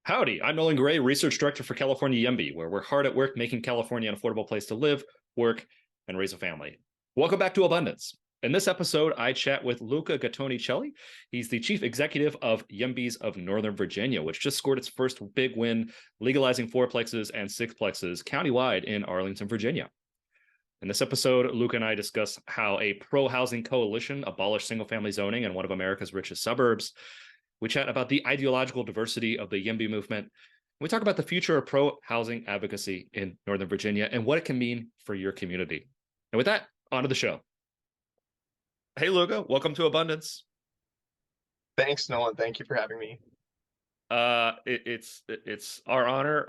Howdy, I'm Nolan Gray, Research Director for California YIMBY, where we're hard at work making California an affordable place to live, work, and raise a family. Welcome back to Abundance. In this episode, I chat with Luca Gattoni-Celli. He's the Chief Executive of YIMBYs of Northern Virginia, which just scored its first big win, legalizing fourplexes and sixplexes countywide in Arlington, Virginia. In this episode, Luca and I discuss how a pro-housing coalition abolished single-family zoning in one of America's richest suburbs. We chat about the ideological diversity of the YIMBY movement. We talk about the future of pro-housing advocacy in Northern Virginia and what it can mean for your community. And with that, on to the show. Hey, Luca, welcome to Abundance. Thanks, Nolan. Thank you for having me. It's our honor.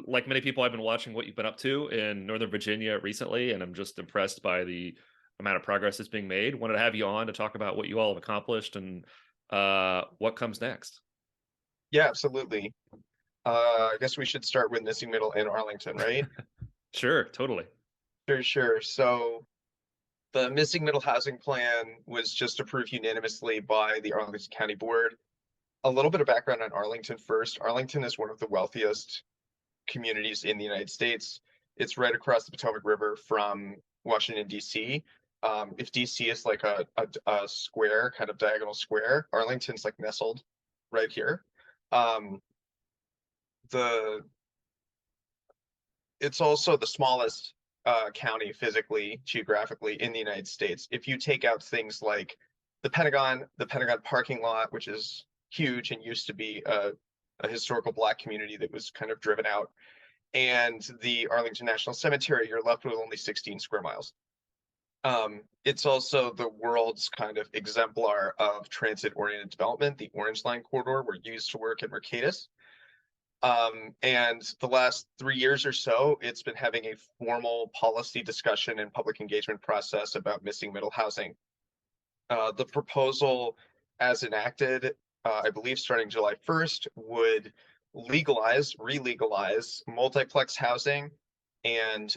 Like many people, I've been watching what you've been up to in Northern Virginia recently, and I'm just impressed by the amount of progress that's being made. Wanted to have you on to talk about what you all have accomplished and what comes next. Yeah, absolutely. I guess we should start with missing middle in Arlington, right? Sure, totally. Sure. So the missing middle housing plan was just approved unanimously by the Arlington County Board. A little bit of background on Arlington first. Arlington is one of the wealthiest communities in the United States. It's right across the Potomac River from Washington, D.C. If DC is like a square, kind of diagonal square, Arlington's like nestled right here. Um, the it's also the smallest county physically, geographically in the United States. If you take out things like the Pentagon parking lot, which is huge and used to be a historical Black community that was kind of driven out, and the Arlington National Cemetery, you're left with only 16 square miles. It's also the world's kind of exemplar of transit-oriented development. The Orange Line corridor, where you used to work in Mercatus. And the last 3 years or so, it's been having a formal policy discussion and public engagement process about missing middle housing. The proposal, as enacted, I believe starting July 1st, would re-legalize multiplex housing and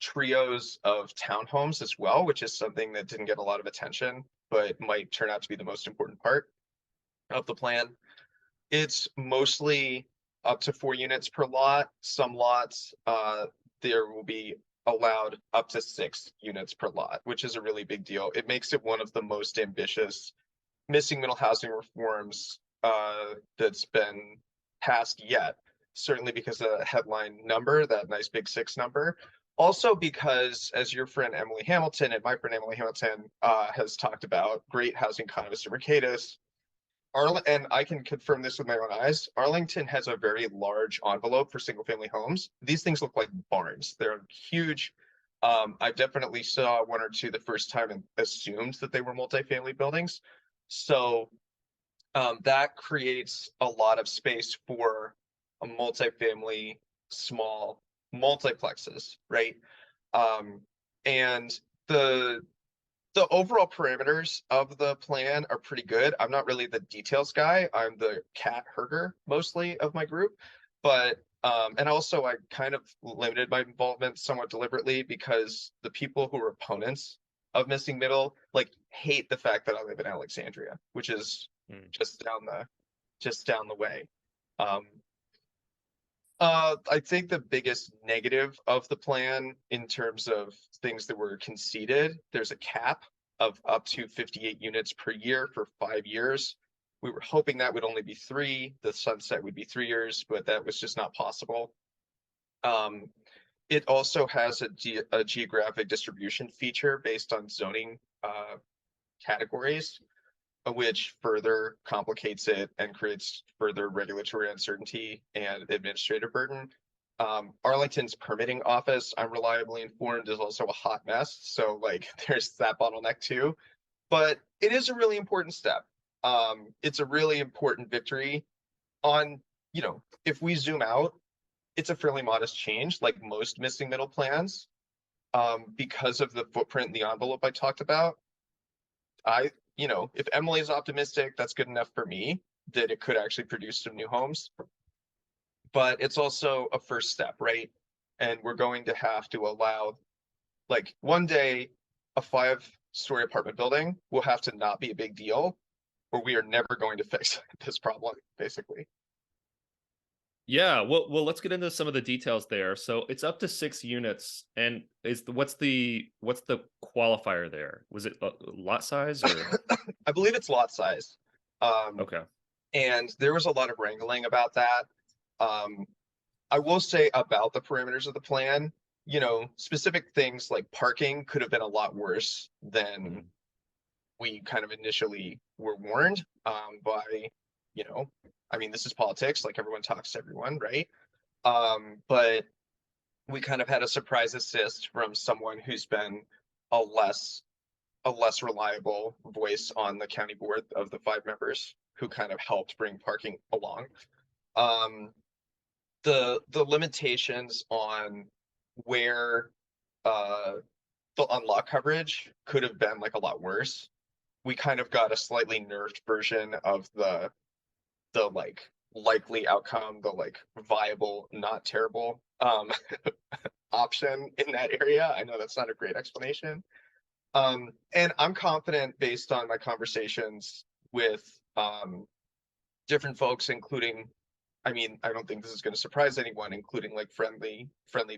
trios of townhomes as well, which is something that didn't get a lot of attention, but might turn out to be the most important part of the plan. It's mostly up to 4 units per lot. Some lots, there will be allowed up to 6 units per lot, which is a really big deal. It makes it one of the most ambitious missing middle housing reforms that's been passed yet. Certainly because of the headline number, that nice big 6 number. Also because, as your friend Emily Hamilton and my friend Emily Hamilton has talked about, great housing economist in Mercatus, and I can confirm this with my own eyes, Arlington has a very large envelope for single-family homes. These things look like barns. They're huge. I definitely saw one or two the first time and assumed that they were multifamily buildings. So that creates a lot of space for a multifamily small multiplexes, right? And the overall parameters of the plan are pretty good. I'm not really the details guy. I'm the cat herder mostly of my group, but and also I kind of limited my involvement somewhat deliberately because the people who are opponents of missing middle like hate the fact that I live in Alexandria, which is just down the way. I think the biggest negative of the plan in terms of things that were conceded, there's a cap of up to 58 units per year for 5 years. We were hoping that would only be 3. The sunset would be 3 years, but that was just not possible. It also has a geographic distribution feature based on zoning categories, which further complicates it and creates further regulatory uncertainty and administrative burden. Arlington's permitting office, I'm reliably informed, is also a hot mess. So like there's that bottleneck too. But it is a really important step. It's a really important victory on, if we zoom out, it's a fairly modest change, like most missing middle plans, because of the footprint and the envelope I talked about. If Emily is optimistic, that's good enough for me that it could actually produce some new homes. But it's also a first step, right? And we're going to have to allow, like, one day a 5-story apartment building will have to not be a big deal, or we are never going to fix this problem, basically. Yeah, well, let's get into some of the details there. So it's up to 6 units, and what's the qualifier there? Was it lot size or I believe it's lot size. Um, okay? and there was a lot of wrangling about that. Um, I will say about the parameters of the plan, specific things like parking could have been a lot worse than Mhm. we kind of initially were warned by, you know, I mean, this is politics, like everyone talks to everyone, right? But we kind of had a surprise assist from someone who's been a less a less reliable voice on the county board of the 5 members who kind of helped bring parking along. Um, the limitations on where uh the unlock coverage could have been like a lot worse. We kind of got a slightly nerfed version of the like likely outcome, the like viable, not terrible option in that area. I know that's not a great explanation. And I'm confident based on my conversations with different folks, including, I mean, I don't think this is going to surprise anyone, including like friendly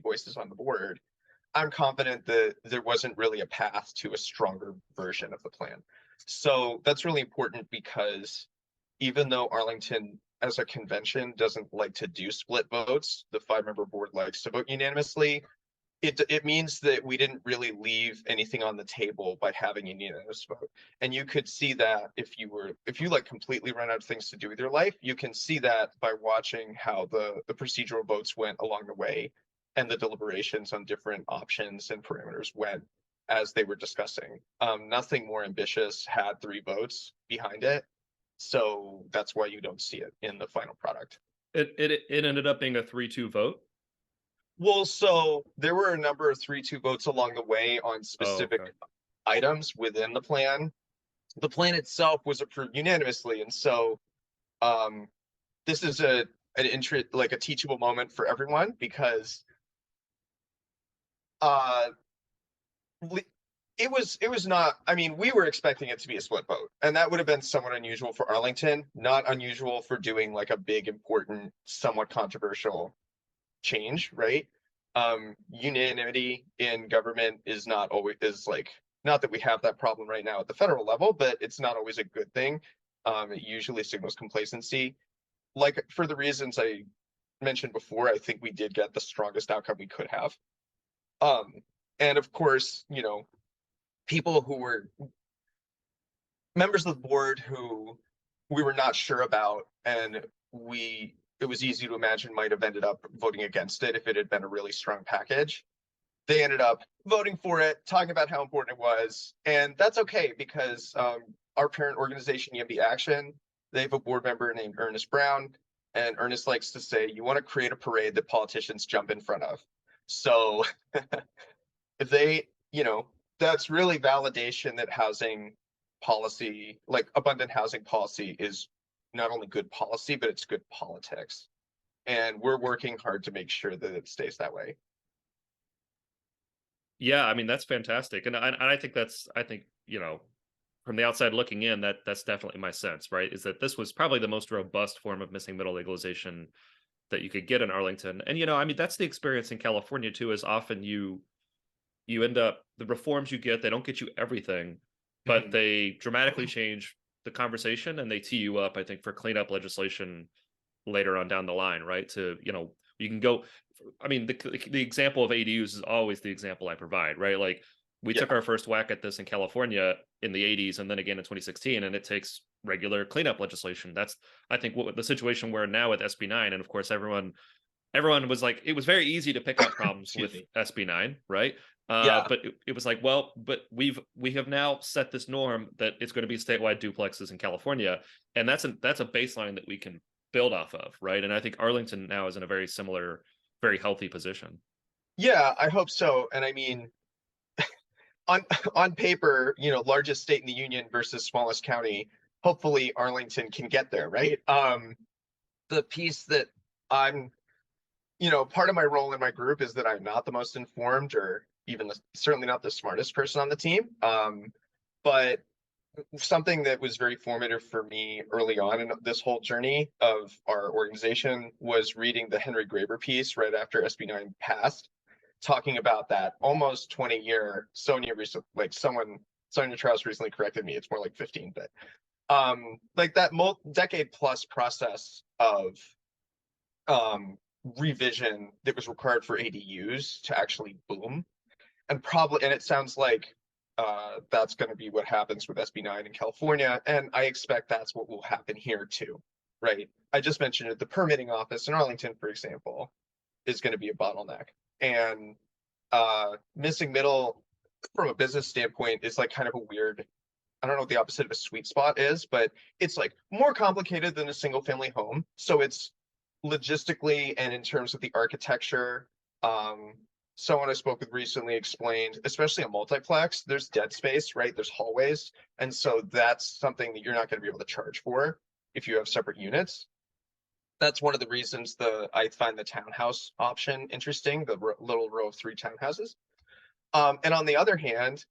voices on the board. I'm confident that there wasn't really a path to a stronger version of the plan. So that's really important because even though Arlington as a convention doesn't like to do split votes, the 5 member board likes to vote unanimously. It means that we didn't really leave anything on the table by having a unanimous vote. And you could see that if you like completely run out of things to do with your life, you can see that by watching how the procedural votes went along the way and the deliberations on different options and parameters went as they were discussing. Nothing more ambitious had 3 votes behind it. So that's why you don't see it in the final product. It ended up being a 3-2 vote. Well, so there were a number of 3-2 votes along the way on Oh, specific okay. items within the plan. The plan itself was approved unanimously, and so um, this is an interest like a teachable moment for everyone because uh, it was not. I mean, we were expecting it to be a split vote, and that would have been somewhat unusual for Arlington, not unusual for doing like a big, important, somewhat controversial change, right? Unanimity in government is not always is like not that we have that problem right now at the federal level, but it's not always a good thing. It usually signals complacency. Like for the reasons I mentioned before, I think we did get the strongest outcome we could have. Um, and of course, people who were members of the board who we were not sure about, and it was easy to imagine might have ended up voting against it if it had been a really strong package. They ended up voting for it, talking about how important it was, and that's okay because our parent organization, YIMBY Action, they have a board member named Ernest Brown, and Ernest likes to say, "You want to create a parade that politicians jump in front of." So if they, that's really validation that housing policy, like abundant housing policy, is not only good policy, but it's good politics. And we're working hard to make sure that it stays that way. Yeah, I mean that's fantastic, and I think from the outside looking in, that's definitely my sense, right? Is that this was probably the most robust form of missing middle legalization that you could get in Arlington, and I mean that's the experience in California too. Is often you end up the reforms you get, they don't get you everything, but Mhm. they dramatically change the conversation and they tee you up, I think, for cleanup legislation later on down the line, right? To you can go. I mean, the example of ADUs is always the example I provide, right? Like we Yeah. took our first whack at this in California in the 80s and then again in 2016, and it takes regular cleanup legislation. That's I think what the situation we're in now with SB9, and of course everyone was like, it was very easy to pick out problems Excuse with me. SB9, right? Yeah. But it was like, well, but we have now set this norm that it's going to be statewide duplexes in California, and that's a baseline that we can build off of, right? And I think Arlington now is in a very similar, very healthy position. Yeah, I hope so. And I mean, on on paper, largest state in the union versus smallest county, hopefully Arlington can get there, right? The piece that I'm part of my role in my group is that I'm not the most informed or even certainly not the smartest person on the team. But something that was very formative for me early on in this whole journey of our organization was reading the Henry Graber piece right after SB9 passed, talking about that almost 20-year. Sonia Strauss recently corrected me. It's more like 15, but like that decade plus process of revision that was required for ADUs to actually boom. And it sounds like that's going to be what happens with SB9 in California, and I expect that's what will happen here too, right? I just mentioned it. The permitting office in Arlington, for example, is going to be a bottleneck, and missing middle from a business standpoint is like kind of a weird. I don't know what the opposite of a sweet spot is, but it's like more complicated than a single family home. So it's logistically and in terms of the architecture. Someone I spoke with recently explained, especially a multiplex, there's dead space, right? There's hallways. And so that's something that you're not going to be able to charge for if you have separate units. That's one of the reasons I find the townhouse option interesting, the little row of 3 townhouses. And on the other hand,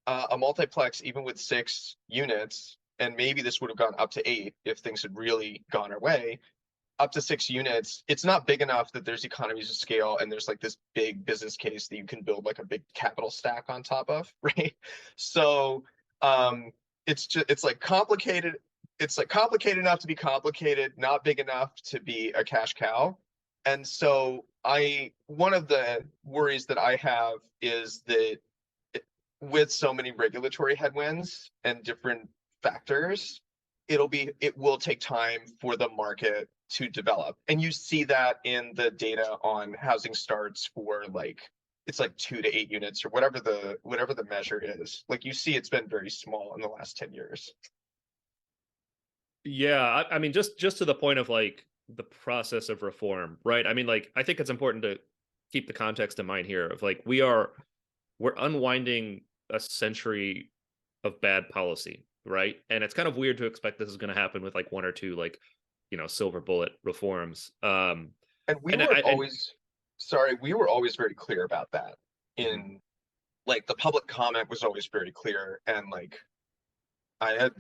a multiplex, even with 6 units, and maybe this would have gone up to 8 if things had really gone our way, up to 6 units, it's not big enough that there's economies of scale and there's like this big business case that you can build like a big capital stack on top of, right? So it's like complicated. It's like complicated enough to be complicated, not big enough to be a cash cow. And so one of the worries that I have is that with so many regulatory headwinds and different factors, it will take time for the market to develop. And you see that in the data on housing starts for it's like 2 to 8 units or whatever the measure is. Like you see it's been very small in the last 10 years. Yeah, I mean, just to the point of like the process of reform, right? I mean, like I think it's important to keep the context in mind here of like we're unwinding a century of bad policy, right? And it's kind of weird to expect this is going to happen with like 1 or 2 like silver bullet reforms. And we were always very clear about that. In like the public comment was always very clear, and like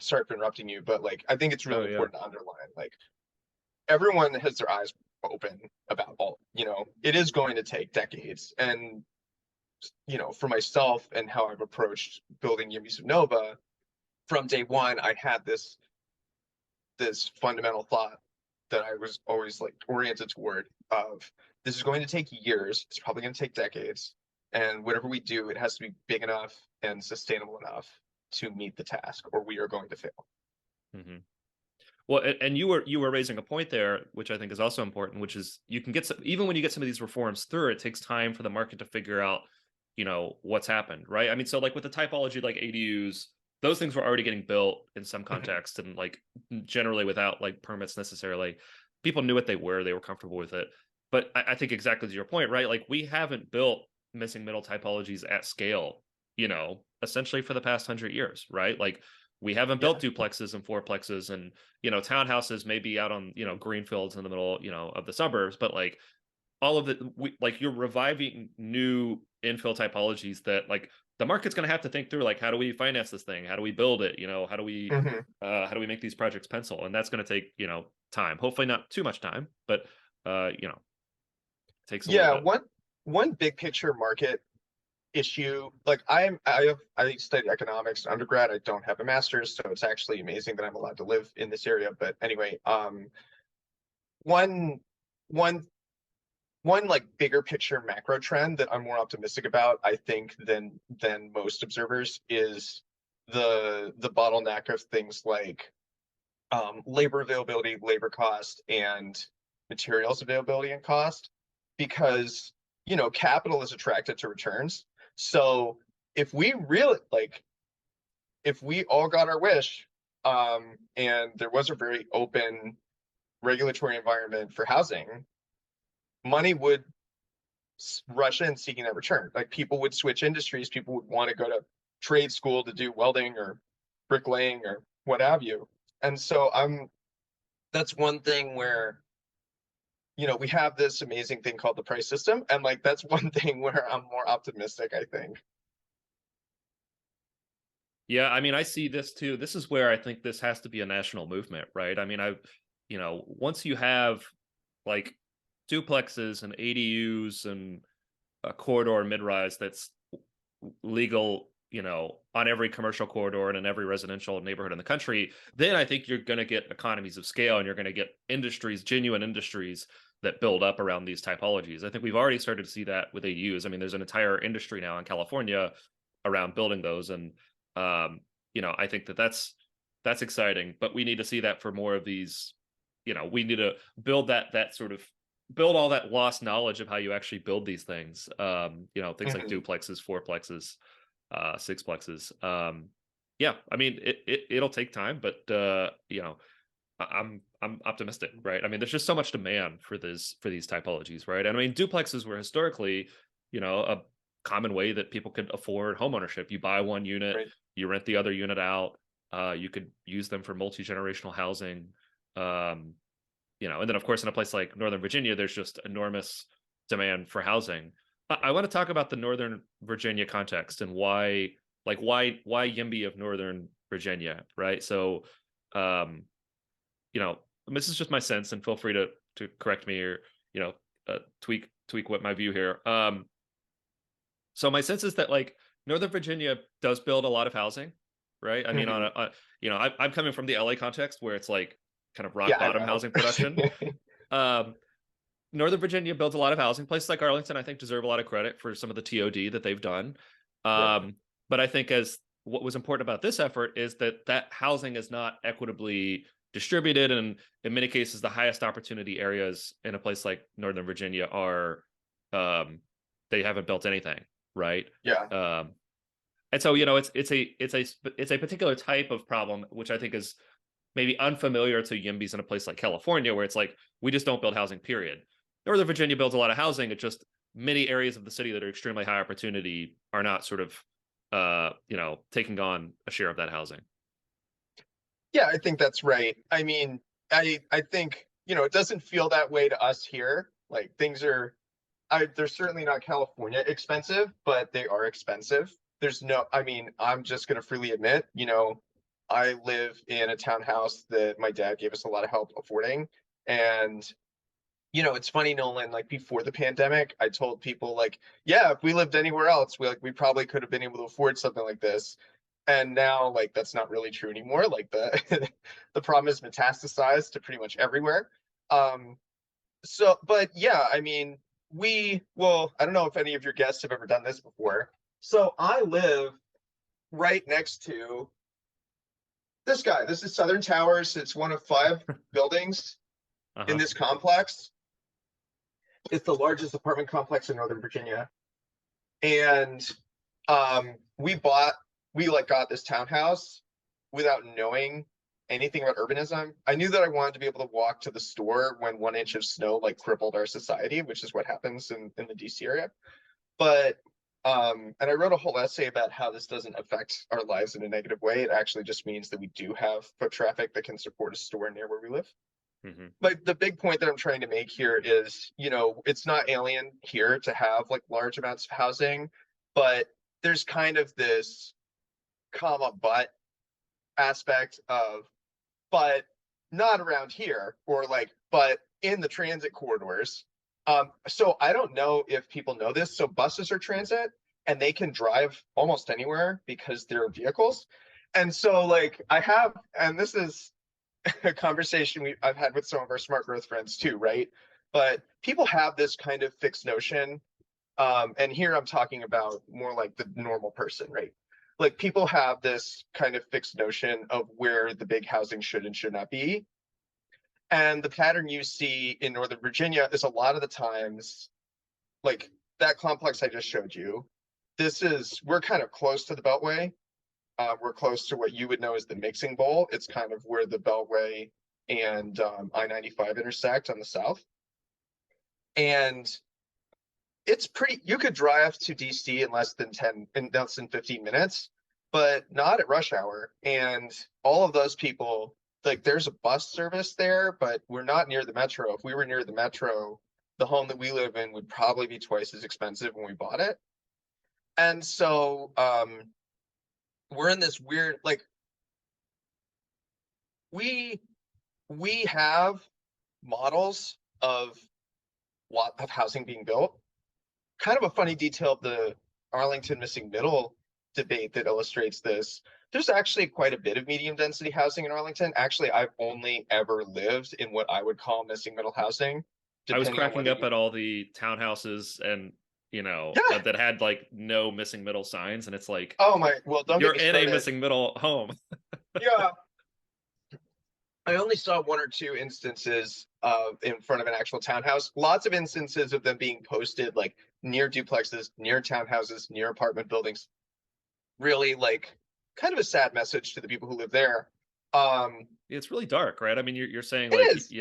sorry for interrupting you, but like I think it's really important to underline like everyone has their eyes open about it is going to take decades. And for myself and how I've approached building YIMBYs of Nova, from day one, I had this fundamental thought that I was always like oriented toward of this is going to take years. It's probably going to take decades. And whatever we do, it has to be big enough and sustainable enough to meet the task, or we are going to fail. Mm-hmm. Well, and you were raising a point there, which I think is also important, which is you can get even when you get some of these reforms through, it takes time for the market to figure out, what's happened, right? I mean, so like with the typology like ADUs, those things were already getting built in some context and like generally without like permits necessarily. People knew what they were comfortable with it. But I think exactly to your point, right? Like we haven't built missing middle typologies at scale, essentially for the past 100 years, right? Like we haven't built duplexes and fourplexes and, townhouses maybe out on, green fields in the middle, of the suburbs, but like all of it, like you're reviving new infill typologies that like the market's going to have to think through, like, how do we finance this thing? How do we build it? How do we make these projects pencil? And that's going to take, time, hopefully not too much time, but, it takes a little bit. One big picture market issue, like I studied economics in undergrad. I don't have a master's, so it's actually amazing that I'm allowed to live in this area. But anyway, one like bigger picture macro trend that I'm more optimistic about, I think, than most observers is the bottleneck of things like labor availability, labor cost, and materials availability and cost, because capital is attracted to returns. So if we all got our wish, and there was a very open regulatory environment for housing, money would rush in seeking that return. Like people would switch industries. People would want to go to trade school to do welding or bricklaying or what have you. And so that's one thing where, we have this amazing thing called the price system. And like, that's one thing where I'm more optimistic, I think. Yeah, I mean, I see this too. This is where I think this has to be a national movement, right? I mean, once you have like duplexes and ADUs and a corridor mid-rise that's legal, on every commercial corridor and in every residential neighborhood in the country, then I think you're going to get economies of scale and you're going to get industries, genuine industries that build up around these typologies. I think we've already started to see that with ADUs. I mean, there's an entire industry now in California around building those. And, I think that's exciting, but we need to see that for more of these, we need to build that sort of build all that lost knowledge of how you actually build these things. Things like Mhm. duplexes, fourplexes, sixplexes. Yeah, I mean, it'll take time, but I'm optimistic, right? I mean, there's just so much demand for these typologies, right? And I mean, duplexes were historically, a common way that people could afford homeownership. You buy one unit, Right. you rent the other unit out. You could use them for multi-generational housing. Um, and then of course in a place like Northern Virginia, there's just enormous demand for housing. I want to talk about the Northern Virginia context and why YIMBY of Northern Virginia, right? So, um, this is just my sense, and feel free to correct me or tweak what my view here. So my sense is that like Northern Virginia does build a lot of housing, right? I mean, Mhm. I'm coming from the LA context where it's like kind of rock Yeah, I bottom know. housing production. Um, Northern Virginia builds a lot of housing. Places like Arlington, I think, deserve a lot of credit for some of the TOD that they've done. Yeah. But I think as what was important about this effort is that housing is not equitably distributed, and in many cases, the highest opportunity areas in a place like Northern Virginia are um, they haven't built anything, right? Yeah. Um, and so it's a particular type of problem, which I think is maybe unfamiliar to YIMBYs in a place like California, where it's like we just don't build housing. Period. Northern Virginia builds a lot of housing. It just many areas of the city that are extremely high opportunity are not sort of taking on a share of that housing. Yeah, I think that's right. I mean, I think, it doesn't feel that way to us here. Like things are they're certainly not California expensive, but they are expensive. I mean, I'm just gonna freely admit, I live in a townhouse that my dad gave us a lot of help affording. And it's funny, Nolan, like before the pandemic, I told people like, yeah, if we lived anywhere else, we probably could have been able to afford something like this. And now like that's not really true anymore. Like the the problem is metastasized to pretty much everywhere. Um, but yeah, I mean, I don't know if any of your guests have ever done this before. So I live right next to this guy. This is Southern Towers. It's one of 5 buildings in Uh-huh. this complex. It's the largest apartment complex in Northern Virginia. And we like got this townhouse without knowing anything about urbanism. I knew that I wanted to be able to walk to the store when 1 inch of snow like crippled our society, which is what happens in the DC area. But and I wrote a whole essay about how this doesn't affect our lives in a negative way. It actually just means that we do have foot traffic that can support a store near where we live. Hmm. But the big point that I'm trying to make here is, it's not alien here to have like large amounts of housing, but there's kind of this comma but aspect of but not around here or like but in the transit corridors. So I don't know if people know this. So buses are transit and they can drive almost anywhere because they're vehicles. And so like and this is a conversation I've had with some of our smart growth friends too, right? But people have this kind of fixed notion, and here I'm talking about more like the normal person, right? Like people have this kind of fixed notion of where the big housing should and should not be. And the pattern you see in Northern Virginia is a lot of the times, like that complex I just showed you, we're kind of close to the Beltway. We're close to what you would know as the mixing bowl. It's kind of where the Beltway and I-95 intersect on the south. And you could drive to DC in less than 15 minutes, but not at rush hour. And all of those people, like there's a bus service there, but we're not near the metro. If we were near the metro, the home that we live in would probably be twice as expensive when we bought it. And so we're in this weird, like, we have models of lot of housing being built. Kind of a funny detail of the Arlington missing middle debate that illustrates this. There's actually quite a bit of medium density housing in Arlington. Actually, I've only ever lived in what I would call missing middle housing. I was Depending on cracking whether up you, at all the townhouses and yeah. that had like no missing middle signs, and it's like Oh my, well, don't get you're me in a started. missing middle home. Yeah, I only saw one or two instances of in front of an actual townhouse. Lots of instances of them being posted like near duplexes, near townhouses, near apartment buildings. Really like kind of a sad message to the people who live there. It's really dark, right? I mean, you're saying It like is.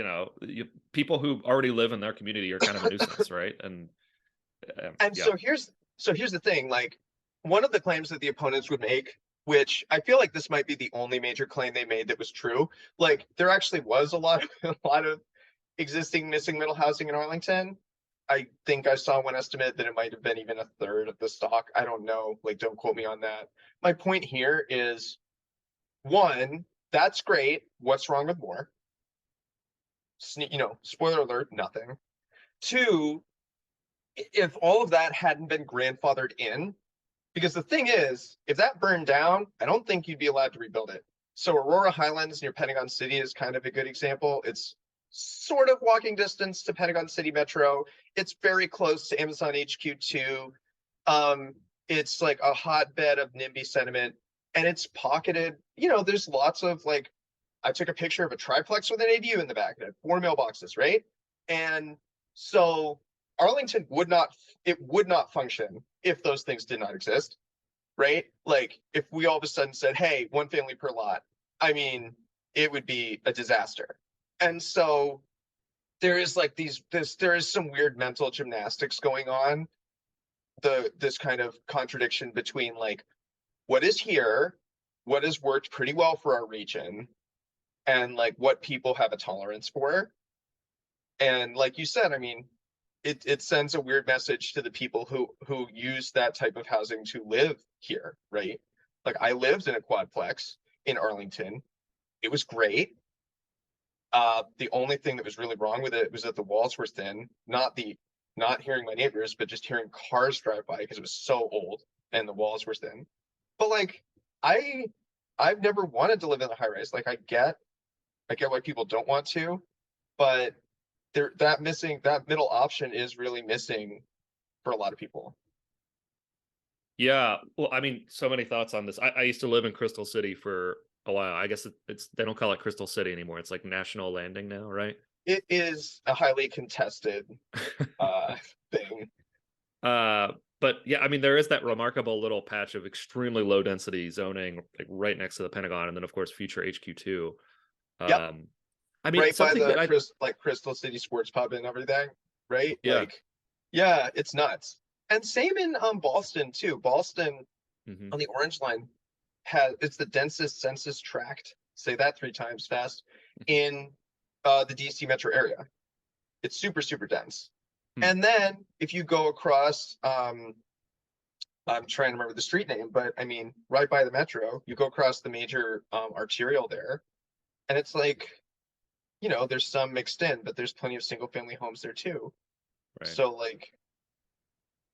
people who already live in their community are kind of a nuisance, right? And And yeah, so here's the thing, like one of the claims that the opponents would make, which I feel like this might be the only major claim they made that was true, like there actually was a lot of a lot of existing missing middle housing in Arlington. I think I saw one estimate that it might have been even a third of the stock. I don't know, like don't quote me on that. My point here is one, that's great. What's wrong with more? Spoiler alert, nothing. Two, if all of that hadn't been grandfathered in, because the thing is, if that burned down, I don't think you'd be allowed to rebuild it. So Aurora Highlands near Pentagon City is kind of a good example. It's sort of walking distance to Pentagon City Metro. It's very close to Amazon HQ2. It's like a hotbed of NIMBY sentiment, and it's pocketed. There's lots of like, I took a picture of a triplex with an ADU in the back. It had 4 mailboxes, right? And so Arlington would not function if those things did not exist, right? Like if we all of a sudden said, hey, one family per lot, I mean, it would be a disaster. And so there is like there is some weird mental gymnastics going on. This kind of contradiction between like what is here, what has worked pretty well for our region, and like what people have a tolerance for. And like you said, I mean, it sends a weird message to the people who use that type of housing to live here, right? Like I lived in a quadplex in Arlington. It was great. The only thing that was really wrong with it was that the walls were thin, not hearing my neighbors, but just hearing cars drive by because it was so old and the walls were thin. But like I I've never wanted to live in a high rise. Like I get why people don't want to, but that middle option is really missing for a lot of people. yeah. Well, I mean, so many thoughts on this. I used to live in Crystal City for a while. I guess it's they don't call it Crystal City anymore. It's like National Landing now, right? It is a highly contested uh thing. Uh, but yeah, I mean, there is that remarkable little patch of extremely low density zoning, like right next to the Pentagon, and then of course future HQ2. Yep, I mean, right by something the that I Crystal City Sports Pub and everything, right? yeah. Like, yeah, it's nuts. And same in Boston too. Boston Hmm. on the Orange Line it's the densest census tract. Say that 3 times fast in the DC metro area. It's super super dense. Hmm. And then if you go across, I'm trying to remember the street name, but I mean, right by the metro, you go across the major arterial there, and it's like, there's some mixed in, but there's plenty of single family homes there too. Right. So like,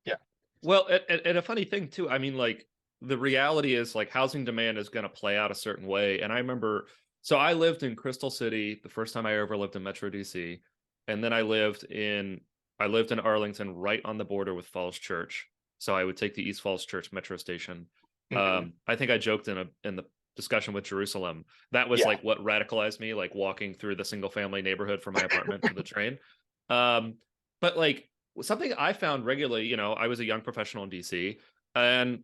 yeah, Well, and a funny thing too, I mean, like the reality is like housing demand is going to play out a certain way. And I remember, so I lived in Crystal City the first time I ever lived in Metro DC, and then I lived in Arlington, right on the border with Falls Church. So I would take the East Falls Church metro station. hmm, I think I joked in the discussion with Jerusalem that was yeah, like what radicalized me, like walking through the single family neighborhood from my apartment to the train. Um, but like something I found regularly, I was a young professional in DC, and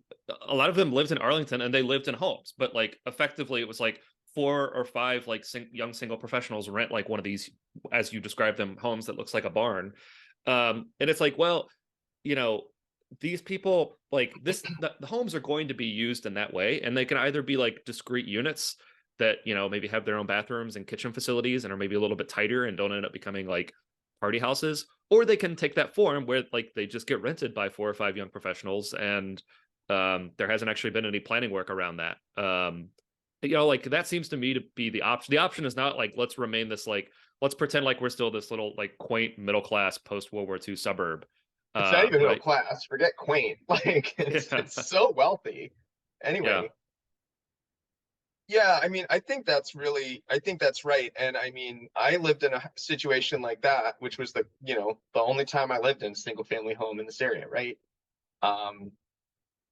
a lot of them lived in Arlington and they lived in homes, but like effectively it was like 4 or 5 like young single professionals rent like one of these, as you describe them, homes that looks like a barn. And it's like, well, you know, these people like this, the homes are going to be used in that way, and they can either be like discrete units that maybe have their own bathrooms and kitchen facilities and are maybe a little bit tighter and don't end up becoming like party houses, or they can take that form where like they just get rented by 4 or 5 young professionals, and There hasn't actually been any planning work around that. Like that seems to me to be the option. The option is not like let's remain this like let's pretend like we're still this little like quaint middle class post World War II suburb. It's not even middle Right? class. Forget quaint. Like Yeah. it's so wealthy. Yeah. Anyway, yeah, I mean, I think that's right. And I mean, I lived in a situation like that, which was the only time I lived in a single family home in this area, right? Um,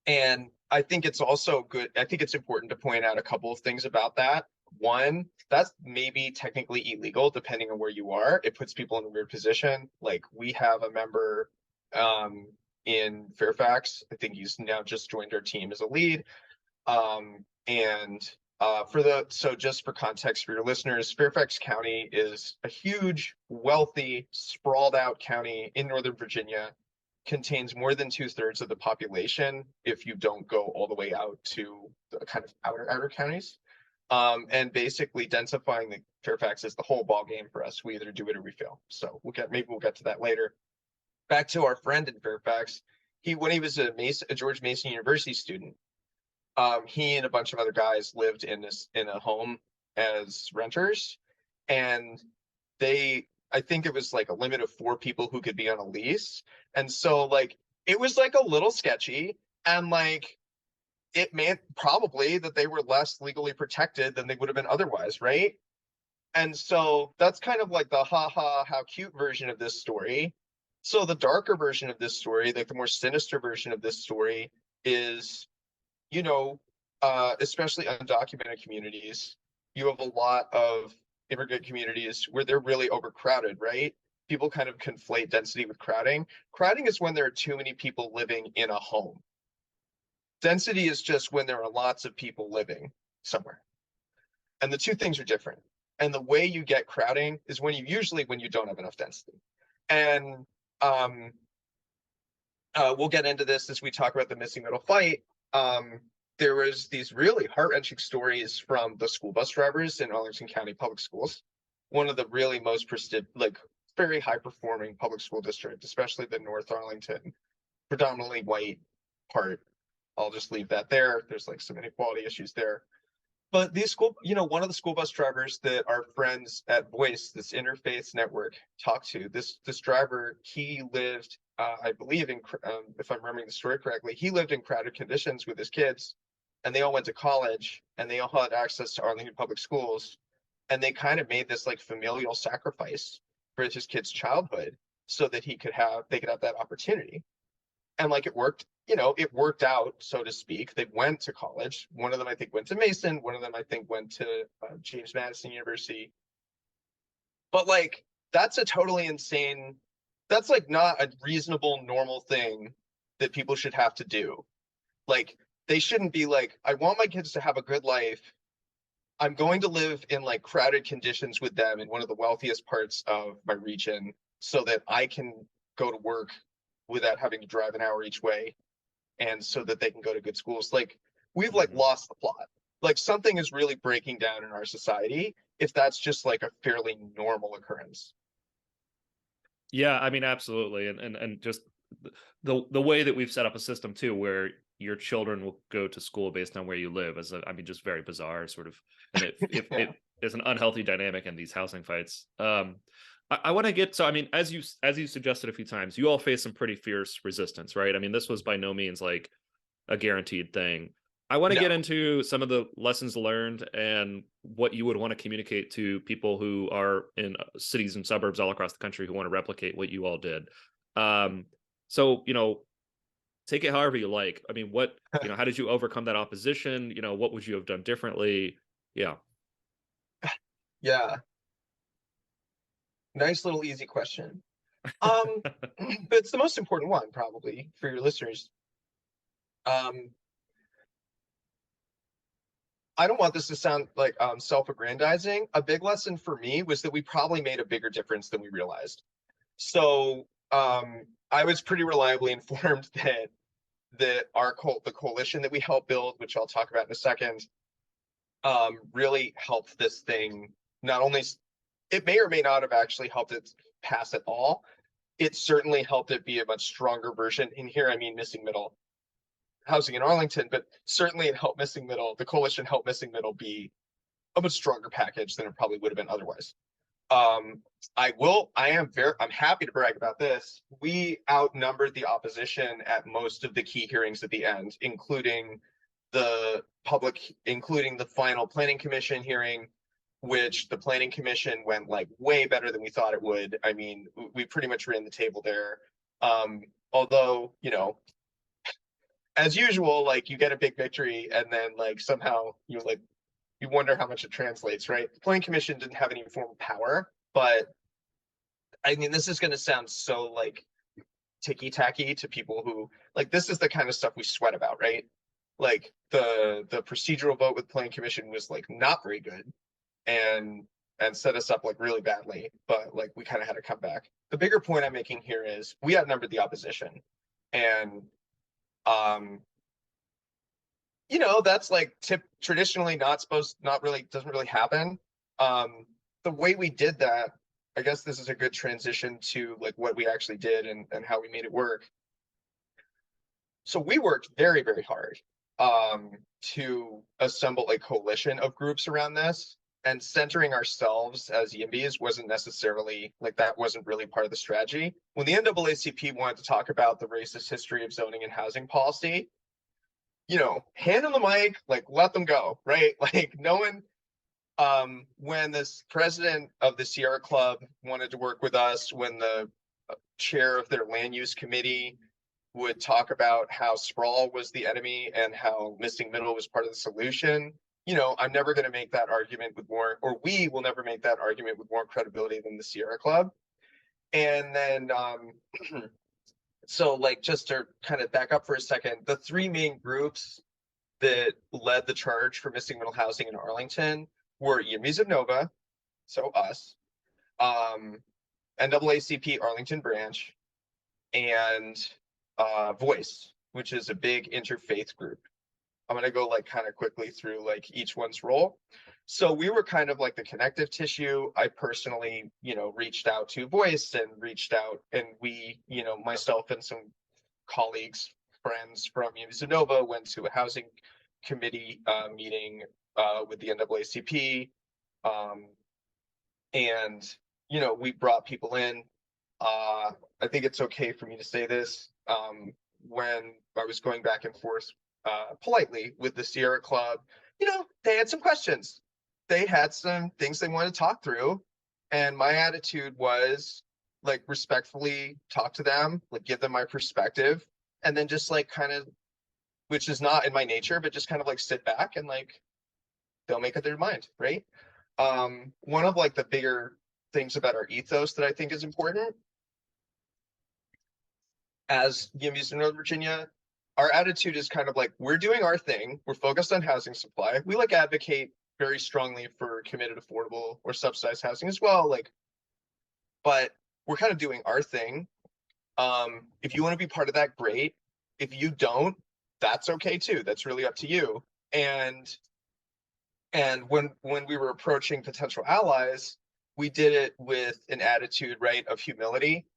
and I think it's also good. I think it's important to point out a couple of things about that. One, that's maybe technically illegal depending on where you are. It puts people in a weird position. Like we have a member um, in Fairfax. I think he's now just joined our team as a lead. And so just for context for your listeners, Fairfax County is a huge, wealthy, sprawled out county in Northern Virginia, contains more than 2/3 of the population if you don't go all the way out to the kind of outer counties. And basically densifying the Fairfax is the whole ball game for us. We either do it or we fail. So maybe we'll get to that later. Back to our friend in Fairfax, when he was a George Mason University student, he and a bunch of other guys lived in a home as renters, and I think it was like a limit of 4 people who could be on a lease, and so like it was like a little sketchy, and like it meant probably that they were less legally protected than they would have been otherwise, right? And so that's kind of like the how cute version of this story. So the darker version of this story, like the more sinister version of this story, is you know, especially undocumented communities, you have a lot of immigrant communities where they're really overcrowded, right? People kind of conflate density with crowding. Crowding is when there are too many people living in a home. Density is just when there are lots of people living somewhere. And the two things are different. And the way you get crowding is when you don't have enough density. And we'll get into this as we talk about the missing middle fight. There was these really heart-wrenching stories from the school bus drivers in Arlington County Public Schools, one of the really most very high-performing public school district, especially the North Arlington, predominantly white part. I'll just leave that there. There's like some inequality issues there. But one of the school bus drivers that our friends at Voice, this interfaith network, talked to, this driver, he lived, I believe, if I'm remembering the story correctly, he lived in crowded conditions with his kids, and they all went to college, and they all had access to Arlington Public Schools, and they kind of made this like familial sacrifice for his kid's childhood so that they could have that opportunity. And like it worked out, so to speak. They went to college. One of them, I think, went to Mason. One of them, I think, went to James Madison University. But like, that's a totally insane, that's like not a reasonable, normal thing that people should have to do. Like, they shouldn't be like, I want my kids to have a good life. I'm going to live in like crowded conditions with them in one of the wealthiest parts of my region so that I can go to work without having to drive an hour each way, and so that they can go to good schools. Like we've like lost the plot. Like something is really breaking down in our society if that's just like a fairly normal occurrence. Yeah, I mean, absolutely, and just the way that we've set up a system too, where your children will go to school based on where you live, I mean, just very bizarre, sort of, and it is an unhealthy dynamic in these housing fights. I want to get so I mean, as you suggested a few times, you all face some pretty fierce resistance, right? I mean, this was by no means like a guaranteed thing. I want to get into some of the lessons learned and what you would want to communicate to people who are in cities and suburbs all across the country who want to replicate what you all did. So, take it however you like. I mean, how did you overcome that opposition? What would you have done differently? Yeah. Yeah. Nice little easy question. But it's the most important one probably for your listeners. I don't want this to sound like self-aggrandizing. A big lesson for me was that we probably made a bigger difference than we realized. So I was pretty reliably informed that the coalition that we helped build, which I'll talk about in a second, really helped this thing. Not only it may or may not have actually helped it pass at all. It certainly helped it be a much stronger version. In here, I mean missing middle. housing in Arlington, but certainly in Help Missing Middle, the coalition Help Missing Middle be a much stronger package than it probably would have been otherwise. I'm happy to brag about this. We outnumbered the opposition at most of the key hearings at the end, including the final planning commission hearing, which the planning commission went like way better than we thought it would. I mean, we pretty much ran the table there. Although, as usual, like you get a big victory and then like somehow you wonder how much it translates, right? The planning commission didn't have any formal power, but I mean, this is going to sound so like ticky-tacky to people who like, this is the kind of stuff we sweat about, right? Like the procedural vote with planning commission was like not very good and set us up like really badly, but like we kind of had to come back. The bigger point I'm making here is we outnumbered the opposition, and that's like traditionally not really doesn't really happen. The way we did that, I guess this is a good transition to like what we actually did and how we made it work. So we worked very, very hard to assemble a coalition of groups around this, and centering ourselves as YIMBYs wasn't necessarily like, that wasn't really part of the strategy. When the NAACP wanted to talk about the racist history of zoning and housing policy, hand on the mic, like let them go, right? Like no one, when this president of the Sierra Club wanted to work with us, when the chair of their land use committee would talk about how sprawl was the enemy and how missing middle was part of the solution, I'm never going to make that argument with more, or we will never make that argument with more credibility than the Sierra Club. And then, so like, just to kind of back up for a second, the three main groups that led the charge for missing middle housing in Arlington were YIMBYs of Nova, so us, NAACP Arlington branch, and Voice, which is a big interfaith group. I'm going to go like kind of quickly through like each one's role. So we were kind of like the connective tissue. I personally, reached out to Voice and we, myself and some colleagues, friends from YIMBYs of Nova went to a housing committee meeting with the NAACP. And, we brought people in. I think it's okay for me to say this. When I was going back and forth politely with the Sierra Club, they had some questions. They had some things they wanted to talk through. And my attitude was like, respectfully talk to them, like give them my perspective, and then just like kind of, which is not in my nature, but just kind of like sit back and like, they'll make up their mind, right? One of like the bigger things about our ethos that I think is important as YIMBYs in Northern Virginia, our attitude is kind of like, we're doing our thing. We're focused on housing supply. We like advocate very strongly for committed, affordable, or subsidized housing as well. Like, but we're kind of doing our thing. If you want to be part of that, great. If you don't, that's okay too. That's really up to you. And when we were approaching potential allies, we did it with an attitude, right, of humility,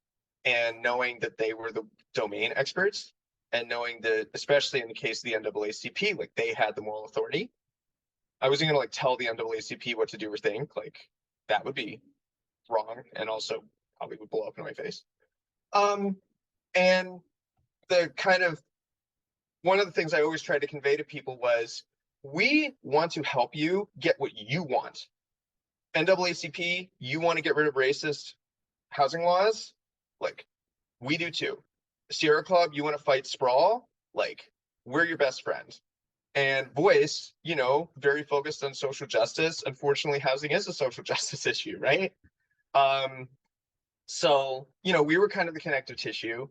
and knowing that they were the domain experts, and knowing that, especially in the case of the NAACP, like they had the moral authority. I wasn't gonna like tell the NAACP what to do or think, like that would be wrong, and also probably would blow up in my face. And the kind of, one of the things I always tried to convey to people was, we want to help you get what you want. NAACP, you want to get rid of racist housing laws? Like, we do too. Sierra Club, you want to fight sprawl? Like, we're your best friend. And Voice, very focused on social justice. Unfortunately, housing is a social justice issue, right? So, we were kind of the connective tissue.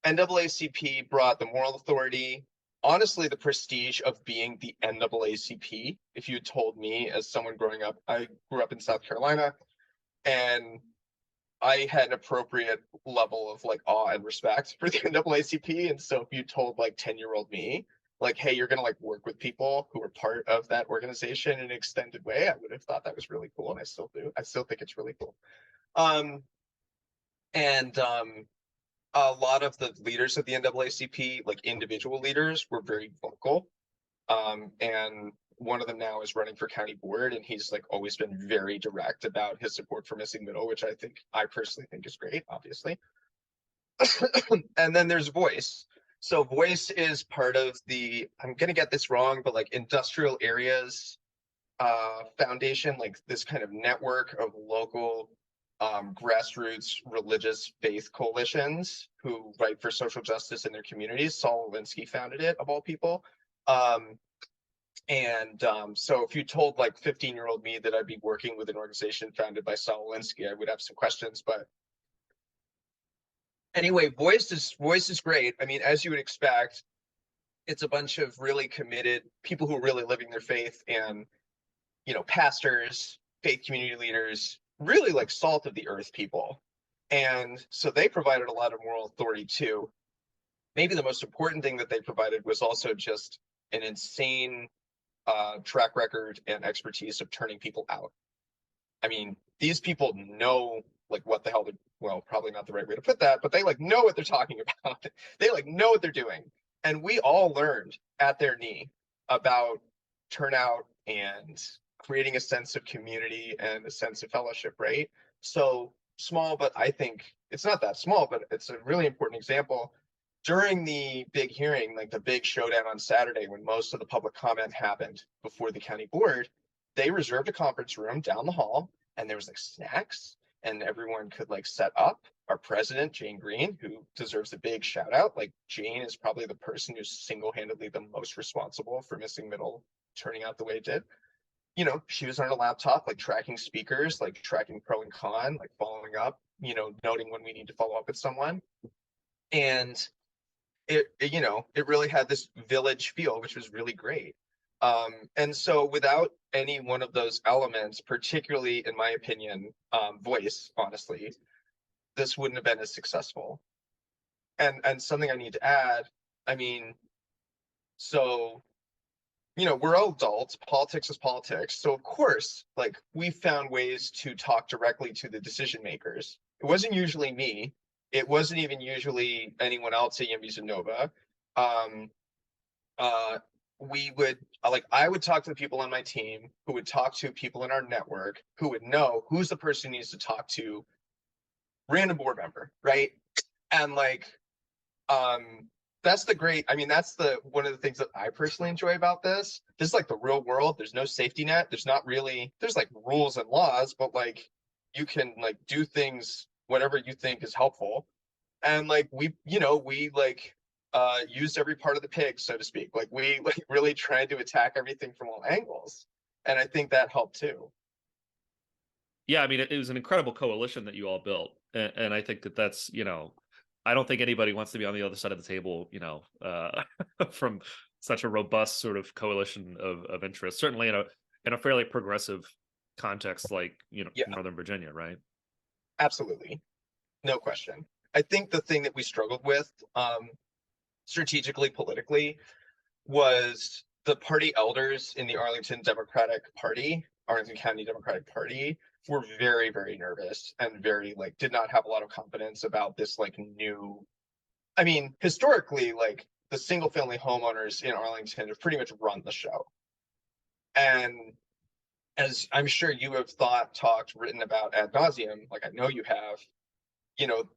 NAACP brought the moral authority, honestly, the prestige of being the NAACP. If you told me, as someone growing up, I grew up in South Carolina, and I had an appropriate level of like awe and respect for the NAACP. And so if you told like 10-year-old me, like, hey, you're gonna like work with people who are part of that organization in an extended way, I would have thought that was really cool, and I still do. I still think it's really cool. A lot of the leaders of the NAACP, like individual leaders, were very vocal. And one of them now is running for county board, and he's like always been very direct about his support for missing middle, which I personally think is great, obviously. And then there's Voice. So Voice is part of the, I'm gonna get this wrong, but like industrial areas foundation, like this kind of network of local grassroots religious faith coalitions who fight for social justice in their communities. Saul Alinsky founded it, of all people. Um, so if you told like 15-year-old me that I'd be working with an organization founded by Saul Alinsky, I would have some questions. But anyway, Voice is great. I mean, as you would expect, it's a bunch of really committed people who are really living their faith, and pastors, faith community leaders, really like salt of the earth people. And so they provided a lot of moral authority too. Maybe the most important thing that they provided was also just an insane track record and expertise of turning people out. I mean, these people know like what the hell well, probably not the right way to put that, but they like know what they're talking about. They like know what they're doing. And we all learned at their knee about turnout and creating a sense of community and a sense of fellowship, right? So small, but I think it's not that small, but it's a really important example. During the big hearing, like the big showdown on Saturday, when most of the public comment happened before the county board, they reserved a conference room down the hall, and there was like snacks, and everyone could like set up. Our president, Jane Green, who deserves a big shout out. Like Jane is probably the person who's single-handedly the most responsible for missing middle turning out the way it did. She was on her laptop, like tracking speakers, like tracking pro and con, like following up, noting when we need to follow up with someone. And it really had this village feel, which was really great. And so without any one of those elements, particularly in my opinion, Voice, honestly, this wouldn't have been as successful. And something I need to add, I mean, so we're all adults, politics is politics. So of course, like we found ways to talk directly to the decision makers. It wasn't usually me. It wasn't even usually anyone else at YIMBYs of Nova. Um, we would I would talk to the people on my team who would talk to people in our network who would know who's the person who needs to talk to random board member, right? And that's the one of the things that I personally enjoy about this. This is like the real world. There's no safety net. There's like rules and laws, but like you can like do things whatever you think is helpful. And like we used every part of the pig, so to speak. Like we like really tried to attack everything from all angles. And I think that helped too. Yeah, I mean, it was an incredible coalition that you all built, and I think that's I don't think anybody wants to be on the other side of the table, from such a robust sort of coalition of interests. Certainly in a fairly progressive context like Yeah, Northern Virginia, right? absolutely, no question. I think the thing that we struggled with, strategically, politically, was the party elders in the Arlington County Democratic Party were very, very nervous and very like did not have a lot of confidence about this like new. I mean, historically, like the single family homeowners in Arlington have pretty much run the show. And as I'm sure you have talked, written about ad nauseum, like I know you have,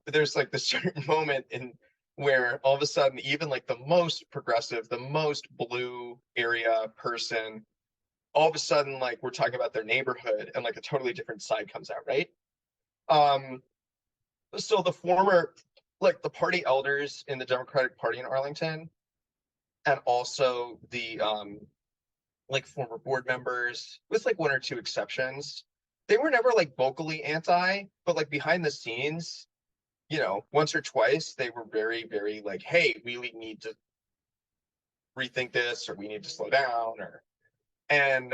there's like this certain moment in where all of a sudden, even like the most progressive, the most blue area person, all of a sudden, like we're talking about their neighborhood and like a totally different side comes out, right? Um, so the party elders in the Democratic Party in Arlington, and also the like former board members, with like one or two exceptions, they were never like vocally anti, but like behind the scenes, once or twice they were very, very like, hey, we need to rethink this, or we need to slow down, and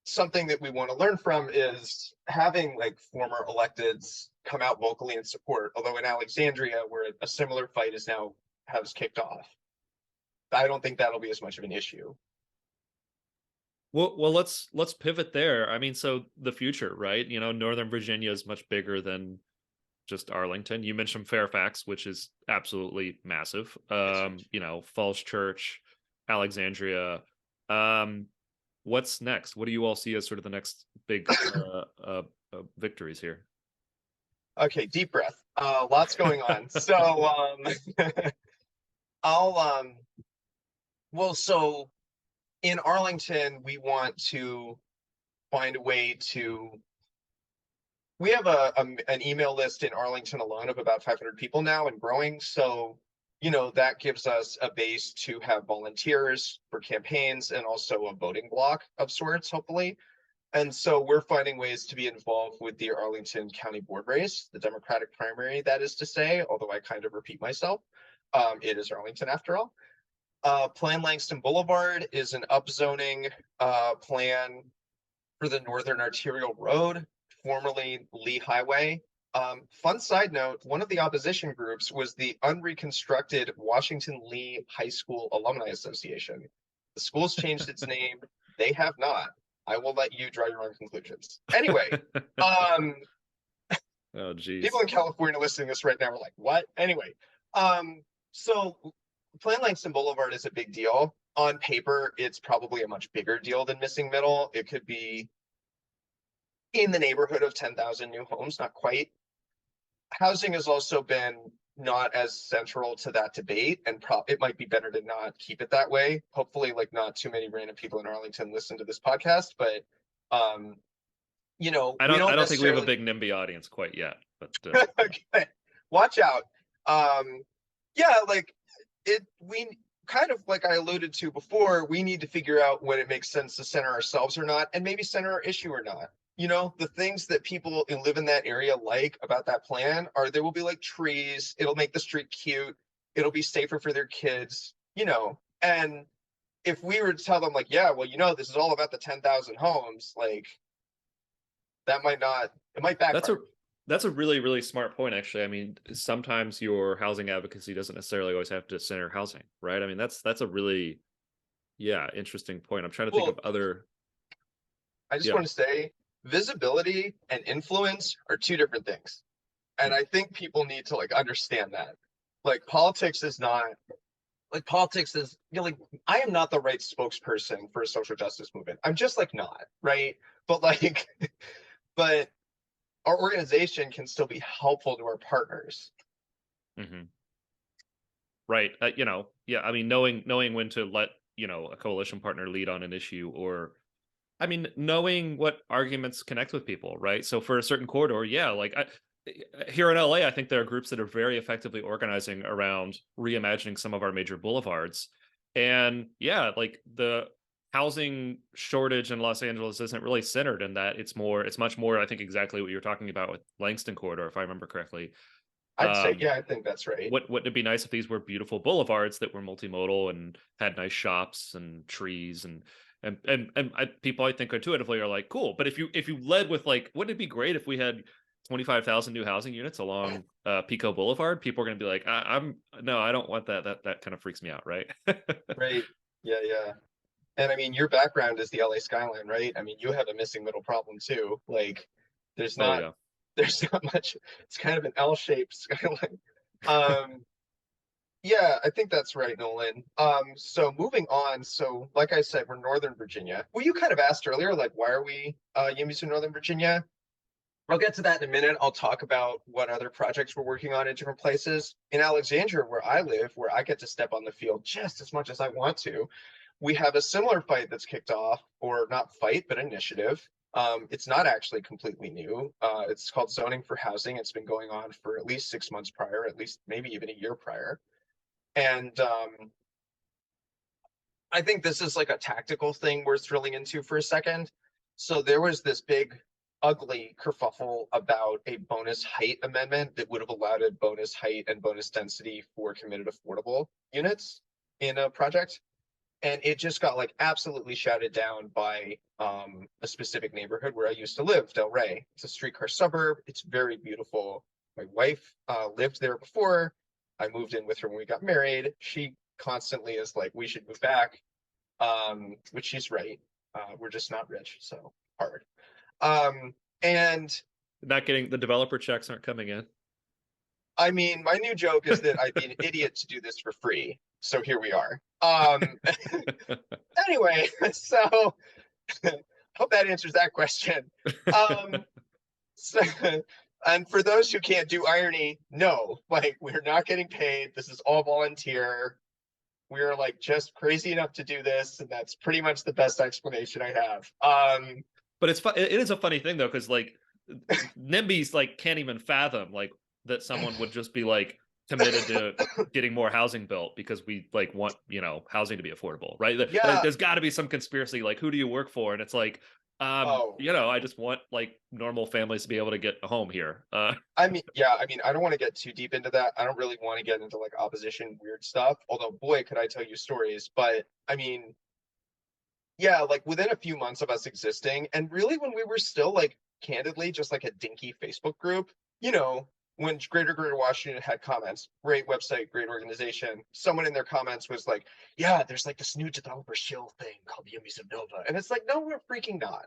something that we want to learn from is having like former electeds come out vocally in support. Although in Alexandria, where a similar fight has kicked off, I don't think that'll be as much of an issue. Well, let's pivot there. I mean, so the future, right? Northern Virginia is much bigger than just Arlington. You mentioned Fairfax, which is absolutely massive. It's huge. You know, Falls Church, Alexandria. What's next? What do you all see as sort of the next big victories here? Okay, deep breath. Lots going on. So I'll well, so in Arlington, we want to find a way to. We have an email list in Arlington alone of about 500 people now and growing. So, that gives us a base to have volunteers for campaigns and also a voting block of sorts, hopefully. And so we're finding ways to be involved with the Arlington County Board race, the Democratic primary, that is to say, although I kind of repeat myself. It is Arlington after all. Plan Langston Boulevard is an upzoning plan for the Northern Arterial Road, formerly Lee Highway. Fun side note, one of the opposition groups was the unreconstructed Washington Lee High School Alumni Association. The school's changed its name. They have not. I will let you draw your own conclusions. Anyway, Oh, geez. people in California listening to this right now are like, what? Anyway, so Plan Langston Boulevard is a big deal. On paper, it's probably a much bigger deal than Missing Middle. It could be in the neighborhood of 10,000 new homes, not quite. Housing has also been not as central to that debate, and it might be better to not keep it that way. Hopefully, like, not too many random people in Arlington listen to this podcast, but I don't think we have a big NIMBY audience quite yet, but okay. Watch out. Yeah, like we kind of, like I alluded to before, we need to figure out when it makes sense to center ourselves or not, and maybe center our issue or not. The things that people who live in that area like about that plan are there will be like trees, it'll make the street cute, it'll be safer for their kids, and if we were to tell them like, yeah, well, this is all about the 10,000 homes, like it might backfire. That's a really, really smart point, actually. I mean, sometimes your housing advocacy doesn't necessarily always have to center housing, right? I mean, that's a really, interesting point. I'm trying to think of other. I just want to say visibility and influence are two different things. And I think people need to understand that. Politics is, I am not the right spokesperson for a social justice movement. I'm just not, right? But but our organization can still be helpful to our partners. Mm-hmm. Right. I mean, knowing when to let, a coalition partner lead on an issue, or, I mean, knowing what arguments connect with people, right? So for a certain corridor, here in LA, I think there are groups that are very effectively organizing around reimagining some of our major boulevards. And the housing shortage in Los Angeles isn't really centered in that. It's much more, I think, exactly what you're talking about with Langston Corridor, if I remember correctly. I'd say, I think that's right. Wouldn't it be nice if these were beautiful boulevards that were multimodal and had nice shops and trees and people, I think, intuitively are like, cool. But if you led with wouldn't it be great if we had 25,000 new housing units along Pico Boulevard? People are going to be like, no, I don't want that. That kind of freaks me out, right? Right. Yeah. And I mean, your background is the LA skyline, right? I mean, you have a missing middle problem too. There's not much. It's kind of an L-shaped skyline. Yeah, I think that's right, Nolan. So moving on. So like I said, we're Northern Virginia. Well, you kind of asked earlier, why are we YIMBYs of Northern Virginia? I'll get to that in a minute. I'll talk about what other projects we're working on in different places. In Alexandria, where I live, where I get to step on the field just as much as I want to, we have a similar fight that's kicked off, or not fight, but initiative. It's not actually completely new. It's called Zoning for Housing. It's been going on for at least 6 months prior, at least maybe even a year prior. And I think this is a tactical thing worth drilling into for a second. So there was this big, ugly kerfuffle about a bonus height amendment that would have allowed a bonus height and bonus density for committed affordable units in a project. And it just got absolutely shouted down by a specific neighborhood where I used to live, Del Rey. It's a streetcar suburb. It's very beautiful. My wife lived there before. I moved in with her when we got married. She constantly is we should move back, which she's right. We're just not rich, so hard. And not getting the developer checks aren't coming in. I mean, my new joke is that I'd be an idiot to do this for free. So here we are. Anyway, so hope that answers that question. So, and for those who can't do irony, no, like we're not getting paid. This is all volunteer. We're like just crazy enough to do this, and that's pretty much the best explanation I have. But it is a funny thing though, because like NIMBYs like can't even fathom like that someone would just be like committed to getting more housing built because we like want, you know, housing to be affordable, right? Yeah. There's got to be some conspiracy, like who do you work for? And it's like, you know, I just want like normal families to be able to get a home here. I mean, yeah, I mean, I don't want to get too deep into that. I don't really want to get into like opposition weird stuff. Although, boy, could I tell you stories. But I mean, yeah, like within a few months of us existing, and really when we were still like candidly just like a dinky Facebook group, you know, when Greater Washington had comments, great website, great organization, someone in their comments was like, yeah, there's like this new developer shill thing called YIMBYs of Nova. And it's like, no, we're freaking not.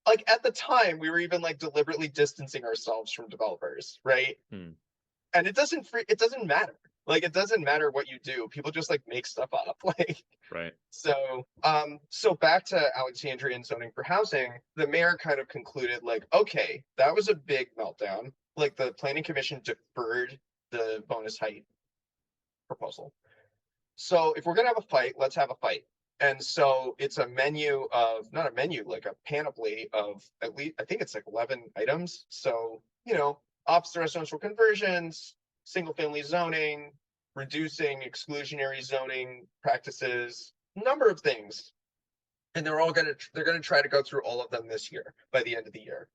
Like at the time, we were even like deliberately distancing ourselves from developers, right? And it doesn't matter. Like it doesn't matter what you do. People just like make stuff up. Like right. So back to Alexandria and zoning for housing, the mayor kind of concluded like, okay, that was a big meltdown. Like the planning commission deferred the bonus height proposal. So if we're gonna have a fight, let's have a fight. And so it's a menu of, not a menu, like a panoply of at least, I think it's like 11 items. So, you know, office residential conversions, single family zoning, reducing exclusionary zoning practices, number of things. And they're gonna try to go through all of them this year by the end of the year.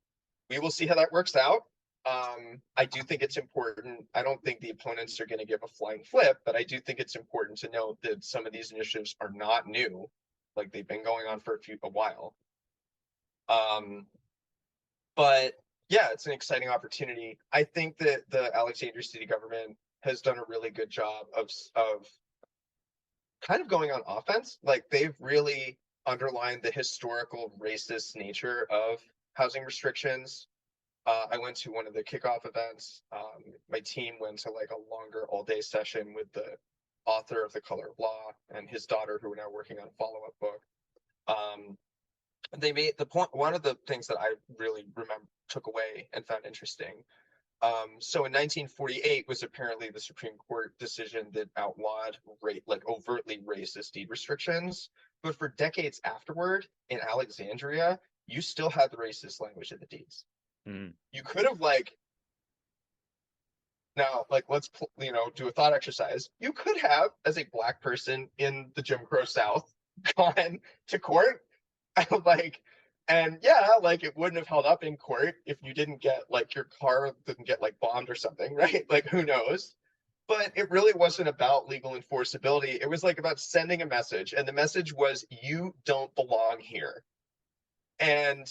We will see how that works out. I do think it's important. I don't think the opponents are going to give a flying flip, but I do think it's important to note that some of these initiatives are not new. Like they've been going on for a while. But yeah, it's an exciting opportunity. I think that the Alexandria city government has done a really good job of kind of going on offense. Like they've really underlined the historical racist nature of housing restrictions. I went to one of the kickoff events. My team went to like a longer all-day session with the author of The Color of Law and his daughter, who are now working on a follow-up book. They made the point. One of the things that I really took away and found interesting. So in 1948 was apparently the Supreme Court decision that outlawed like overtly racist deed restrictions. But for decades afterward in Alexandria, you still had the racist language in the deeds. You could have like, now like let's do a thought exercise. You could have, as a black person in the Jim Crow South, gone to court and yeah, like it wouldn't have held up in court if you didn't get like your car didn't get like bombed or something, right? Like who knows? But it really wasn't about legal enforceability. It was like about sending a message, and the message was you don't belong here. And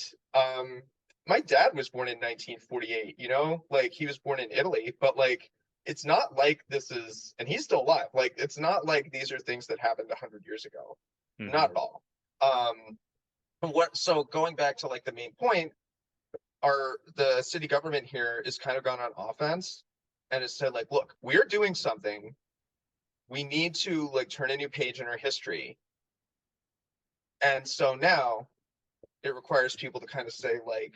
my dad was born in 1948, you know, like he was born in Italy, but like it's not like this is, and he's still alive. Like it's not like these are things that happened 100 years ago. Not at all. So going back to like the main point, the city government here is kind of gone on offense and has said like, look, we're doing something. We need to like turn a new page in our history. And so now it requires people to kind of say like,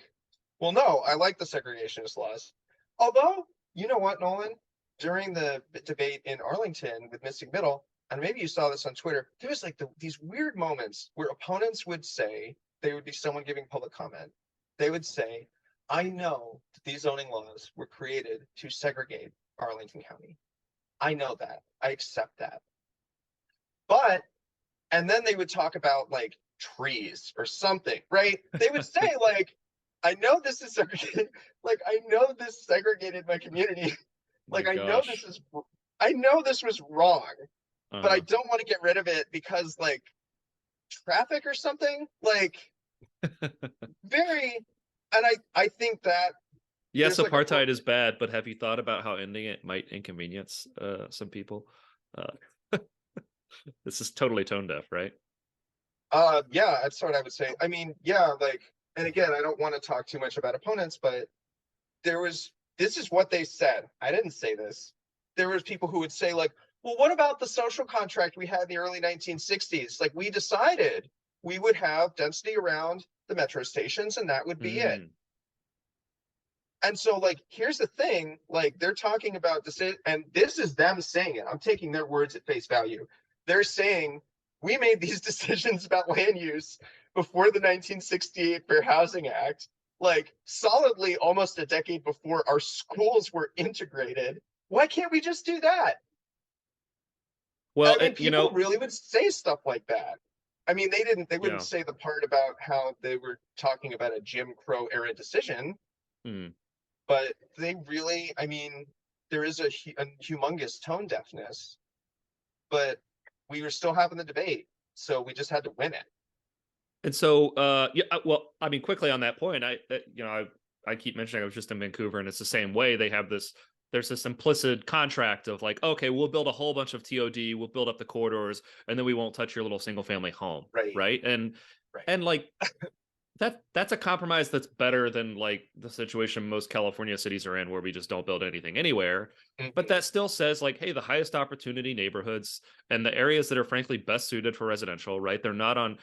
well, no, I like the segregationist laws. Although, you know what, Nolan? During the debate in Arlington with Missing Middle, and maybe you saw this on Twitter, there was like these weird moments where opponents would say, they would be someone giving public comment. They would say, I know that these zoning laws were created to segregate Arlington County. I know that. I accept that. But, and then they would talk about like trees or something, right? They would say like, I know this is segregated. Like, I know this segregated my community. Like, I know this was wrong, but I don't want to get rid of it because like traffic or something. Like, and I think that. Yes, apartheid is bad, but have you thought about how ending it might inconvenience some people? This is totally tone deaf, right? Yeah, that's what I would say. I mean, yeah, like, and again, I don't want to talk too much about opponents, but there was this is what they said. I didn't say this. There was people who would say like, well, what about the social contract we had in the early 1960s? Like we decided we would have density around the metro stations and that would be it. And so like, here's the thing, like they're talking about this, and this is them saying it. I'm taking their words at face value. They're saying we made these decisions about land use before the 1968 Fair Housing Act, like solidly almost a decade before our schools were integrated. Why can't we just do that? Well, I mean, people really would say stuff like that. I mean, they wouldn't say the part about how they were talking about a Jim Crow era decision. But they really, I mean, there is a humongous tone deafness, but we were still having the debate, so we just had to win it. And so, well, I mean, quickly on that point, I keep mentioning I was just in Vancouver, and it's the same way. They have there's this implicit contract of like, okay, we'll build a whole bunch of TOD, we'll build up the corridors, and then we won't touch your little single family home, right? And like that's a compromise that's better than like the situation most California cities are in, where we just don't build anything anywhere. But that still says like, hey, the highest opportunity neighborhoods and the areas that are frankly best suited for residential, right? They're not on,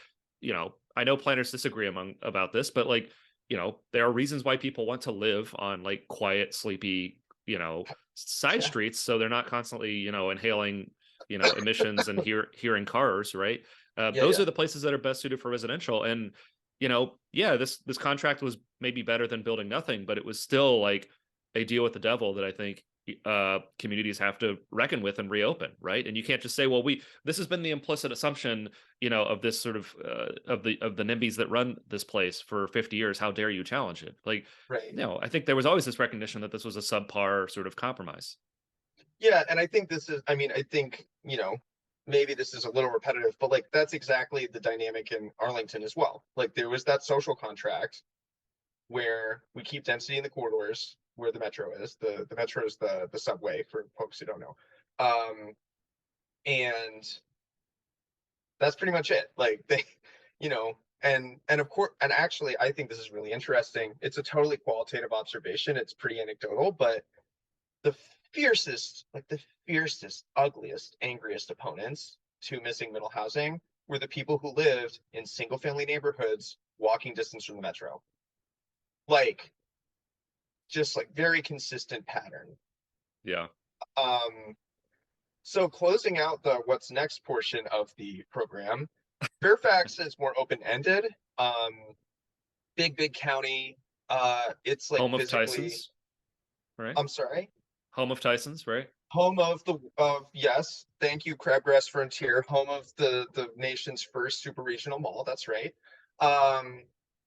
I know planners disagree about this, but like, there are reasons why people want to live on like quiet, sleepy, side streets, so they're not constantly, inhaling, emissions and hearing cars, right? Those are the places that are best suited for residential. And this contract was maybe better than building nothing, but it was still like a deal with the devil that I think communities have to reckon with and reopen, right? And you can't just say, well, this has been the implicit assumption, of this sort of the NIMBYs that run this place for 50 years. How dare you challenge it? Like, I think there was always this recognition that this was a subpar sort of compromise. Yeah, and I think maybe this is a little repetitive, but like that's exactly the dynamic in Arlington as well. Like there was that social contract where we keep density in the corridors where the metro is. The metro is the subway for folks who don't know. And that's pretty much it. Like they, and of course, and actually I think this is really interesting. It's a totally qualitative observation. It's pretty anecdotal, but the fiercest, ugliest, angriest opponents to missing middle housing were the people who lived in single family neighborhoods walking distance from the metro. Like, just like very consistent pattern. Yeah. So closing out the what's next portion of the program, Fairfax is more open-ended. Big county. It's like home of physically, Tyson's, right? I'm sorry. Home of Tyson's, right? Home of yes, thank you, Crabgrass Frontier. Home of the nation's first super regional mall. That's right.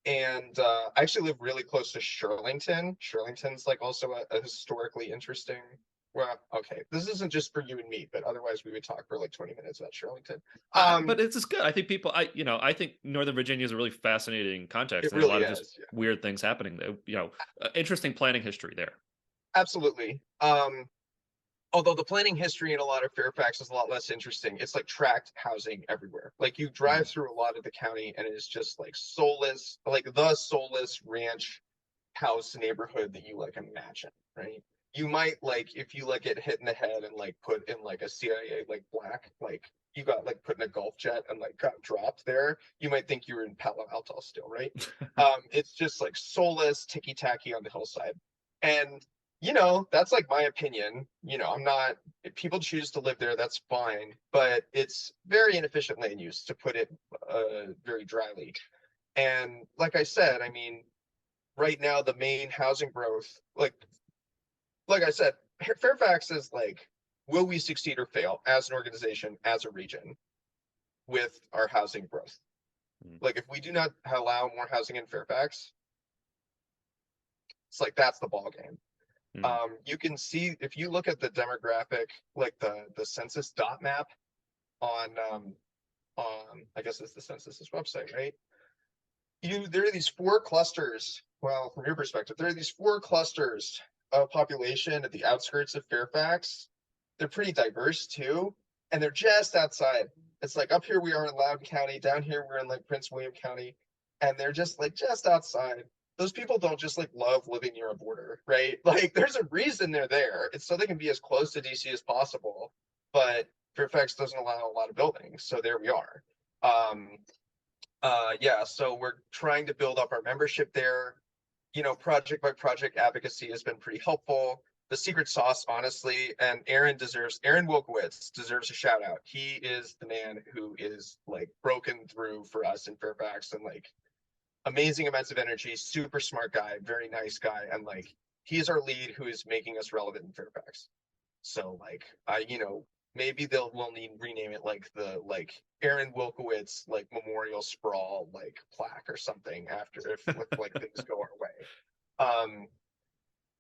And I actually live really close to Shirlington. Shirlington's like also a historically interesting. Well, okay, this isn't just for you and me, but otherwise we would talk for like 20 minutes about Shirlington. But it's just good. I think I think Northern Virginia is a really fascinating context. There's really a lot of just weird things happening there. Interesting planning history there. Absolutely. Although the planning history in a lot of Fairfax is a lot less interesting. It's like tract housing everywhere. Like you drive through a lot of the county and it is just like soulless, like the soulless ranch house neighborhood that you like imagine, right? You might like, if you like get hit in the head and like put in like a CIA like black, like you got like put in a Gulf jet and like got dropped there, you might think you were in Palo Alto still, right? It's just like soulless, ticky-tacky on the hillside. And that's like my opinion. I'm not, if people choose to live there, that's fine, but it's very inefficient land use, to put it very dryly. And like I said, I mean, right now the main housing growth, like I said, Fairfax is like, will we succeed or fail as an organization, as a region, with our housing growth? Like if we do not allow more housing in Fairfax, it's like that's the ball game. You can see, if you look at the demographic, like the census dot map on I guess it's the census's website, right? There are these 4 clusters. Well, from your perspective, there are these 4 clusters of population at the outskirts of Fairfax. They're pretty diverse too, and they're just outside. It's like up here we are in Loudoun County, down here we're in like Prince William County, and they're just outside. those people don't just like love living near a border, right? Like there's a reason they're there. It's so they can be as close to DC as possible. But Fairfax doesn't allow a lot of buildings, so there we are. Um, yeah, so we're trying to build up our membership there. You know, project by project advocacy has been pretty helpful. The secret sauce, honestly, and Aaron Wilkowitz deserves a shout out. He is the man who is like broken through for us in Fairfax and like amazing amounts of energy, super smart guy, very nice guy, and like he's our lead who is making us relevant in Fairfax. So like maybe we'll need rename it like the Aaron Wilkowitz like Memorial Sprawl like plaque or something after if like things go our way.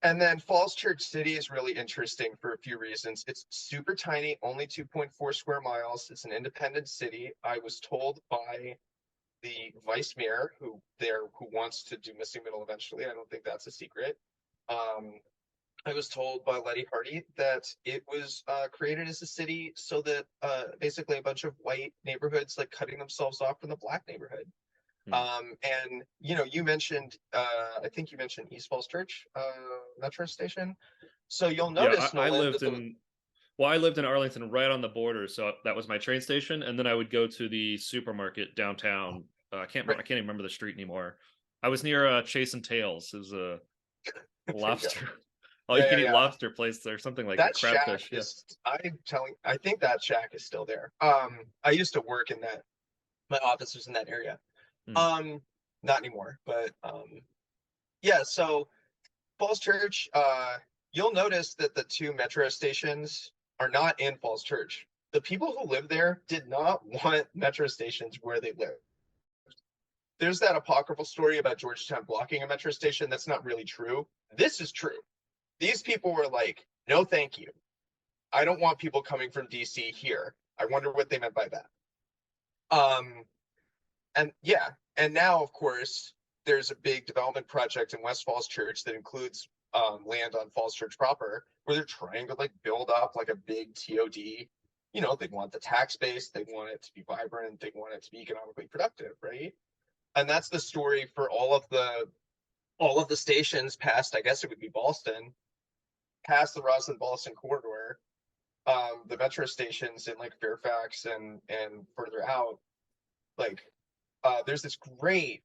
And then Falls Church City is really interesting for a few reasons. It's super tiny, only 2.4 square miles. It's an independent city. I was told by the vice mayor who wants to do missing middle eventually. I don't think that's a secret. I was told by Letty Hardy that it was created as a city so that basically a bunch of white neighborhoods like cutting themselves off from the black neighborhood. And you mentioned I think you mentioned East Falls Church metro station. So you'll notice I lived in Arlington right on the border, so that was my train station, and then I would go to the supermarket downtown. I can't even remember the street anymore. I was near Chase and Tails. It was a lobster. All you can eat lobster place or something like that. Crabfish. Is, I think that shack is still there. I used to work in that. My office was in that area. Not anymore, but yeah. So Falls Church, you'll notice that the two metro stations are not in Falls Church. The people who live there did not want metro stations where they live. There's that apocryphal story about Georgetown blocking a metro station. That's not really true. This is true. These people were like, no, thank you. I don't want people coming from DC here. I wonder what they meant by that. And yeah, and now, of course, there's a big development project in West Falls Church that includes land on Falls Church proper, where they're trying to like build up like a big TOD. You know, they want the tax base, they want it to be vibrant, they want it to be economically productive, right? And that's the story for all of the stations past, I guess it would be Ballston, past the Roslyn-Ballston corridor, the metro stations in like Fairfax and further out. Like, there's this great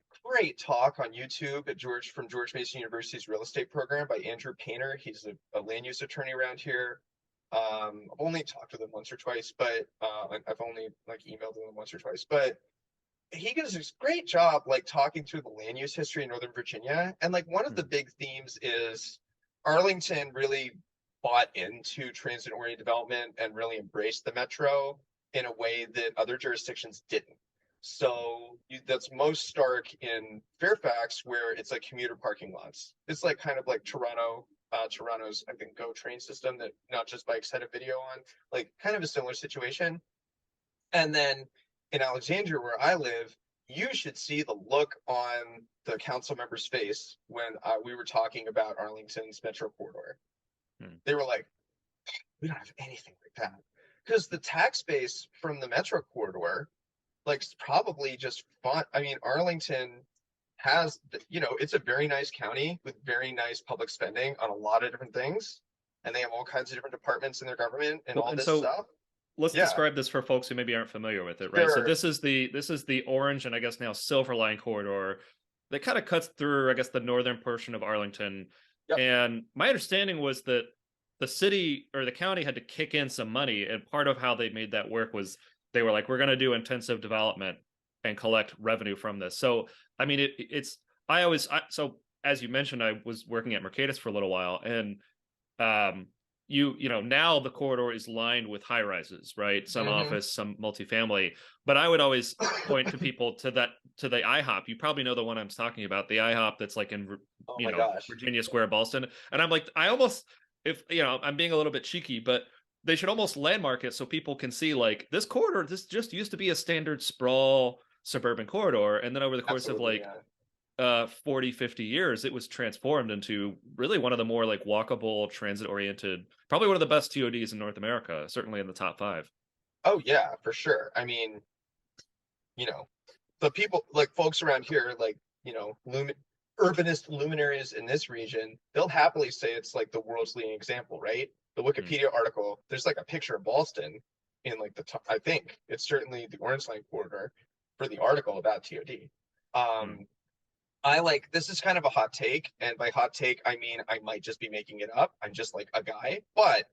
talk on YouTube from George Mason University's real estate program by Andrew Painter. He's a land use attorney around here. I've only talked with him once or twice, but I've only like emailed him once or twice, but he does this great job like talking through the land use history in Northern Virginia. And like one of the big themes is Arlington really bought into transit-oriented development and really embraced the metro in a way that other jurisdictions didn't. So that's most stark in Fairfax, where it's like commuter parking lots. It's like kind of like Toronto's, I think, GO train system that not just bikes had a video on, like kind of a similar situation. And then in Alexandria, where I live, you should see the look on the council member's face when we were talking about Arlington's metro corridor. They were like, we don't have anything like that. Because the tax base from the metro corridor, like, probably just fun. I mean, Arlington has, it's a very nice county with very nice public spending on a lot of different things. And they have all kinds of different departments in their government and all this stuff. Let's describe this for folks who maybe aren't familiar with it, right? Sure. So this is the orange and I guess now silver line corridor that kind of cuts through, I guess, the northern portion of Arlington. Yep. And my understanding was that the city or the county had to kick in some money, and part of how they made that work was they were like, we're going to do intensive development and collect revenue from this. So, I mean, so as you mentioned, I was working at Mercatus for a little while, and now the corridor is lined with high rises, right? Some office, some multifamily. But I would always point to people to the IHOP. You probably know the one I'm talking about, the IHOP that's like in Virginia Square, Ballston. And I'm like, I'm being a little bit cheeky, but they should almost landmark it so people can see like this corridor, this just used to be a standard sprawl suburban corridor. And then over the course of 40, 50 years, it was transformed into really one of the more like walkable, transit-oriented, probably one of the best TODs in North America, certainly in the top 5. Oh yeah, for sure. I mean, the people, like folks around here, like, urbanist luminaries in this region, they'll happily say it's like the world's leading example, right? The Wikipedia article, there's like a picture of Ballston in like the top, I think it's certainly the Orange Line corridor for the article about TOD. I like, this is kind of a hot take, and by hot take I mean I might just be making it up. I'm just like a guy, but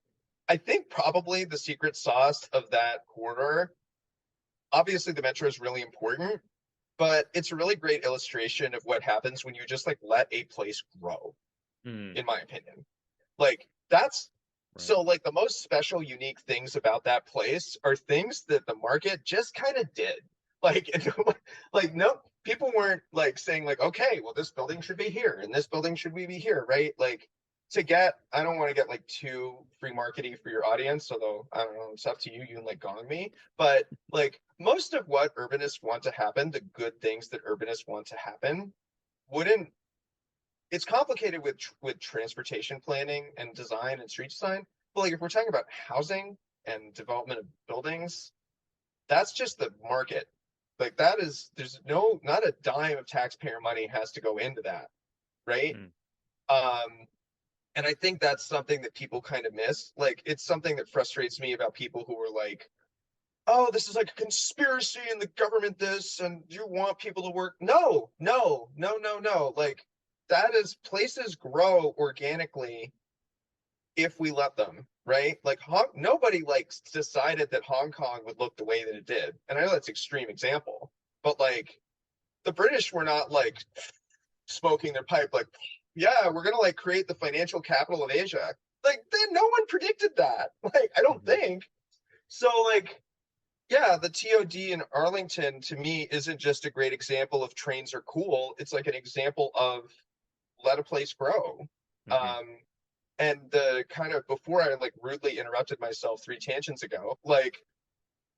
I think probably the secret sauce of that corridor, obviously the metro is really important, but it's a really great illustration of what happens when you just like let a place grow, in my opinion. Like that's so like the most special, unique things about that place are things that the market just kind of did. Like, like no, people weren't like saying like, okay, well this building should be here and this building should we be here, right? Like to get, I don't want to get like too free marketing for your audience, although I don't know, it's up to you. You can like gong me, but like most of what urbanists want to happen, the good things that urbanists want to happen, wouldn't. It's complicated with transportation planning and design and street design, but like if we're talking about housing and development of buildings, that's just the market. Like that is, there's no, not a dime of taxpayer money has to go into that, right? And I think that's something that people kind of miss. Like it's something that frustrates me about people who are like, oh, this is like a conspiracy and the government this, and you want people to work. No. Like that is, places grow organically if we let them, right? Like nobody like decided that Hong Kong would look the way that it did. And I know that's extreme example, but like the British were not like smoking their pipe like, yeah, we're gonna like create the financial capital of Asia. Like no one predicted that. Like I don't think. So like, yeah, the TOD in Arlington to me isn't just a great example of trains are cool. It's like an example of let a place grow. And the kind of, before I like rudely interrupted myself 3 tangents ago, like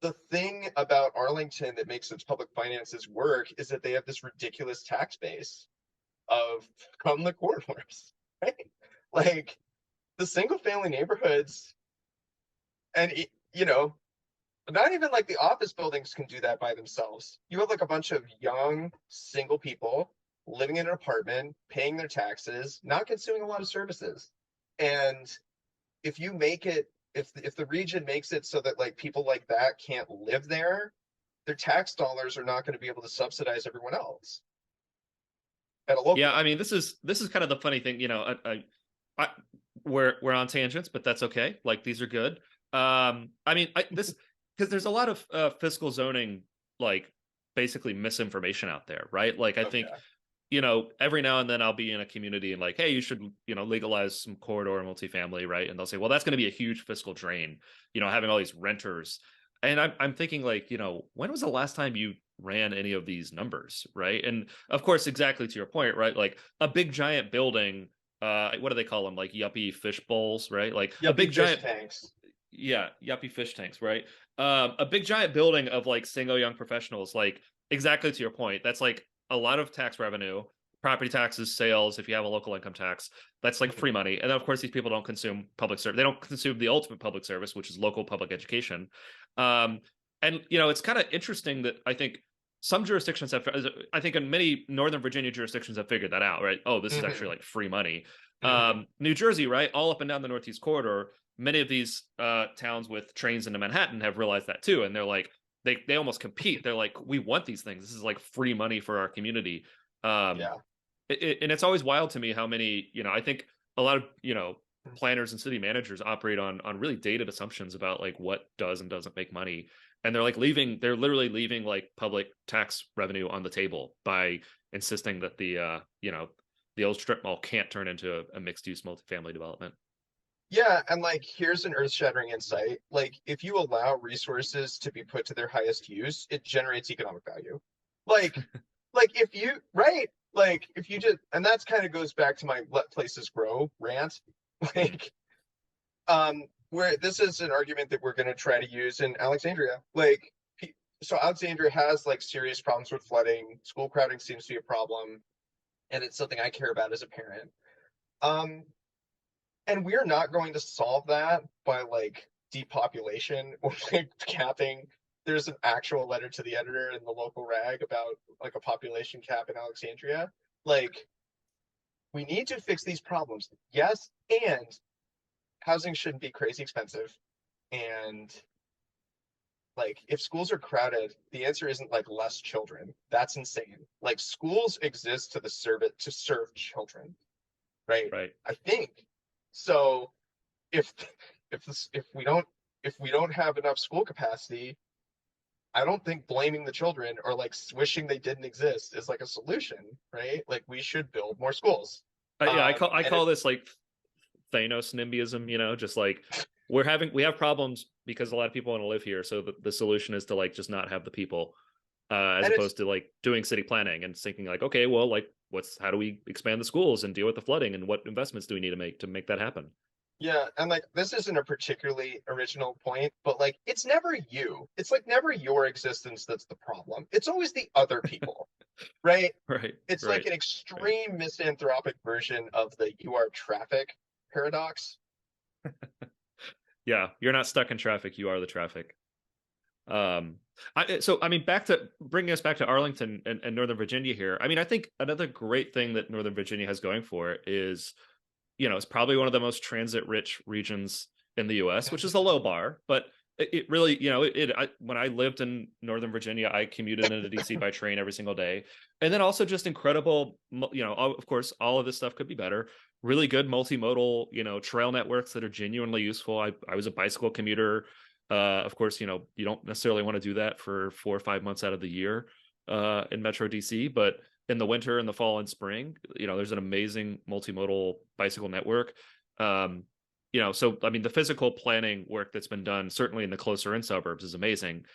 the thing about Arlington that makes its public finances work is that they have this ridiculous tax base of from the corridors, right? Like the single family neighborhoods, and you know, not even like the office buildings can do that by themselves. You have like a bunch of young single people living in an apartment, paying their taxes, not consuming a lot of services. And if you make it, if the region makes it so that like people like that can't live there, their tax dollars are not going to be able to subsidize everyone else at a local. Yeah, I mean, this is kind of the funny thing, you know. We're on tangents, but that's okay. Like these are good. I mean, this, because there's a lot of fiscal zoning, like basically misinformation out there, right? Like I think, you know, every now and then I'll be in a community and like, hey, you should, you know, legalize some corridor multifamily, right? And they'll say, well, that's going to be a huge fiscal drain, you know, having all these renters. And I'm thinking like, you know, when was the last time you ran any of these numbers, right? And of course, exactly to your point, right? Like a big giant building, what do they call them? Like yuppie fish bowls, right? Like yuppie a big giant tanks. Yeah, yuppie fish tanks, right? A big giant building of like single young professionals, like exactly to your point, that's like a lot of tax revenue, property taxes, sales, if you have a local income tax, that's like free money. And then of course these people don't consume public service. They don't consume the ultimate public service, which is local public education. And you know, it's kind of interesting that I think some jurisdictions have, I think in many Northern Virginia jurisdictions have figured that out, right? Oh, this is actually like free money. New Jersey, right? All up and down the Northeast corridor, many of these towns with trains into Manhattan have realized that too. And they're like, they almost compete. They're like, we want these things. This is like free money for our community. And it's always wild to me how many, you know, I think a lot of, you know, planners and city managers operate on really dated assumptions about like what does and doesn't make money. And they're literally leaving like public tax revenue on the table by insisting that the, you know, the old strip mall can't turn into a mixed use multifamily development. Yeah, and like here's an earth-shattering insight. Like if you allow resources to be put to their highest use, it generates economic value. Like like if you, right? Like if you just, and that's kind of goes back to my let places grow rant. Like where this is an argument that we're going to try to use in Alexandria. Like so Alexandria has like serious problems with flooding. School crowding seems to be a problem, and it's something I care about as a parent. And we're not going to solve that by like depopulation or like capping. There's an actual letter to the editor in the local rag about like a population cap in Alexandria. Like we need to fix these problems. Yes, and housing shouldn't be crazy expensive. And like if schools are crowded, the answer isn't like less children. That's insane. Like schools exist to serve children, right? Right. I think. So if if we don't have enough school capacity, I don't think blaming the children or like wishing they didn't exist is like a solution, right? Like we should build more schools. Yeah, I And it, call this like Thanos NIMBYism, just like we have problems because a lot of people want to live here. So the solution is to like just not have the people, as and it's opposed to like doing city planning and thinking like, okay, well, like how do we expand the schools and deal with the flooding and what investments do we need to make that happen? Yeah, and like this isn't a particularly original point, but like it's never you. It's like never your existence that's the problem. It's always the other people, right? Right, It's like right, an right. extreme misanthropic version of the you are traffic paradox. Yeah, you're not stuck in traffic, you are the traffic. Um, I mean, back to bringing us back to Arlington and Northern Virginia here. I mean, I think another great thing that Northern Virginia has going for it is, it's probably one of the most transit-rich regions in the U.S., which is a low bar, but it really, when I lived in Northern Virginia, I commuted into DC by train every single day, and then also just incredible, of course, all of this stuff could be better. Really good multimodal, trail networks that are genuinely useful. I was a bicycle commuter. Of course, you don't necessarily want to do that for 4 or 5 months out of the year in Metro DC, but in the winter and the fall and spring, there's an amazing multimodal bicycle network. So I mean, the physical planning work that's been done, certainly in the closer in suburbs, is amazing.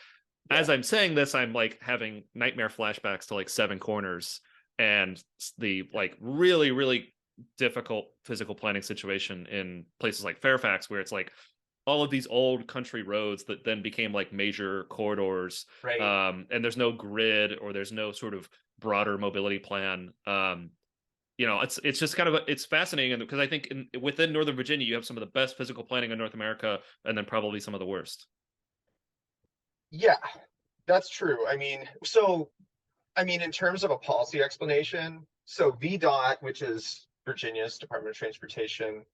Yeah, As I'm saying this, I'm like having nightmare flashbacks to like Seven Corners and the like really, really difficult physical planning situation in places like Fairfax, where it's like all of these old country roads that then became like major corridors, right. and there's no grid or there's no sort of broader mobility plan. It's just kind of it's fascinating because I think within Northern Virginia you have some of the best physical planning in North America, and then probably some of the worst. Yeah, that's true. I mean, in terms of a policy explanation, so VDOT, which is Virginia's Department of Transportation,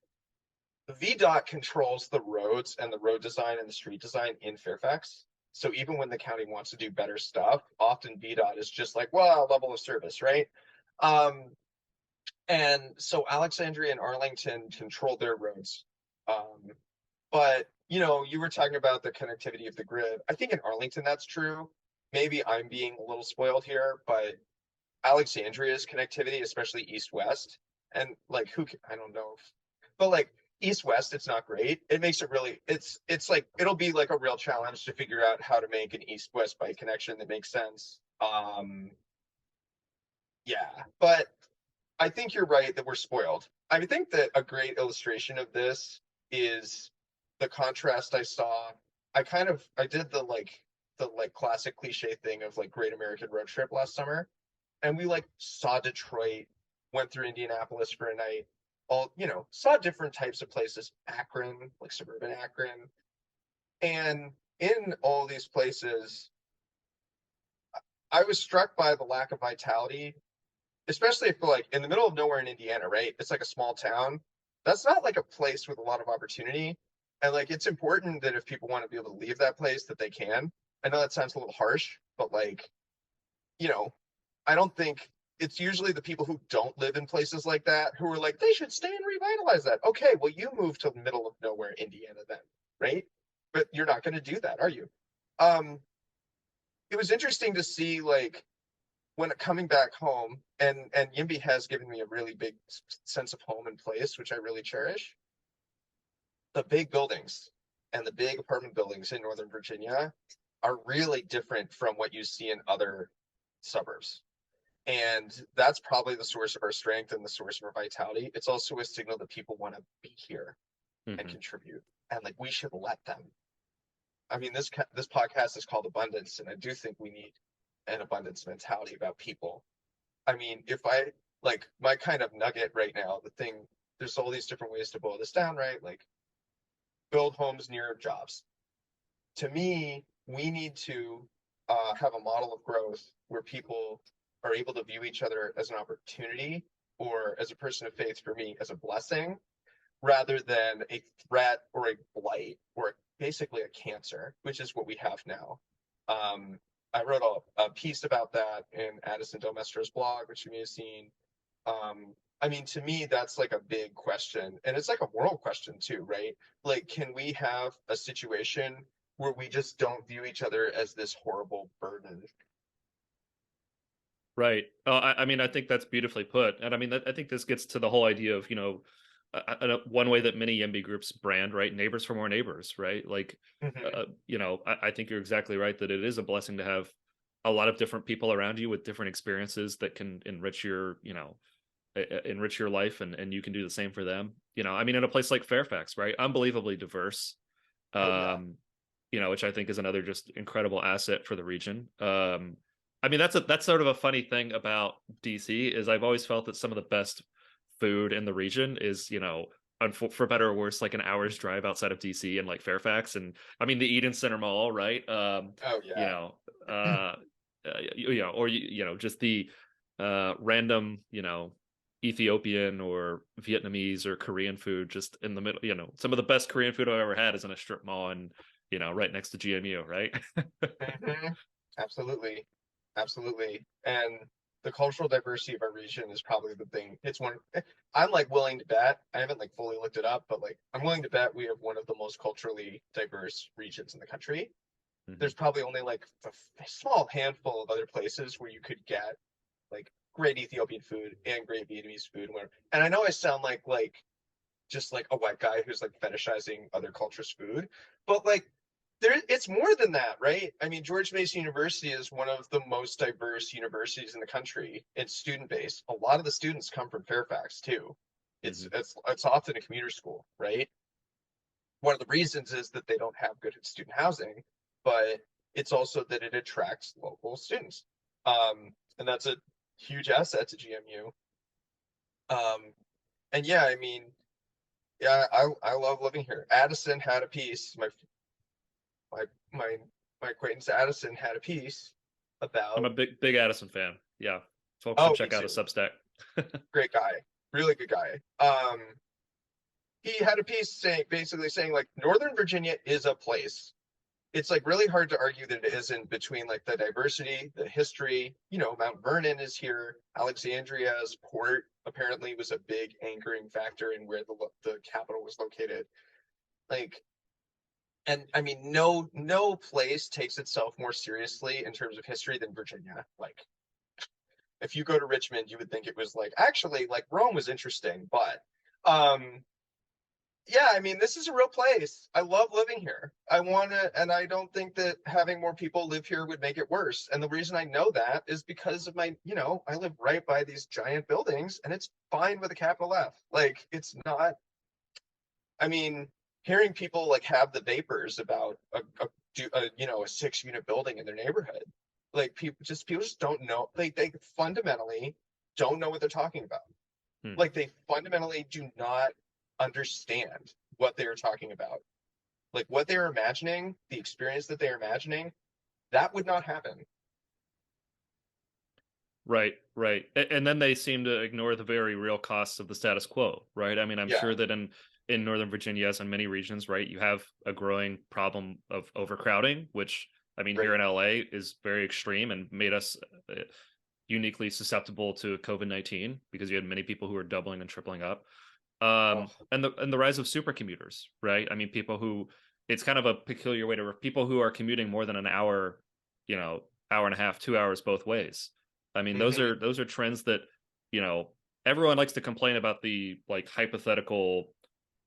VDOT controls the roads and the road design and the street design in Fairfax. So even when the county wants to do better stuff, often VDOT is just like, well, level of service, right? Um, and so Alexandria and Arlington control their roads. Um, but you were talking about the connectivity of the grid. I think in Arlington that's true. Maybe I'm being a little spoiled here, but Alexandria's connectivity, especially east-west, and like I don't know, but like east-west, it's not great. It makes it really, it's like it'll be like a real challenge to figure out how to make an east-west bike connection that makes sense. Yeah, but I think you're right that we're spoiled. I think that a great illustration of this is the contrast I saw. I did the classic cliche thing of like Great American Road Trip last summer, and we like saw Detroit, went through Indianapolis for a night, all saw different types of places, Akron, like suburban Akron, and in all these places, I was struck by the lack of vitality, especially if like in the middle of nowhere in Indiana, right? It's like a small town. That's not like a place with a lot of opportunity. And like it's important that if people want to be able to leave that place that they can. I know that sounds a little harsh, but like, you know, I don't think it's usually the people who don't live in places like that who are like, they should stay and revitalize that. Okay, well, you move to the middle of nowhere, Indiana, then, right? But you're not going to do that, are you? Um, it was interesting to see like when coming back home, and YIMBY has given me a really big sense of home and place, which I really cherish. The big buildings and the big apartment buildings in Northern Virginia are really different from what you see in other suburbs. And that's probably the source of our strength and the source of our vitality. It's also a signal that people want to be here and Hmm. contribute, and like we should let them. I mean, this podcast is called Abundance, and I do think we need an abundance mentality about people. I mean, if I like my kind of nugget right now, the thing, there's all these different ways to boil this down, right? Like build homes near jobs. To me, we need to have a model of growth where people are able to view each other as an opportunity or as a person of faith, for me, as a blessing rather than a threat or a blight or basically a cancer, which is what we have now. I wrote a piece about that in Addison Del Mestro's blog, which you may have seen. I mean, to me, that's like a big question. And it's like a moral question too, right? Like, can we have a situation where we just don't view each other as this horrible burden? Right. I mean, I think that's beautifully put. And I mean, I think this gets to the whole idea of, one way that many YIMBY groups brand, right? Neighbors for more neighbors, right? Like, Mm-hmm. I think you're exactly right that it is a blessing to have a lot of different people around you with different experiences that can enrich enrich your life, and you can do the same for them. I mean, in a place like Fairfax, right? Unbelievably diverse, Oh, yeah. um, which I think is another just incredible asset for the region. I mean, that's sort of a funny thing about DC is I've always felt that some of the best food in the region is, for better or worse, like an hour's drive outside of DC and like Fairfax. And I mean, the Eden Center Mall, right? Oh, You yeah. know, or just the random, Ethiopian or Vietnamese or Korean food just in the middle. Some of the best Korean food I've ever had is in a strip mall and right next to GMU, right? Mhm. Absolutely. Absolutely. And the cultural diversity of our region is probably the thing. It's one I'm like willing to bet. I haven't like fully looked it up, but like I'm willing to bet we have one of the most culturally diverse regions in the country. Mhm. There's probably only like a small handful of other places where you could get like great Ethiopian food and great Vietnamese food and whatever. And I know I sound like just like a white guy who's like fetishizing other cultures' food, but like it's more than that, right? I mean, George Mason University is one of the most diverse universities in the country in student base. A lot of the students come from Fairfax too. It's Mhm. it's it's often a commuter school, right? One of the reasons is that they don't have good student housing, but it's also that it attracts local students. And that's a huge asset to GMU. Um, and yeah, I mean, yeah, I love living here. Addison had a piece. My my my acquaintance Addison had a piece I'm a about. big Addison fan. Yeah, folks should Oh, me check out his too. Substack. Great guy, really good guy. He had a piece basically saying like Northern Virginia is a place. It's like really hard to argue that it isn't between like the diversity, the history. Mount Vernon is here. Alexandria's port apparently was a big anchoring factor in where the capital was located. Like, and I mean, no place takes itself more seriously in terms of history than Virginia. Like, if you go to Richmond, you would think it was like actually like Rome was interesting, but um yeah, I mean, this is a real place. I love living here. I want to, and I don't think that having more people live here would make it worse. And the reason I know that is because of I live right by these giant buildings and it's fine with a capital F. Like, it's not, I mean, hearing people like have the vapors about a 6 unit building in their neighborhood, like people just don't know. They fundamentally don't know what they're talking about. Hmm. Like they fundamentally do not understand what they are talking about. Like what they're imagining, the experience that they're imagining, that would not happen. Right, right. And then they seem to ignore the very real costs of the status quo, right? I mean, I'm Yeah, sure that in Northern Virginia, as in many regions, right, you have a growing problem of overcrowding, which I mean, here right. in LA is very extreme and made us uniquely susceptible to COVID-19 because you had many people who were doubling and tripling up. Oh, And the rise of supercommuters, right? I mean, people who it's kind of a peculiar way to people who are commuting more than an hour, you know, hour and a half, 2 hours both ways. I mean, mm-hmm. those are trends that, you know, everyone likes to complain about the like hypothetical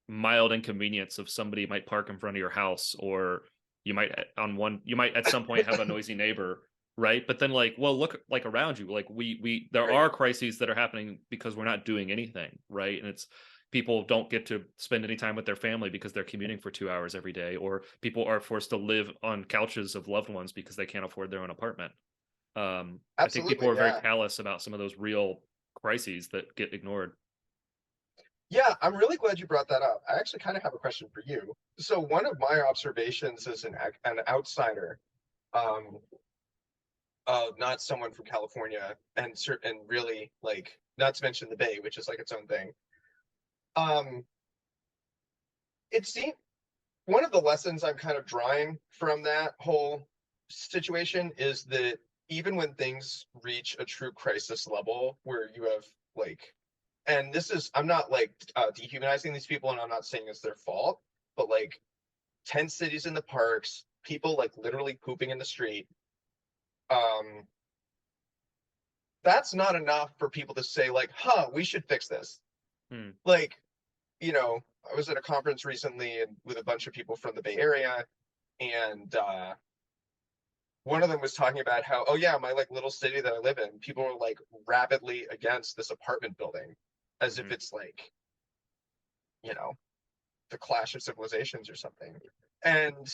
mild inconvenience of somebody might park in front of your house, or you might at some point have a noisy neighbor, right? But then like, well, look like around you, like we there Right. are crises that are happening because we're not doing anything, right? And it's people don't get to spend any time with their family because they're commuting for 2 hours every day, or people are forced to live on couches of loved ones because they can't afford their own apartment. I think people Absolutely. are very Yeah. callous about some of those real crises that get ignored. Yeah, I'm really glad you brought that up. I actually kind of have a question for you. So one of my observations as an outsider, not someone from California, and really like not to mention the Bay, which is like its own thing. Um, it seemed one of the lessons I'm kind of drawing from that whole situation is that even when things reach a true crisis level where you have like, and this is, I'm not like dehumanizing these people and I'm not saying it's their fault, but like tent cities in the parks, people like literally pooping in the street. Um, that's not enough for people to say like, huh, we should fix this. Like, you know, I was at a conference recently and with a bunch of people from the Bay Area, and one of them was talking about how, oh yeah, my like little city that I live in, people are like rabidly against this apartment building, as if it's like, you know, the clash of civilizations or something. And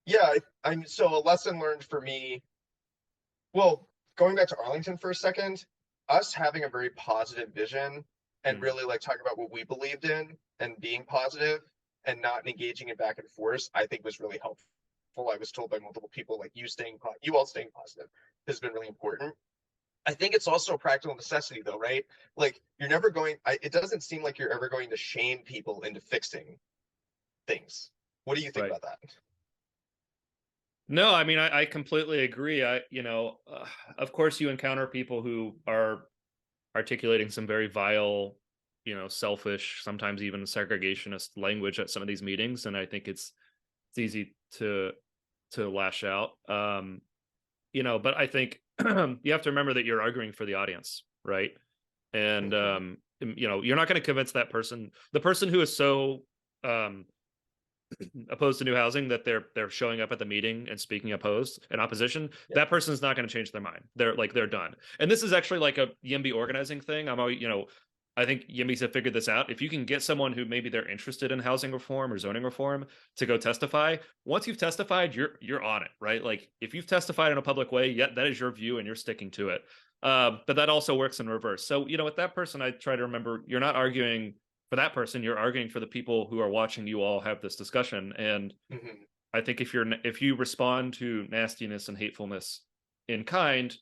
yeah, I'm so a lesson learned for me. Well, going back to Arlington for a second, us having a very positive vision and really like talking about what we believed in and being positive and not engaging in back and forth, I think was really helpful. I was told by multiple people, like you all staying positive has been really important. I think it's also a practical necessity though, right? Like you're never going, it doesn't seem like you're ever going to shame people into fixing things. What do you think Right. about that? No, I mean, I completely agree. Of course, you encounter people who are articulating some very vile, selfish, sometimes even segregationist language at some of these meetings, and I think it's easy to lash out. But I think you have to remember that you're arguing for the audience, right? And you're not going to convince that person, the person who is so opposed to new housing that they're showing up at the meeting and speaking opposed in opposition. Yeah. That person's not going to change their mind. They're done. And this is actually like a YIMBY organizing thing. I think YIMBYs have figured this out. If you can get someone who maybe they're interested in housing reform or zoning reform to go testify, once you've testified, you're on it, right? Like if you've testified in a public way, yeah, that is your view and you're sticking to it. But that also works in reverse. So, with that person, I try to remember you're not arguing for that person, you're arguing for the people who are watching you all have this discussion. And I think if you respond to nastiness and hatefulness in kind,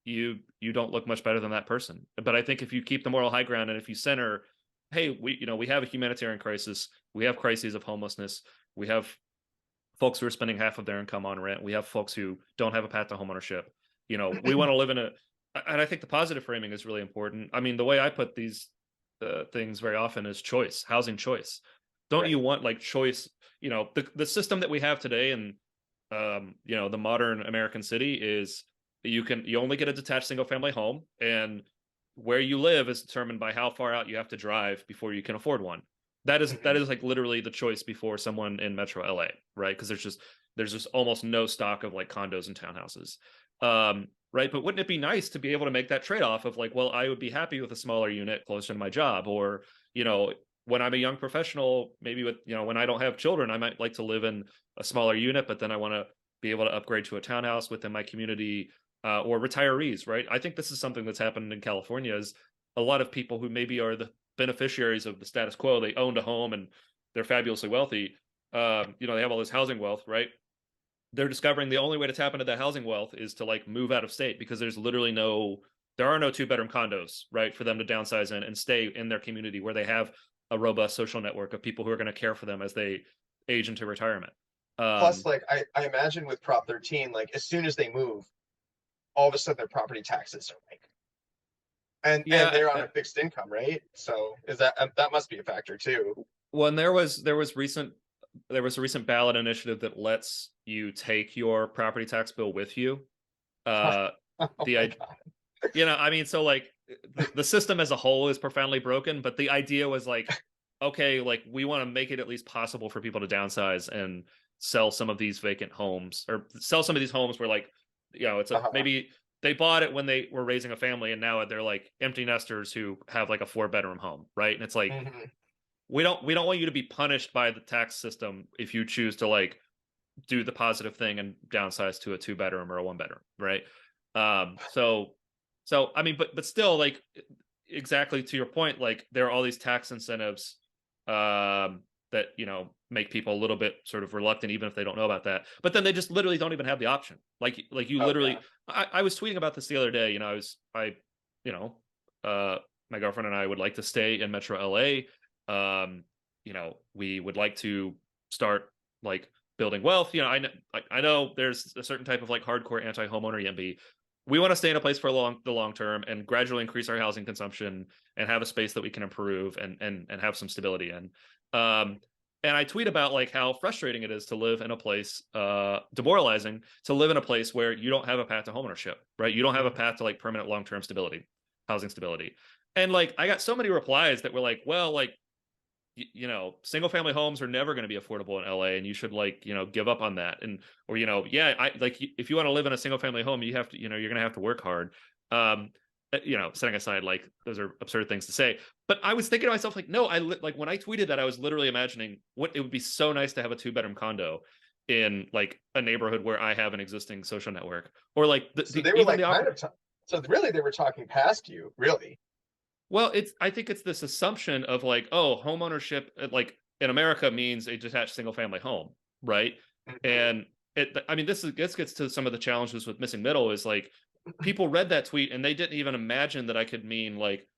you don't look much better than that person. But I think if you keep the moral high ground and if you center, hey, we have a humanitarian crisis, we have crises of homelessness, we have folks who are spending half of their income on rent, we have folks who don't have a path to homeownership. We want to live in and I think the positive framing is really important. I mean, the way I put these things very often is choice, housing choice. Don't you want like choice? The system that we have today in the modern American city is you only get a detached single family home, and where you live is determined by how far out you have to drive before you can afford one. That is like literally the choice before someone in Metro LA, right? Because there's just almost no stock of like condos and townhouses. Right. But wouldn't it be nice to be able to make that trade-off of like, well, I would be happy with a smaller unit closer to my job, or, when I'm a young professional, maybe with, when I don't have children, I might like to live in a smaller unit, but then I want to be able to upgrade to a townhouse within my community, or retirees, right? I think this is something that's happened in California is a lot of people who maybe are the beneficiaries of the status quo, they owned a home and they're fabulously wealthy. They have all this housing wealth, right? They're discovering the only way to tap into that housing wealth is to like move out of state because there are no 2-bedroom condos, right, for them to downsize in and stay in their community where they have a robust social network of people who are going to care for them as they age into retirement. Plus, like I imagine with Prop 13, like as soon as they move, all of a sudden their property taxes are like, and they're on a fixed income, right? So is that must be a factor too. Well, and there was a recent ballot initiative that lets you take your property tax bill with you. I mean, so like the system as a whole is profoundly broken, but the idea was like, okay, like we want to make it at least possible for people to downsize and sell some of these vacant homes or sell some of these homes where like, it's maybe they bought it when they were raising a family and now they're like empty nesters who have like a 4-bedroom home, right? And it's like, we don't want you to be punished by the tax system if you choose to like do the positive thing and downsize to a 2-bedroom or a 1-bedroom, right? So I mean, but still, like exactly to your point, like there are all these tax incentives that make people a little bit sort of reluctant, even if they don't know about that. But then they just literally don't even have the option. Like you Oh literally, yeah. I was tweeting about this the other day. You know, my girlfriend and I would like to stay in Metro LA. We would like to start like building wealth. I know there's a certain type of like hardcore anti-homeowner YIMBY. We want to stay in a place for the long term and gradually increase our housing consumption and have a space that we can improve and have some stability in. And I tweet about like how frustrating it is to live in a place, demoralizing to live in a place where you don't have a path to homeownership, right? You don't have a path to like permanent long-term stability, housing stability. And like I got so many replies that were like, well, like single family homes are never going to be affordable in LA, and you should like give up on that. And or yeah, I like if you want to live in a single family home, you have to you're going to have to work hard. Setting aside like those are absurd things to say, but I was thinking to myself like, no, like when I tweeted that, I was literally imagining what it would be so nice to have a 2-bedroom condo in like a neighborhood where I have an existing social network, or like So they were like so really they were talking past you, really. Well, I think it's this assumption of like, oh, home ownership like in America means a detached single family home, right? Mhm. And this gets to some of the challenges with missing middle is like people read that tweet and they didn't even imagine that I could mean like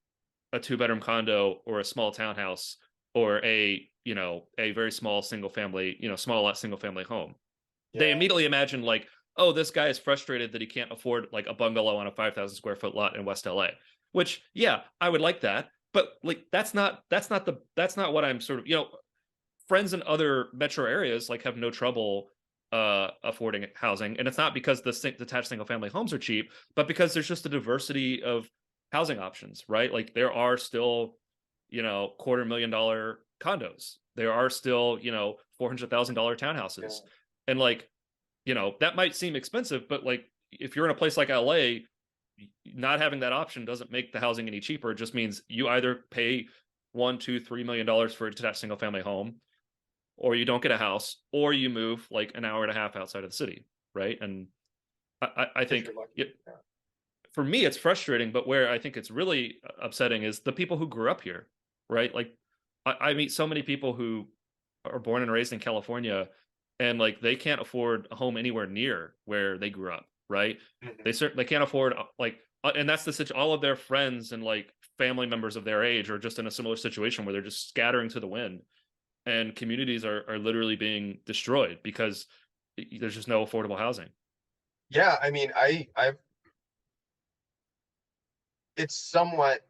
a 2-bedroom condo or a small townhouse or a very small single family, small lot single family home. They Yeah. immediately imagined like, oh, this guy is frustrated that he can't afford like a bungalow on a 5,000 square foot lot in West LA. Which, yeah, I would like that, but like that's not what I'm sort of friends in other metro areas like have no trouble affording housing, and it's not because the detached single family homes are cheap, but because there's just a diversity of housing options, right? Like there are still $250,000 condos, there are still $400,000 Yeah. townhouses, and like that might seem expensive, but like if you're in a place like LA, not having that option doesn't make the housing any cheaper. It just means you either pay $1, $2, $3 million for a detached single family home, or you don't get a house, or you move like an hour and a half outside of the city, right? And I If think you're lucky. Yeah. for me it's frustrating, but where I think it's really upsetting is the people who grew up here, right? Like I meet so many people who are born and raised in California, and like they can't afford a home anywhere near where they grew up, right? Mhm. They can't afford and that's the situation. All of their friends and like family members of their age are just in a similar situation where they're just scattering to the wind, and communities are literally being destroyed because there's just no affordable housing. Yeah, I mean, I've it's somewhat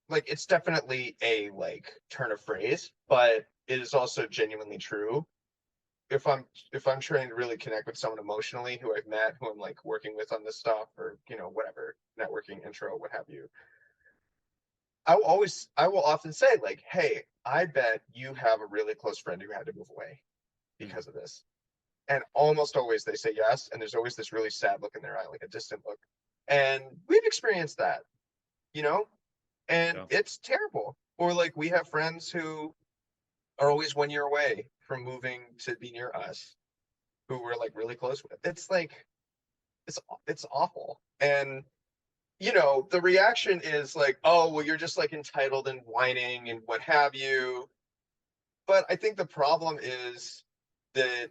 like it's definitely a like turn of phrase, but it is also genuinely true. If I'm if I'm trying to really connect with someone emotionally who I've met, who I'm like working with on this stuff, or whatever, networking, intro, what have you, I will often say like, hey, I bet you have a really close friend who had to move away Mhm. because of this. And almost always they say yes, and there's always this really sad look in their eye, like a distant look. And we've experienced that, you know, and Yeah. it's terrible. Or like we have friends who are always 1 year away from moving to be near us, who we're like really close with. It's like it's awful. And the reaction is like, oh, well, you're just like entitled and whining and what have you. But I think the problem is that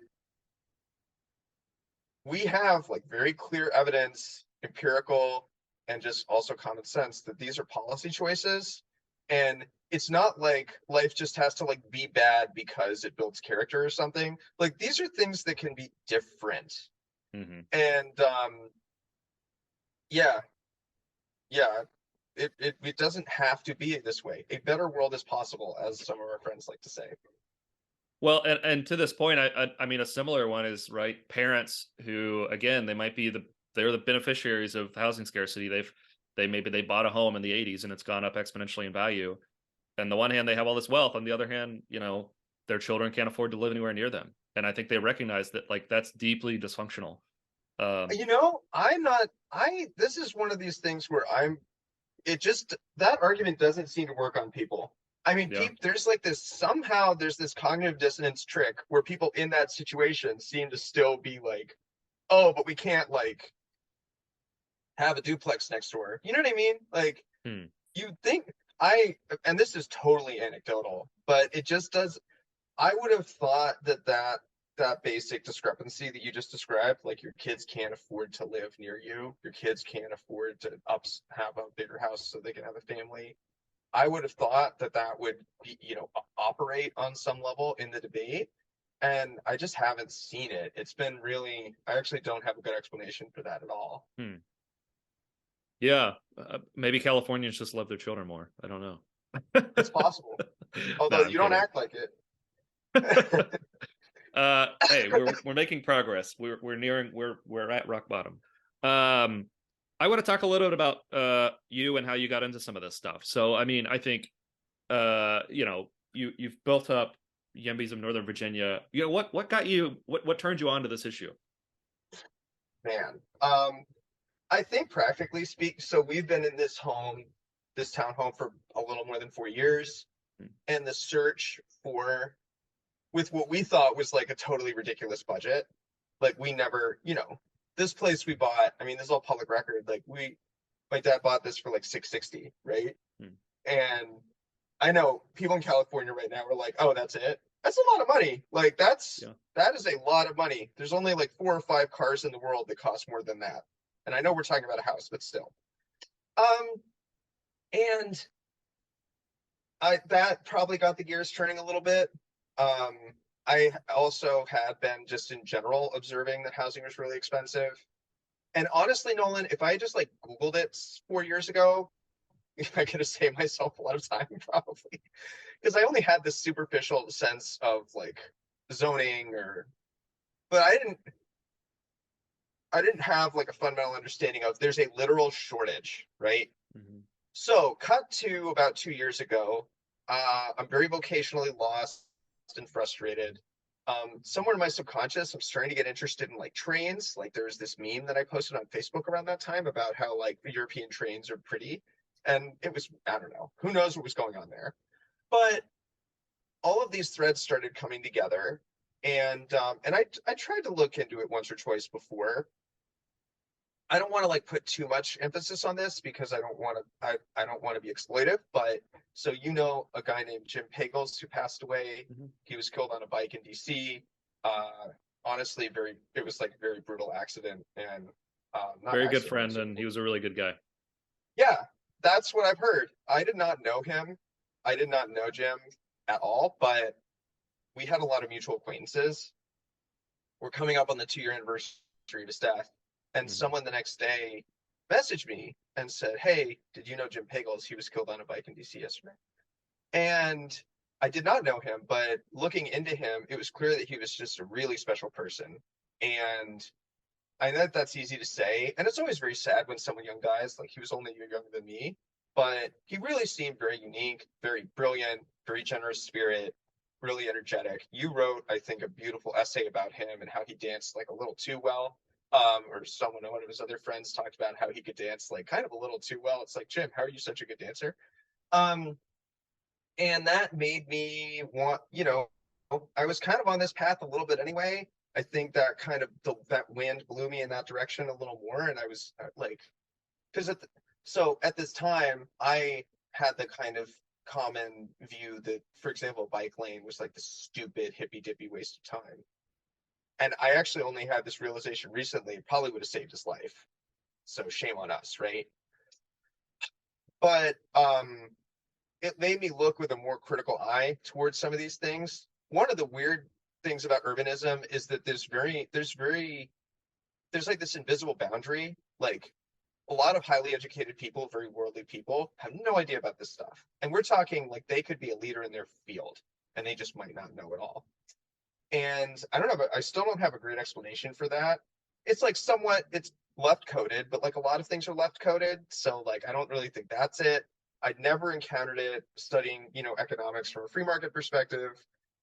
we have like very clear evidence, empirical, and just also common sense that these are policy choices. And it's not like life just has to like be bad because it builds character or something. Like these are things that can be different. Hmm. And yeah, yeah, it doesn't have to be this way. A better world is possible, as some of our friends like to say. Well, and to this point, I mean, a similar one is right. Parents who, again, they're the beneficiaries of housing scarcity. Maybe they bought a home in the '80s and it's gone up exponentially in value. On the one hand, they have all this wealth. On the other hand, their children can't afford to live anywhere near them. And I think they recognize that like that's deeply dysfunctional. Um, I'm not. I This is one of these things where it just that argument doesn't seem to work on people. I mean, yeah. there's like this somehow there's this cognitive dissonance trick where people in that situation seem to still be like, oh, but we can't like have a duplex next door. You know what I mean? Like Hmm. you think I and this is totally anecdotal, but it just does. I would have thought that basic discrepancy that you just described, like your kids can't afford to live near you, your kids can't afford to have a bigger house so they can have a family. I would have thought that would be, operate on some level in the debate. And I just haven't seen it. It's been really, I actually don't have a good explanation for that at all. Yeah, maybe Californians just love their children more. I don't know. It's possible. Although No, I'm you don't kidding. act like it. Hey, we're making progress. We're at rock bottom. I want to talk a little bit about you and how you got into some of this stuff. So, I mean, I think you've built up YIMBYs of Northern Virginia. What got you, what turned you on to this issue? Man, I think practically speak. So we've been in this townhome for a little more than 4 years, and the search with what we thought was like a totally ridiculous budget. Like we never, this place we bought. I mean, this is all public record. Like my dad bought this for like $660, right? And I know people in California right now are like, oh, that's it. That's a lot of money. Like that is a lot of money. There's only like 4 or 5 cars in the world that cost more than that. And I know we're talking about a house, but still. And that probably got the gears turning a little bit. I also had been just in general observing that housing was really expensive. And honestly, Nolan, if I just like Googled it 4 years ago, I could have saved myself a lot of time probably. Because I only had this superficial sense of like zoning but I didn't have like a fundamental understanding of there's a literal shortage, right? So cut to about 2 years ago, I'm very vocationally lost and frustrated. Somewhere in my subconscious, I'm starting to get interested in like trains. Like there's this meme that I posted on Facebook around that time about how like the European trains are pretty. And it was, I don't know, who knows what was going on there. But all of these threads started coming together. And I tried to look into it once or twice before. I don't want to like put too much emphasis on this because I don't want to be exploitive, but so a guy named Jim Pagels who passed away. He was killed on a bike in DC. Honestly, it was like a very brutal accident and very good friend, and he was a really good guy. Yeah, that's what I've heard. I did not know him. I did not know Jim at all, but we had a lot of mutual acquaintances. We're coming up on the 2-year anniversary of his death. And someone the next day messaged me and said, hey, did you know Jim Pagels? He was killed on a bike in DC yesterday. And I did not know him, but looking into him, it was clear that he was just a really special person. And I know that's easy to say. And it's always very sad when someone young dies. Like he was only a year younger than me, but he really seemed very unique, very brilliant, very generous spirit, really energetic. You wrote, I think, a beautiful essay about him and how he danced like a little too well. Or one of his other friends talked about how he could dance like kind of a little too well. It's like, Jim, how are you such a good dancer? And that made me want, I was kind of on this path a little bit anyway. I think that kind of that wind blew me in that direction a little more. And I was like, because at this time, I had the kind of common view that, for example, bike lane was like the stupid hippy dippy waste of time. And I actually only had this realization recently, probably would have saved his life. So shame on us, right? But it made me look with a more critical eye towards some of these things. One of the weird things about urbanism is that there's like this invisible boundary. Like a lot of highly educated people, very worldly people, have no idea about this stuff. And we're talking like they could be a leader in their field and they just might not know it all. And I don't know, but I still don't have a great explanation for that. It's like it's left coded, but like a lot of things are left coded. So like, I don't really think that's it. I'd never encountered it studying, economics from a free market perspective.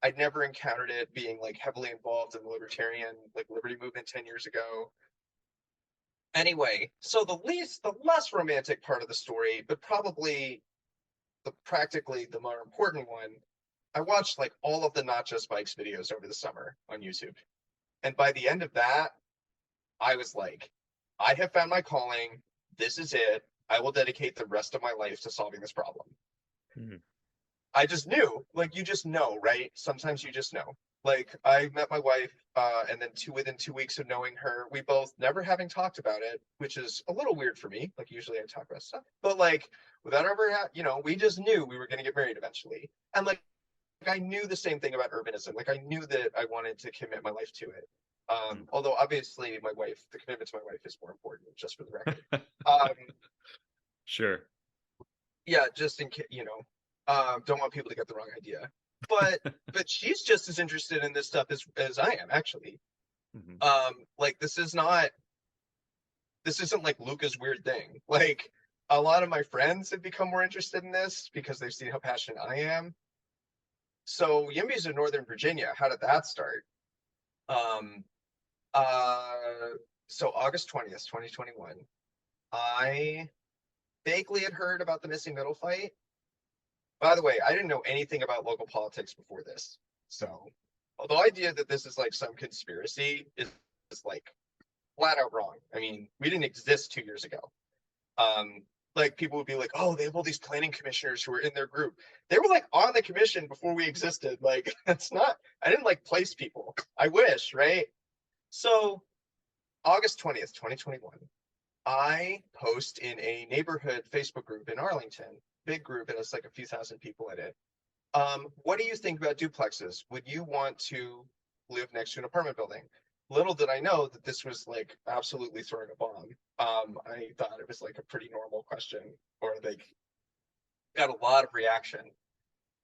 I'd never encountered it being like heavily involved in the libertarian, like liberty movement 10 years ago. Anyway, so the less romantic part of the story, but probably practically the more important one, I watched like all of the Not Just Bikes videos over the summer on YouTube. And by the end of that, I was like, I have found my calling. This is it. I will dedicate the rest of my life to solving this problem. I just knew, like, you just know, right? Sometimes you just know. Like, I met my wife, and then within 2 weeks of knowing her, we both never having talked about it, which is a little weird for me. Like, usually I talk about stuff, but like, without ever, we just knew we were going to get married eventually. And like, I knew the same thing about urbanism. Like, I knew that I wanted to commit my life to it. Although obviously the commitment to my wife is more important, just for the record. Sure. Yeah, just in case, don't want people to get the wrong idea. But she's just as interested in this stuff as I am, actually. Like, this isn't like Luca's weird thing. Like, a lot of my friends have become more interested in this because they've seen how passionate I am. So YIMBYs of Northern Virginia, how did that start? So August 20th, 2021, I vaguely had heard about the missing middle fight. By the way, I didn't know anything about local politics before this. So the idea that this is like some conspiracy is like flat out wrong. I mean, we didn't exist 2 years ago. Like, people would be like, oh, they have all these planning commissioners who are in their group. They were like on the commission before we existed. Like, I didn't like place people. I wish, right? So August 20th, 2021, I post in a neighborhood Facebook group in Arlington, big group, and it's like a few thousand people in it. What do you think about duplexes? Would you want to live next to an apartment building? Little did I know that this was like absolutely throwing a bomb. I thought it was like a pretty normal question, or like got a lot of reaction.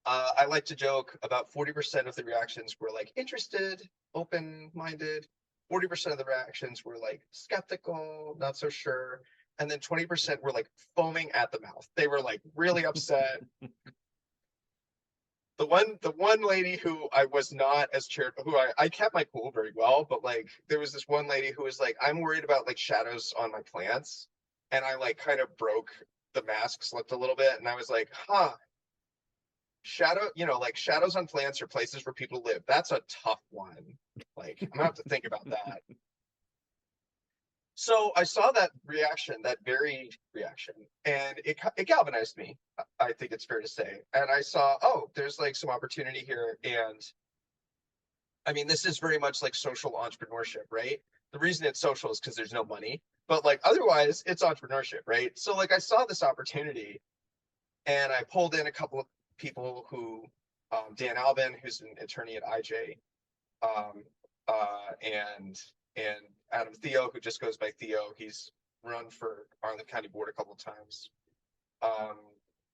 I like to joke about 40% of the reactions were like interested, open-minded. 40% of the reactions were like skeptical, not so sure. And then 20% were like foaming at the mouth. They were like really upset. The one lady who I was not as charitable, who I kept my cool very well, but like, there was this one lady who was like, I'm worried about like shadows on my plants. And I like kind of broke the mask, slipped a little bit. And I was like, like shadows on plants or places where people live. That's a tough one. Like, I'm gonna have to think about that. So I saw that reaction, that varied reaction, and it galvanized me. I think it's fair to say. And I saw, oh, there's like some opportunity here. And I mean, this is very much like social entrepreneurship, right? The reason it's social is because there's no money, but like otherwise it's entrepreneurship, right? So like, I saw this opportunity, and I pulled in a couple of people who, Dan Albin, who's an attorney at IJ, and Adam Theo, who just goes by Theo. He's run for Arlington County Board a couple of times.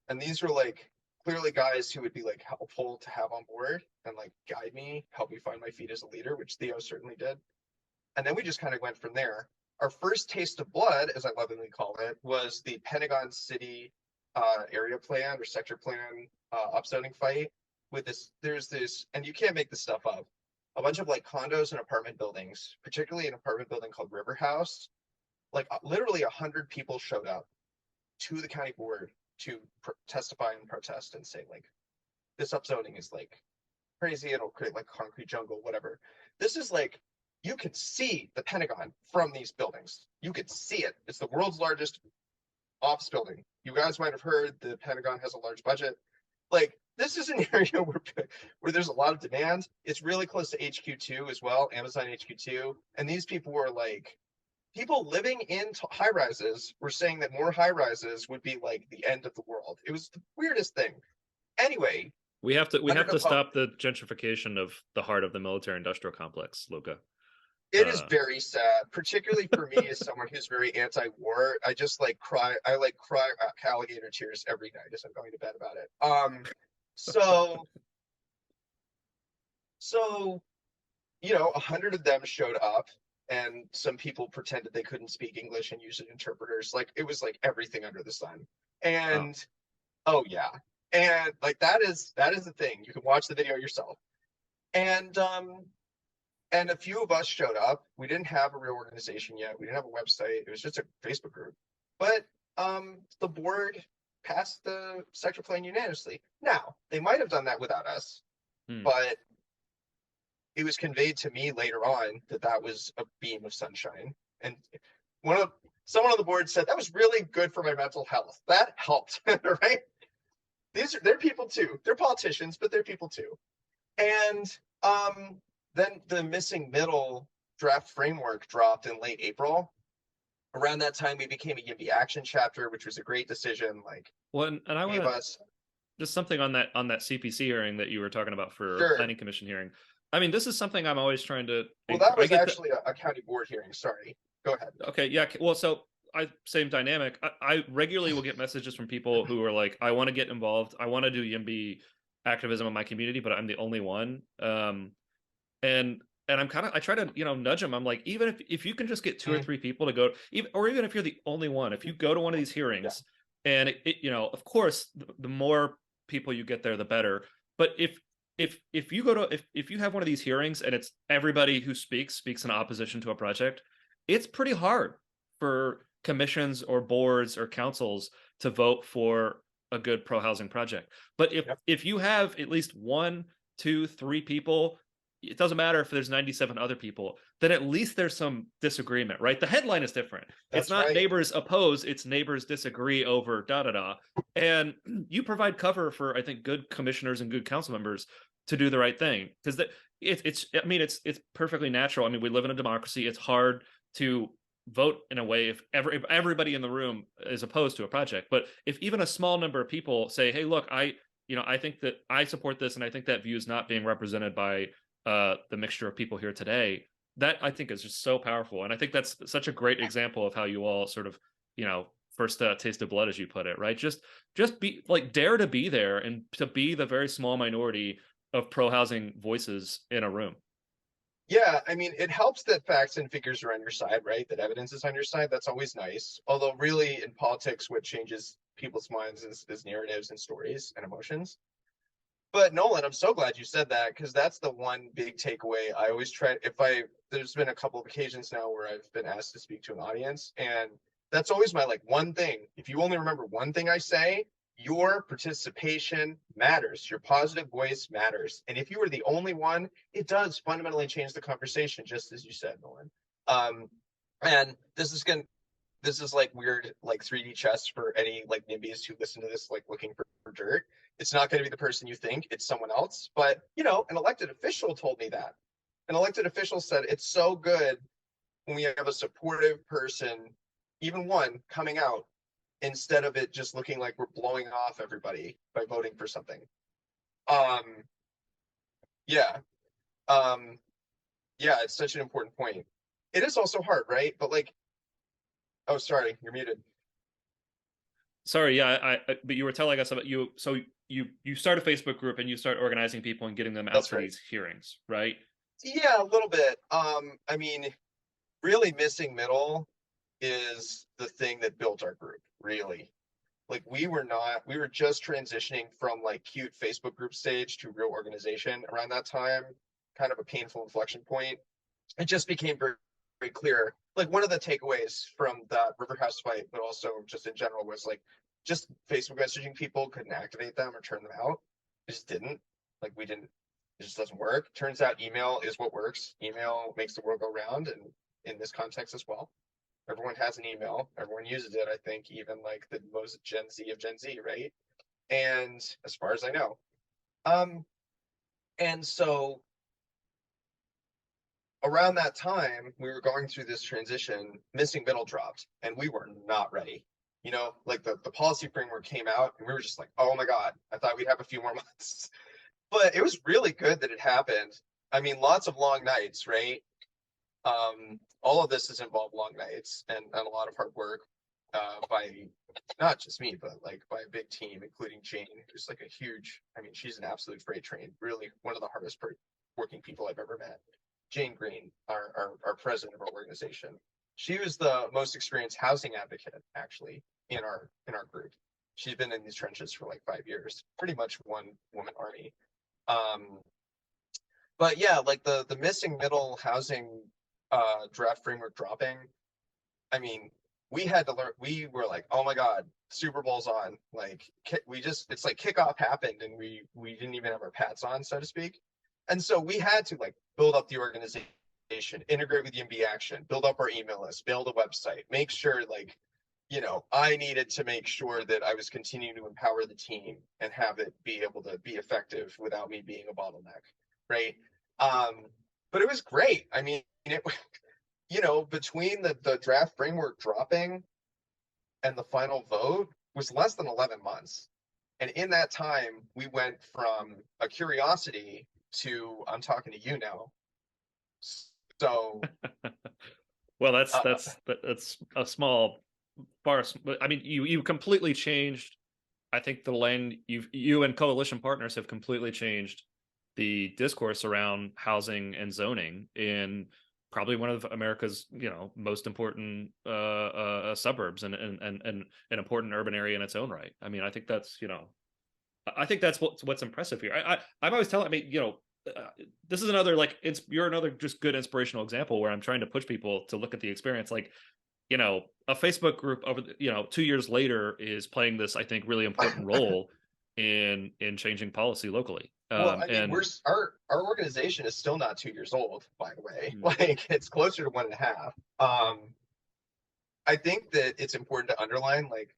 And these were like clearly guys who would be like helpful to have on board and like guide me, help me find my feet as a leader, which Theo certainly did. And then we just kind of went from there. Our first taste of blood, as I lovingly call it, was the Pentagon City area plan or sector plan upzoning fight. With this, there's this, and you can't make this stuff up, a bunch of like condos and apartment buildings, particularly an apartment building called River House. Like literally 100 people showed up to the county board to testify and protest and say like, this upzoning is like crazy, it'll create like concrete jungle, whatever. This is like, you could see the Pentagon from these buildings. You could see it. It's the world's largest office building. You guys might have heard the Pentagon has a large budget. Like, this is an area where there's a lot of demand. It's really close to HQ2 as well, Amazon HQ2. And these people were like, people living in high rises were saying that more high rises would be like the end of the world. It was the weirdest thing. Anyway, we have to stop the gentrification of the heart of the military industrial complex, Luca. It is very sad, particularly for me as someone who's very anti-war. I just like cry. I like cry alligator tears every night as I'm going to bed about it. So 100 of them showed up, and some people pretended they couldn't speak English and used interpreters. Like, it was like everything under the sun. And oh yeah, and like that is the thing. You can watch the video yourself. And a few of us showed up. We didn't have a real organization yet. We didn't have a website. It was just a Facebook group. But the board passed the sector plan unanimously. Now, they might have done that without us, but it was conveyed to me later on that that was a beam of sunshine. And someone on the board said, that was really good for my mental health. That helped, right? they're people too. They're politicians, but they're people too. And then the missing middle draft framework dropped in late April. Around that time, we became a YIMBY action chapter, which was a great decision. Like, Well, and I want gave to us just something on that CPC hearing that you were talking about for sure. planning commission hearing. I mean, this is something I'm always trying to. Well, that I was get actually a county board hearing. Sorry. Go ahead. okay, yeah. Well, so same dynamic. I regularly will get messages from people who are like, I want to get involved. I want to do YIMBY activism in my community, but I'm the only one. And I'm kind of, I try to, nudge them. I'm like, even if you can just get two or three people to go, even if you're the only one, if you go to one of these hearings, and of course, the more people you get there, the better. But if you go to if you have one of these hearings and it's everybody who speaks in opposition to a project, it's pretty hard for commissions or boards or councils to vote for a good pro-housing project. But if you have at least 1, 2, 3 people, it doesn't matter if there's 97 other people, then at least there's some disagreement, right? The headline is different. It's not neighbors oppose, it's neighbors disagree over da da da. And you provide cover for, I think, good commissioners and good council members to do the right thing, because it's perfectly natural. I mean, we live in a democracy. It's hard to vote in a way if everybody in the room is opposed to a project. But if even a small number of people say, hey, look, I think that I support this, and I think that view is not being represented by the mixture of people here today, that I think is just so powerful. And I think that's such a great example of how you all sort of, first taste of blood, as you put it, right? Just be like, dare to be there and to be the very small minority of pro-housing voices in a room. Yeah, I mean, it helps that facts and figures are on your side, right? That evidence is on your side. That's always nice. Although really in politics, what changes people's minds is narratives and stories and emotions. But Nolan, I'm so glad you said that, because that's the one big takeaway. I always try, there's been a couple of occasions now where I've been asked to speak to an audience, and that's always my one thing. If you only remember one thing I say, your participation matters. Your positive voice matters. And if you were the only one, it does fundamentally change the conversation, just as you said, Nolan. And this is weird, 3D chess for any NIMBYs who listen to this, looking for dirt. It's not going to be the person you think, it's someone else. But, an elected official told me that. An elected official said, it's so good when we have a supportive person, even one, coming out, instead of it just looking like we're blowing off everybody by voting for something. It's such an important point. It is also hard, right? But oh, sorry, you're muted. Sorry, yeah, but you were telling us about you. So you start a Facebook group and you start organizing people and getting them out to these hearings, right? Yeah, a little bit. I mean, really, missing middle is the thing that built our group. Really, we were just transitioning from cute Facebook group stage to real organization around that time. Kind of a painful inflection point. It just became very, very clear. One of the takeaways from that River House fight, but also just in general, was just Facebook messaging people couldn't activate them or turn them out. It just didn't. We didn't. It just doesn't work. Turns out email is what works. Email makes the world go round, and in this context as well. Everyone has an email. Everyone uses it. I think even the most Gen Z of Gen Z, right? And as far as I know, and so around that time, we were going through this transition. Missing middle dropped, and we were not ready. The policy framework came out, and we were just oh my god! I thought we'd have a few more months, but it was really good that it happened. I mean, lots of long nights, right? All of this has involved long nights and a lot of hard work by not just me, but by a big team, including Jane, who's a huge, she's an absolute freight train, really one of the hardest working people I've ever met. Jane Green, our president of our organization. She was the most experienced housing advocate, actually, in our group. She's been in these trenches for 5 years, pretty much one woman army. But yeah, the missing middle housing draft framework dropping, we had to learn. We were oh my god, Super Bowl's on. It's kickoff happened, and we didn't even have our pads on, so to speak. And so we had to build up the organization, integrate with YIMBY Action, build up our email list, build a website, make sure I needed to make sure that I was continuing to empower the team and have it be able to be effective without me being a bottleneck, right? But it was great. I mean, between the draft framework dropping and the final vote was less than 11 months. And in that time, we went from a curiosity to I'm talking to you now. So, Well, that's a small farce. But I mean, you completely changed. I think the lane you and coalition partners have completely changed the discourse around housing and zoning in probably one of America's most important suburbs and an important urban area in its own right. I mean, I think that's what's impressive here. I'm always telling. I mean, this is another you're another just good inspirational example where I'm trying to push people to look at the experience. Like, a Facebook group over 2 years later is playing this, I think, really important role in changing policy locally. Well, I mean, our organization is still not 2 years old, by the way. Like, it's closer to 1.5. I think that it's important to underline, like,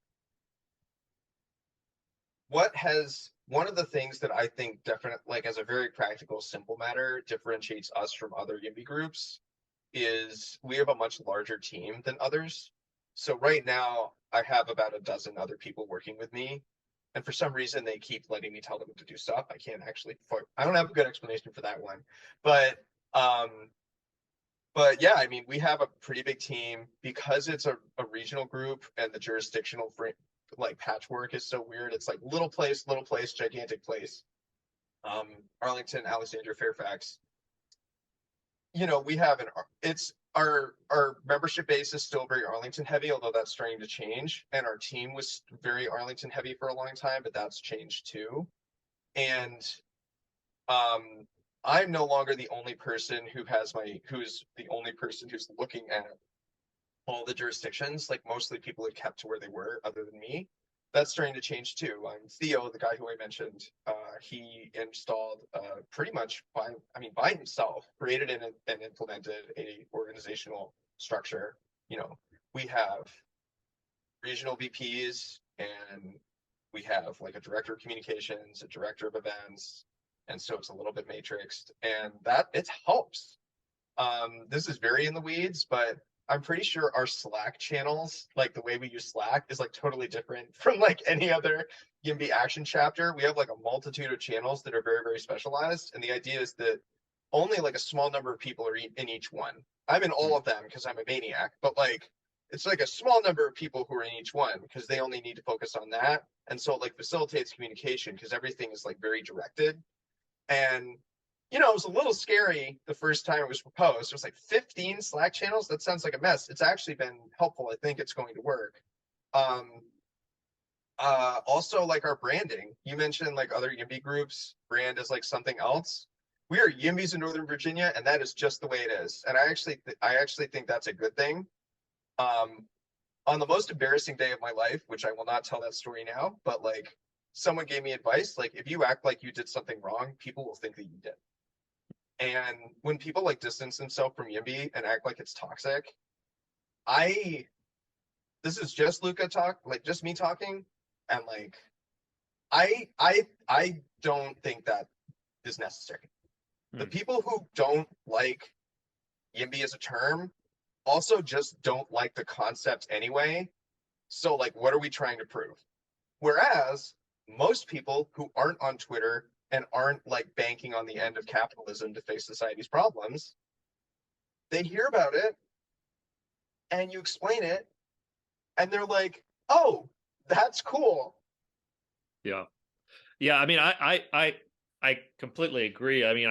one of the things that I think definitely, like, as a very practical, simple matter, differentiates us from other YIMBY groups is we have a much larger team than others. So right now, I have about a dozen other people working with me. And for some reason, they keep letting me tell them to do stuff. I don't have a good explanation for that one. But yeah, I mean, we have a pretty big team because it's a regional group and the jurisdictional patchwork is so weird. It's like little place, gigantic place. Arlington, Alexandria, Fairfax. We have our membership base is still very Arlington heavy, although that's starting to change. And our team was very Arlington heavy for a long time, but that's changed too. And I'm no longer the only person who's the only person who's looking at all the jurisdictions. Like, mostly people have kept to where they were other than me. That's starting to change too. Theo, the guy who I mentioned, he installed pretty much by himself, created and implemented a organizational structure. We have regional VPs and we have like a director of communications, a director of events, and so it's a little bit matrixed, and that it helps. This is very in the weeds, but I'm pretty sure our Slack channels, like the way we use Slack, is like totally different from like any other YIMBY action chapter. We have like a multitude of channels that are very, very specialized. And the idea is that only like a small number of people are in each one. I'm in all of them because I'm a maniac, but like it's like a small number of people who are in each one because they only need to focus on that. And so it like facilitates communication because everything is like very directed. And it was a little scary the first time it was proposed. It was like 15 Slack channels. That sounds like a mess. It's actually been helpful. I think it's going to work. Also, like our branding. You mentioned like other YIMBY groups. Brand is like something else. We are YIMBYs of Northern Virginia, and that is just the way it is. And I actually think that's a good thing. On the most embarrassing day of my life, which I will not tell that story now, but like someone gave me advice, like if you act like you did something wrong, people will think that you did. And when people like distance themselves from YIMBY and act like it's toxic, this is just Luca talk, like just me talking, and like I don't think that is necessary. The people who don't like YIMBY as a term also just don't like the concept anyway. So like, what are we trying to prove? Whereas most people who aren't on Twitter and aren't like banking on the end of capitalism to face society's problems, they hear about it and you explain it and they're like, oh, that's cool. Yeah, I mean, I completely agree. I mean,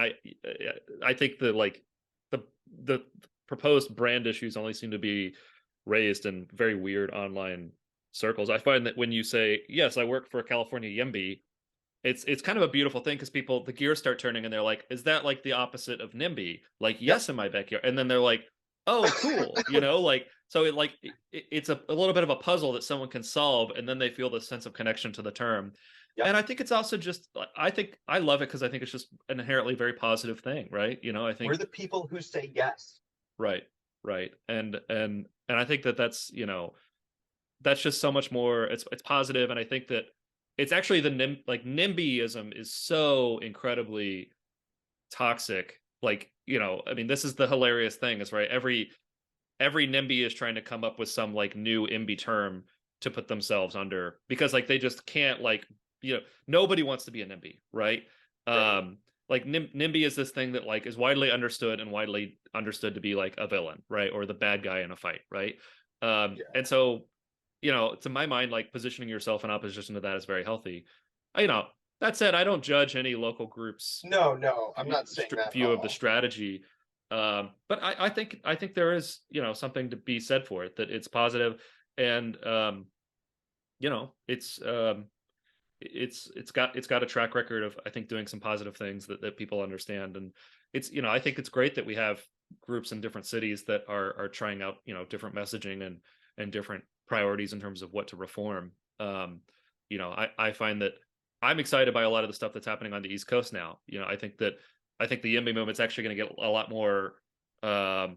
I think that like the proposed brand issues only seem to be raised in very weird online circles. I find that when you say, yes, I work for a California YIMBY, it's kind of a beautiful thing because the gears start turning and they're like, is that like the opposite of NIMBY? Like, yes, in my backyard. And then they're like, oh, cool. Like, so it's a little bit of a puzzle that someone can solve. And then they feel this sense of connection to the term. Yep. And I think it's also just, I love it because I think it's just an inherently very positive thing, right? I think we're the people who say yes. Right. And I think that's, that's just so much more. It's positive, and I think that it's actually NIMBYism is so incredibly toxic. Like, I mean, this is the hilarious thing is, right, every NIMBY is trying to come up with some like new IMBY term to put themselves under, because like they just can't, like, nobody wants to be a NIMBY, right? Right. Like NIMBY is this thing that like is widely understood to be like a villain, right? Or the bad guy in a fight, right? Yeah. And so, to my mind, like positioning yourself in opposition to that is very healthy. You know, that said, I don't judge any local groups' No, no, I'm not saying that at view of the all. strategy. But I think there is, something to be said for it, that it's positive, and it's it's got a track record of, I think, doing some positive things that people understand. And it's, I think it's great that we have groups in different cities that are trying out, different messaging and different priorities in terms of what to reform. I find that I'm excited by a lot of the stuff that's happening on the East Coast now. I think the YIMBY movement's actually going to get a lot more. The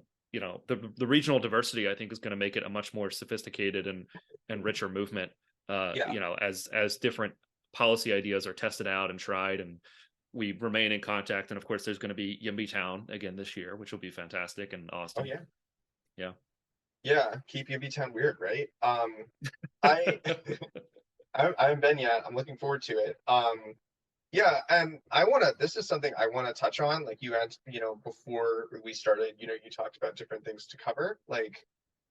regional diversity, I think, is going to make it a much more sophisticated and richer movement. Yeah. As different policy ideas are tested out and tried, and we remain in contact. And of course, there's going to be YIMBY Town again this year, which will be fantastic in Oh Austin. yeah. Yeah. Yeah. Keep UB Town weird, right? I I haven't been yet. I'm looking forward to it. Yeah, and this is something I want to touch on. Like you had, before we started, you talked about different things to cover. Like,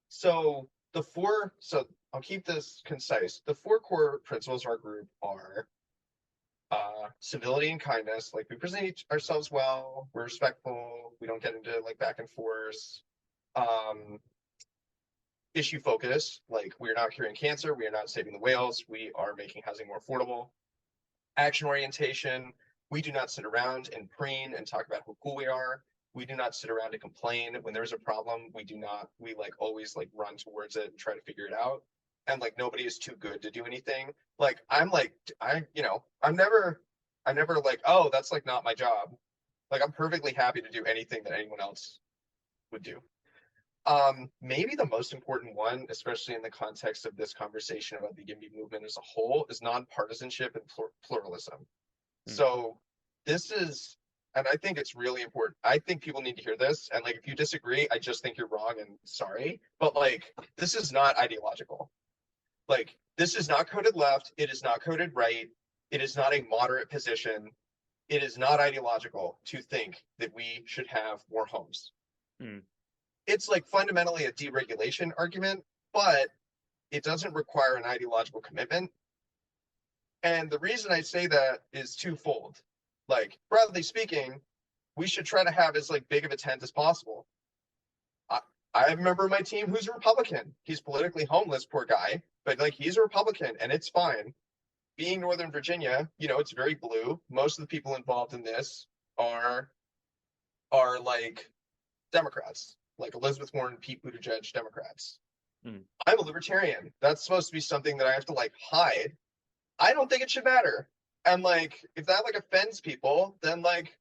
so I'll keep this concise. The four core principles of our group are civility and kindness. Like we present ourselves well, we're respectful, we don't get into like back and forth. Um, issue focus, like we're not curing cancer, we are not saving the whales, we are making housing more affordable. Action orientation, we do not sit around and preen and talk about how cool we are. We do not sit around and complain when there's a problem. We like always like run towards it and try to figure it out. And like nobody is too good to do anything. Like I'm like I'm never like, oh, that's like not my job. Like I'm perfectly happy to do anything that anyone else would do. Maybe the most important one, especially in the context of this conversation about the YIMBY movement as a whole, is nonpartisanship and pluralism. Mm. So this is, and I think it's really important. I think people need to hear this. And like, if you disagree, I just think you're wrong and sorry. But like, this is not ideological. Like, this is not coded left. It is not coded right. It is not a moderate position. It is not ideological to think that we should have more homes. Mm. It's like fundamentally a deregulation argument, but it doesn't require an ideological commitment. And the reason I say that is twofold. Like, broadly speaking, we should try to have as like big of a tent as possible. I have a member of my team who's a Republican. He's politically homeless, poor guy, but like he's a Republican and it's fine. Being Northern Virginia, it's very blue. Most of the people involved in this are like Democrats, like Elizabeth Warren, Pete Buttigieg, Democrats. Mm. I'm a libertarian. That's supposed to be something that I have to like hide. I don't think it should matter. And like, if that like offends people, then like,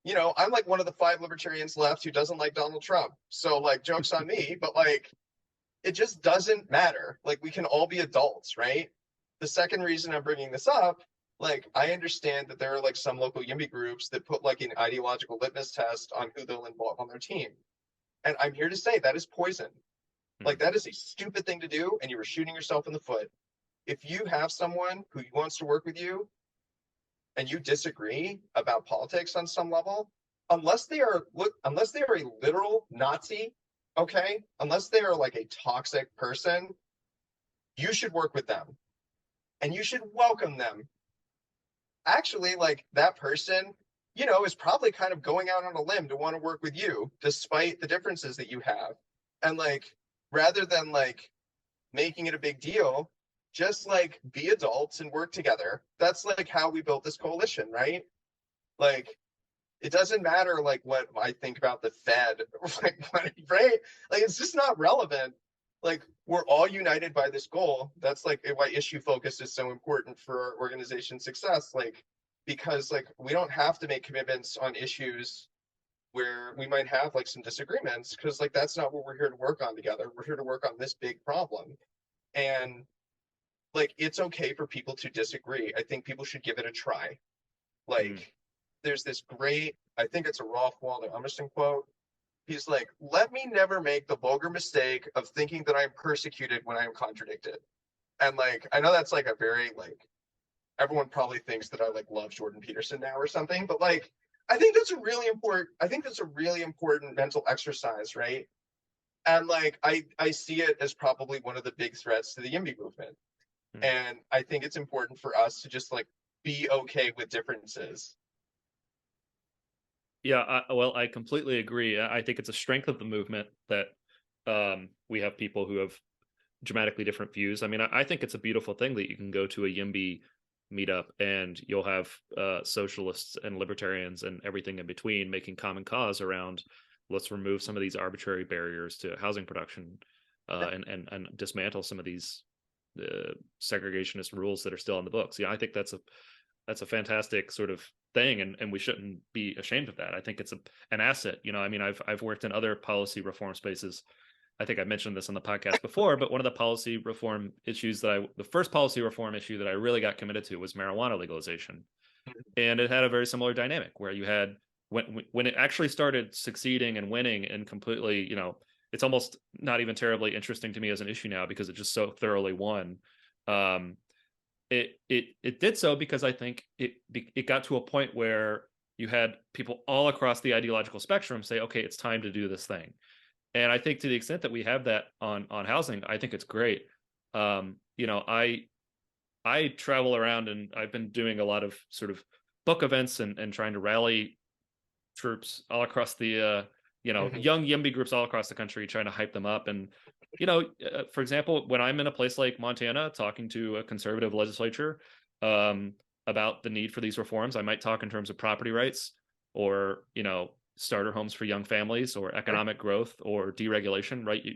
I'm like one of the 5 libertarians left who doesn't like Donald Trump. So like, joke's on me, but like, it just doesn't matter. Like, we can all be adults, right? The second reason I'm bringing this up, like, I understand that there are like some local YIMBY groups that put like an ideological litmus test on who they'll involve on their team. And I'm here to say that is poison. Like, Mm. that is a stupid thing to do, and you are shooting yourself in the foot. If you have someone who wants to work with you and you disagree about politics on some level, unless they are a literal Nazi, okay, unless they are like a toxic person, you should work with them and you should welcome them. Actually, like that person, is probably kind of going out on a limb to want to work with you despite the differences that you have. And like, rather than like making it a big deal, just like be adults and work together. That's like how we built this coalition, right? Like, it doesn't matter like what I think about the Fed, like, right? Like, it's just not relevant. Like, we're all united by this goal. That's like why issue focus is so important for our organization's success. Like, because like we don't have to make commitments on issues where we might have like some disagreements, because like that's not what we're here to work on together. We're here to work on this big problem. And like, it's okay for people to disagree. I think people should give it a try. Mm. Like, there's this great, I think it's a Ralph Waldo Emerson quote. He's like, let me never make the vulgar mistake of thinking that I'm persecuted when I am contradicted. And like, I know that's like a very like, everyone probably thinks that I like love Jordan Peterson now or something, but like, I think that's a really important mental exercise, right? And like, I see it as probably one of the big threats to the YIMBY movement. Mm. And I think it's important for us to just like be okay with differences. Yeah, well, I completely agree. I think it's a strength of the movement that we have people who have dramatically different views. I mean, I think it's a beautiful thing that you can go to a YIMBY meetup and you'll have socialists and libertarians and everything in between making common cause around let's remove some of these arbitrary barriers to housing production and dismantle some of these segregationist rules that are still on the books. Yeah, I think that's a fantastic sort of thing, and we shouldn't be ashamed of that. I think it's an asset. You know, I mean, I've worked in other policy reform spaces. I think I mentioned this on the podcast before, but one of the policy reform issues the first policy reform issue that I really got committed to was marijuana legalization. And it had a very similar dynamic where you had when it actually started succeeding and winning and completely, you know, it's almost not even terribly interesting to me as an issue now because it just so thoroughly won. Um, it did so because I think it got to a point where you had people all across the ideological spectrum say, okay, it's time to do this thing. And I think to the extent that we have that on housing, I think it's great. You know, I travel around and I've been doing a lot of sort of book events and trying to rally troops all across the you know, Mhm. young YIMBY groups all across the country, trying to hype them up. And you know, for example, when I'm in a place like Montana talking to a conservative legislature um, about the need for these reforms, I might talk in terms of property rights or, you know, starter homes for young families or economic growth or deregulation, right? You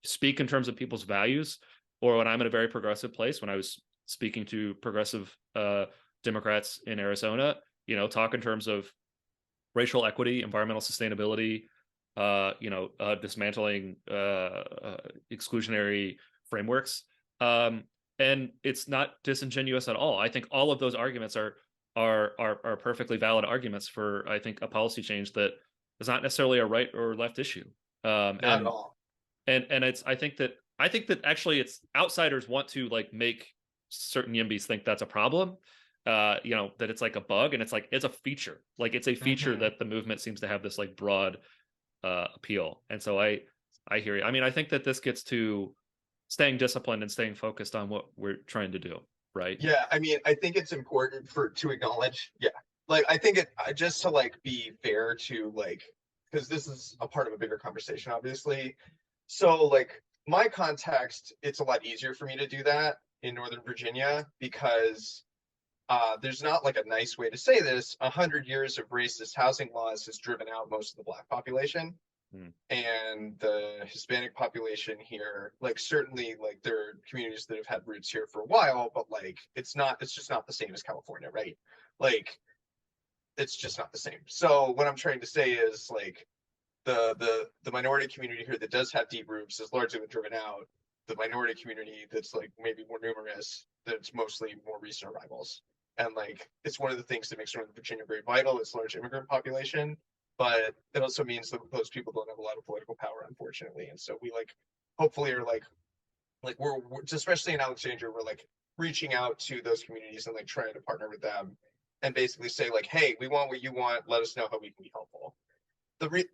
speak in terms of people's values. Or when I'm in a very progressive place, when I was speaking to progressive Democrats in Arizona, you know, talk in terms of racial equity, environmental sustainability, you know, dismantling exclusionary frameworks. And it's not disingenuous at all. I think all of those arguments are perfectly valid arguments for, I think, a policy change that is not necessarily a right or left issue. Um, Not at and all. and it's I think that actually it's outsiders want to like make certain YIMBYs think that's a problem. You know, that it's like a bug, and it's like it's a feature. Like it's a feature Mhm. that the movement seems to have this like broad appeal. And so I hear you. I mean, I think that this gets to staying disciplined and staying focused on what we're trying to do, right? Yeah, I mean, I think it's important for to acknowledge, yeah. Like, I think it just to like be fair to like, because this is a part of a bigger conversation, obviously. So like my context, it's a lot easier for me to do that in Northern Virginia because there's not like a nice way to say this. 100 years of racist housing laws has driven out most of the Black population, Mm. and the Hispanic population here, like certainly like there are communities that have had roots here for a while, but like it's just not the same as California, right? Like it's just not the same. So what I'm trying to say is like the minority community here that does have deep roots has largely been driven out. The minority community that's like maybe more numerous, that's mostly more recent arrivals. And like it's one of the things that makes Northern Virginia very vital. It's large immigrant population, but it also means that those people don't have a lot of political power, unfortunately. And so we like hopefully are like we're especially in Alexandria, we're like reaching out to those communities and like trying to partner with them and basically say like, hey, we want what you want. Let us know how we can be helpful.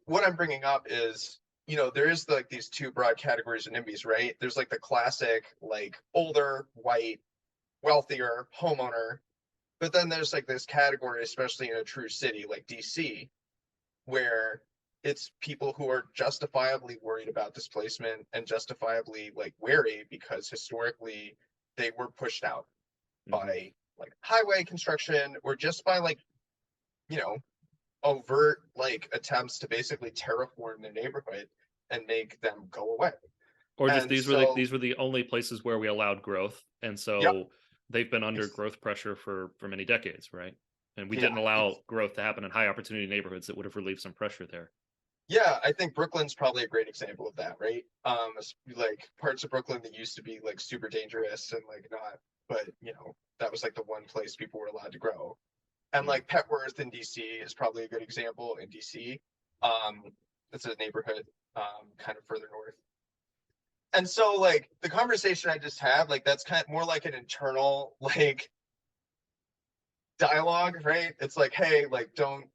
What I'm bringing up is, you know, there is like these two broad categories of NIMBYs, right? There's like the classic, like older, white, wealthier homeowner, but then there's like this category, especially in a true city like DC, where it's people who are justifiably worried about displacement and justifiably like wary because historically they were pushed out Hmm. by like highway construction or just by like, you know, overt like attempts to basically terraform their neighborhood and make them go away. Or just And so, these were the only places where we allowed growth, and yep, so they've been under it's, growth pressure for many decades, right? And we yeah, didn't allow growth to happen in high opportunity neighborhoods that would have relieved some pressure there. Yeah, I think Brooklyn's probably a great example of that, right? Like parts of Brooklyn that used to be like super dangerous and like not, but that was like the one place people were allowed to grow. And Mm, like Petworth in DC is probably a good example in DC. Um, it's a neighborhood kind of further north. And so like the conversation I just had, like that's kind of more like an internal like dialogue, right? It's like, hey, like don't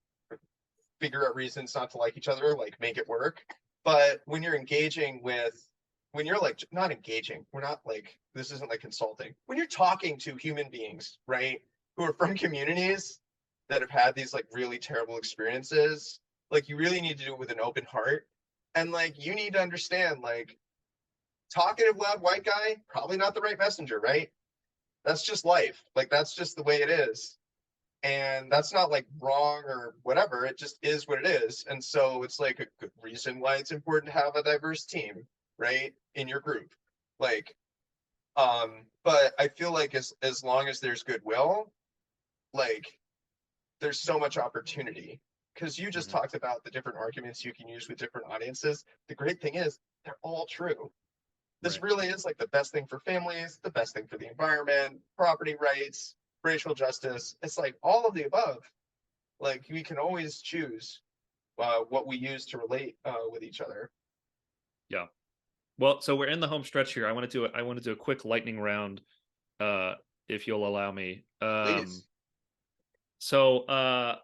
figure out reasons not to like each other, like make it work. But when you're engaging with, when you're like not engaging, we're not like, this isn't like consulting. When you're talking to human beings, right, who are from communities that have had these like really terrible experiences, like you really need to do it with an open heart. And like you need to understand, like talkative, loud white guy, probably not the right messenger, right? That's just life. Like that's just the way it is, and that's not like wrong or whatever, it just is what it is. And so it's like a good reason why it's important to have a diverse team, right, in your group. Like but I feel like as long as there's goodwill, like there's so much opportunity, because you just mhm. talked about the different arguments you can use with different audiences. The great thing is they're all true. This Right. really is like the best thing for families, the best thing for the environment, property rights, racial justice. It's like all of the above. Like we can always choose what we use to relate with each other. Yeah. Well, so we're in the home stretch here. I want to do a quick lightning round, uh, if you'll allow me. Please. So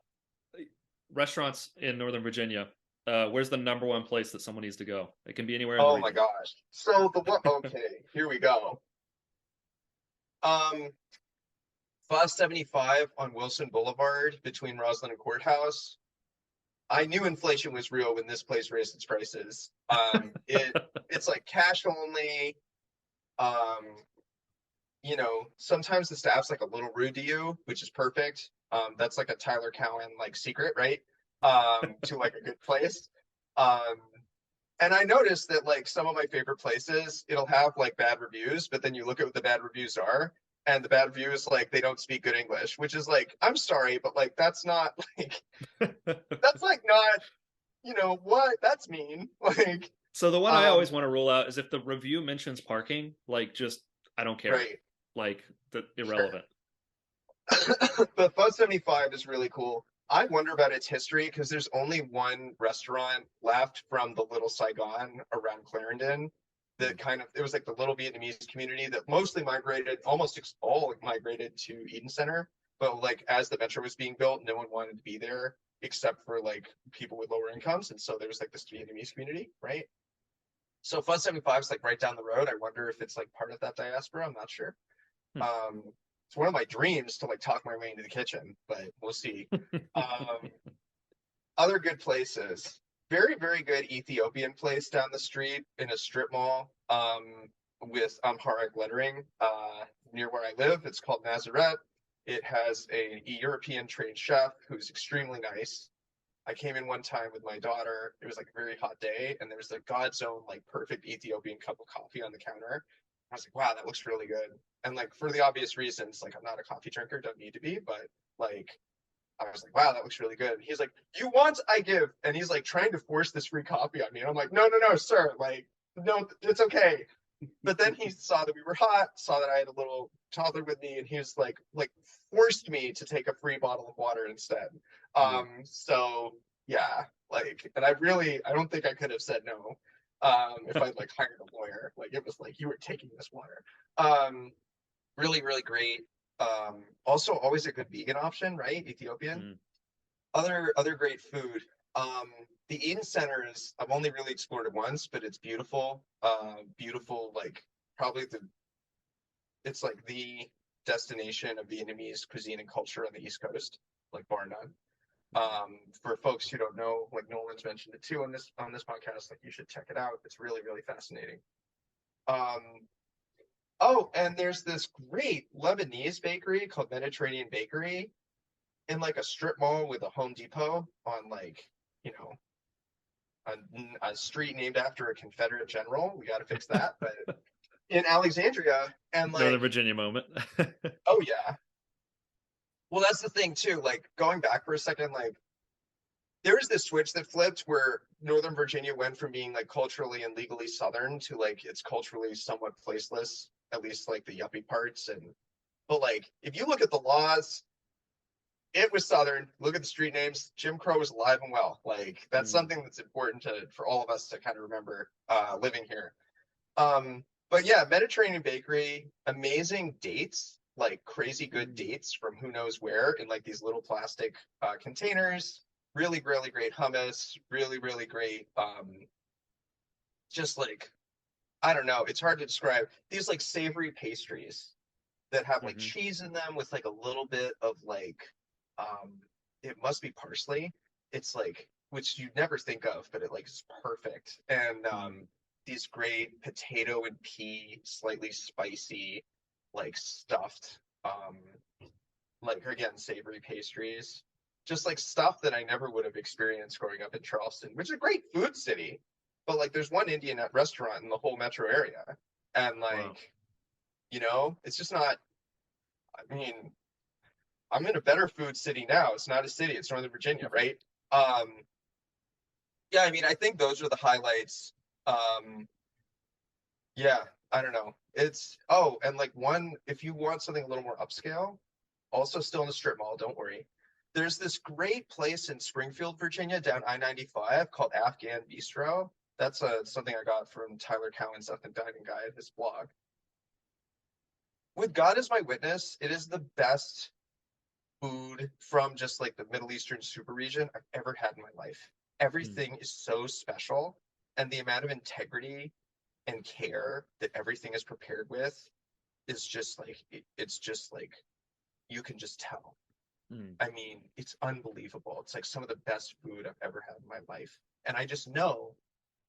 restaurants in Northern Virginia. Where's the number one place that someone needs to go? It can be anywhere in the Oh my region. gosh. So the what? Okay, here we go. Um, 575 on Wilson Boulevard between Roslyn and Courthouse. I knew inflation was real when this place raised its prices. It's like cash only. Um, sometimes the staff's like a little rude to you, which is perfect. That's like a Tyler Cowen like secret, right? To like a good place. Um, and I noticed that like some of my favorite places, it'll have like bad reviews, but then you look at what the bad reviews are, and the bad reviews like they don't speak good English, which is like, I'm sorry, but like that's not like that's like not, what? That's mean. Like, So the one I um, always want to rule out is if the review mentions parking, like just I don't care, right, like the sure. irrelevant. But Fuzz 75 is really cool. I wonder about its history because there's only one restaurant left from the Little Saigon around Clarendon Mm, that kind of, it was like the little Vietnamese community that mostly migrated, almost all migrated to Eden Center. But like as the metro was being built, no one wanted to be there except for like people with lower incomes. And so there was like this Vietnamese community, right? So Fuzz 75 is like right down the road. I wonder if it's like part of that diaspora. I'm not sure. hmm. Um, it's one of my dreams to like talk my way into the kitchen, but we'll see. Um, Other good places. Very, very good Ethiopian place down the street in a strip mall with Amharic lettering near where I live. It's called Nazareth. It has a European trained chef who's extremely nice. I came in one time with my daughter. It was like a very hot day, and there was a God's own, like perfect Ethiopian cup of coffee on the counter. I was like, wow, that looks really good. And like for the obvious reasons, like I'm not a coffee drinker, don't need to be, but like I was like, wow, that looks really good. And he's like, you want, I give. And he's like trying to force this free coffee on me. And I'm like, no, no, no, sir. Like, no, it's okay. But then he saw that we were hot, saw that I had a little toddler with me, and he was like forced me to take a free bottle of water instead. Ooh. So yeah, like, and I don't think I could have said no. If I'd like hired a lawyer, like it was like you were taking this water. Um, Really, really great. Also always a good vegan option, right? Ethiopian. Mm, Other great food. The Eden Center is, I've only really explored it once, but it's beautiful. Beautiful, like probably it's like the destination of Vietnamese cuisine and culture on the East Coast, like bar none. For folks who don't know, like Nolan's mentioned it too on this podcast, like you should check it out. It's really, really fascinating. Um, oh, and there's this great Lebanese bakery called Mediterranean Bakery in like a strip mall with a Home Depot on like, you know, a street named after a Confederate general. We got to fix that. But in Alexandria, and Northern like, Virginia moment. oh yeah. Well, that's the thing too. Like going back for a second, like there was this switch that flipped where Northern Virginia went from being like culturally and legally Southern to like it's culturally somewhat placeless, at least like the yuppie parts. And but like if you look at the laws, it was Southern. Look at the street names. Jim Crow was alive and well. Like that's Mm. something that's important for all of us to kind of remember living here. But yeah, Mediterranean bakery, amazing dates, like crazy good Mm. dates from who knows where in like these little plastic containers. Really, really great hummus. Really, really great. Just like I don't know, it's hard to describe. These like savory pastries that have like Hmm. cheese in them with like a little bit of like um it must be parsley. It's like which you'd never think of, but it like is perfect. And Mm. these great potato and pea, slightly spicy, like stuffed, like again, savory pastries. Just like stuff that I never would have experienced growing up in Charleston, which is a great food city. But like there's one Indian restaurant in the whole metro area. And Wow. like, it's just not I mean, I'm in a better food city now. It's not a city, it's Northern Virginia, right? Um, yeah, I mean, I think those are the highlights. Um, yeah, I don't know. It's and like one, if you want something a little more upscale, also still in the strip mall, don't worry. There's this great place in Springfield, Virginia, down I-95 called Afghan Bistro. That's something I got from Tyler Cowan's Ethnic Dining Guide, his blog. With God as my witness, it is the best food from just like the Middle Eastern super region I've ever had in my life. Mm. Everything is so special, and the amount of integrity and care that everything is prepared with is just like it's just like you can just tell. Mm. I mean, it's unbelievable. It's like some of the best food I've ever had in my life. And I just know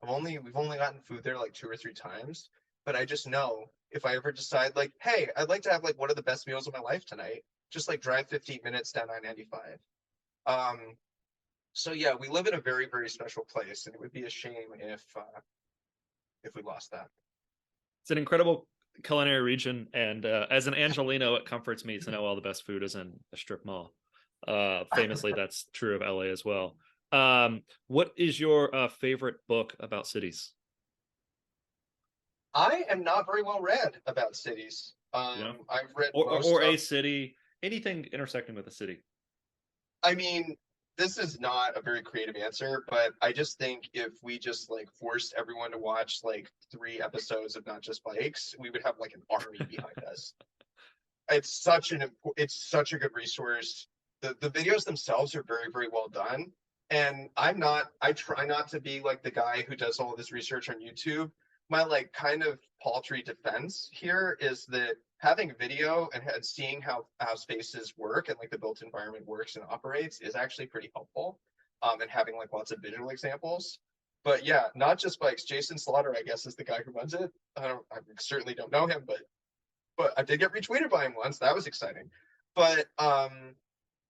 we've only gotten food there like two or three times, but I just know if I ever decide like, hey, I'd like to have like one of the best meals of my life tonight, just like drive 15 minutes down I-95. Um, so yeah, we live in a very, very special place, and it would be a shame if we lost that. It's an incredible culinary region, and as an Angelino, it comforts me to know all the best food is in a strip mall. Famously, that's true of LA as well. What is your favorite book about cities? I am not very well read about cities. Yeah, I've read or most a of city, anything intersecting with a city. I mean, this is not a very creative answer, but I just think if we just like forced everyone to watch like three episodes of Not Just Bikes, we would have like an army behind us. It's such a good resource. The videos themselves are very, very well done. And I try not to be like the guy who does all of this research on YouTube. My like kind of paltry defense here is that having video and seeing how spaces work and like the built environment works and operates is actually pretty helpful. And having like lots of visual examples. But yeah, Not Just Bikes. Jason Slaughter, I guess, is the guy who runs it. I certainly don't know him, but I did get retweeted by him once. That was exciting. But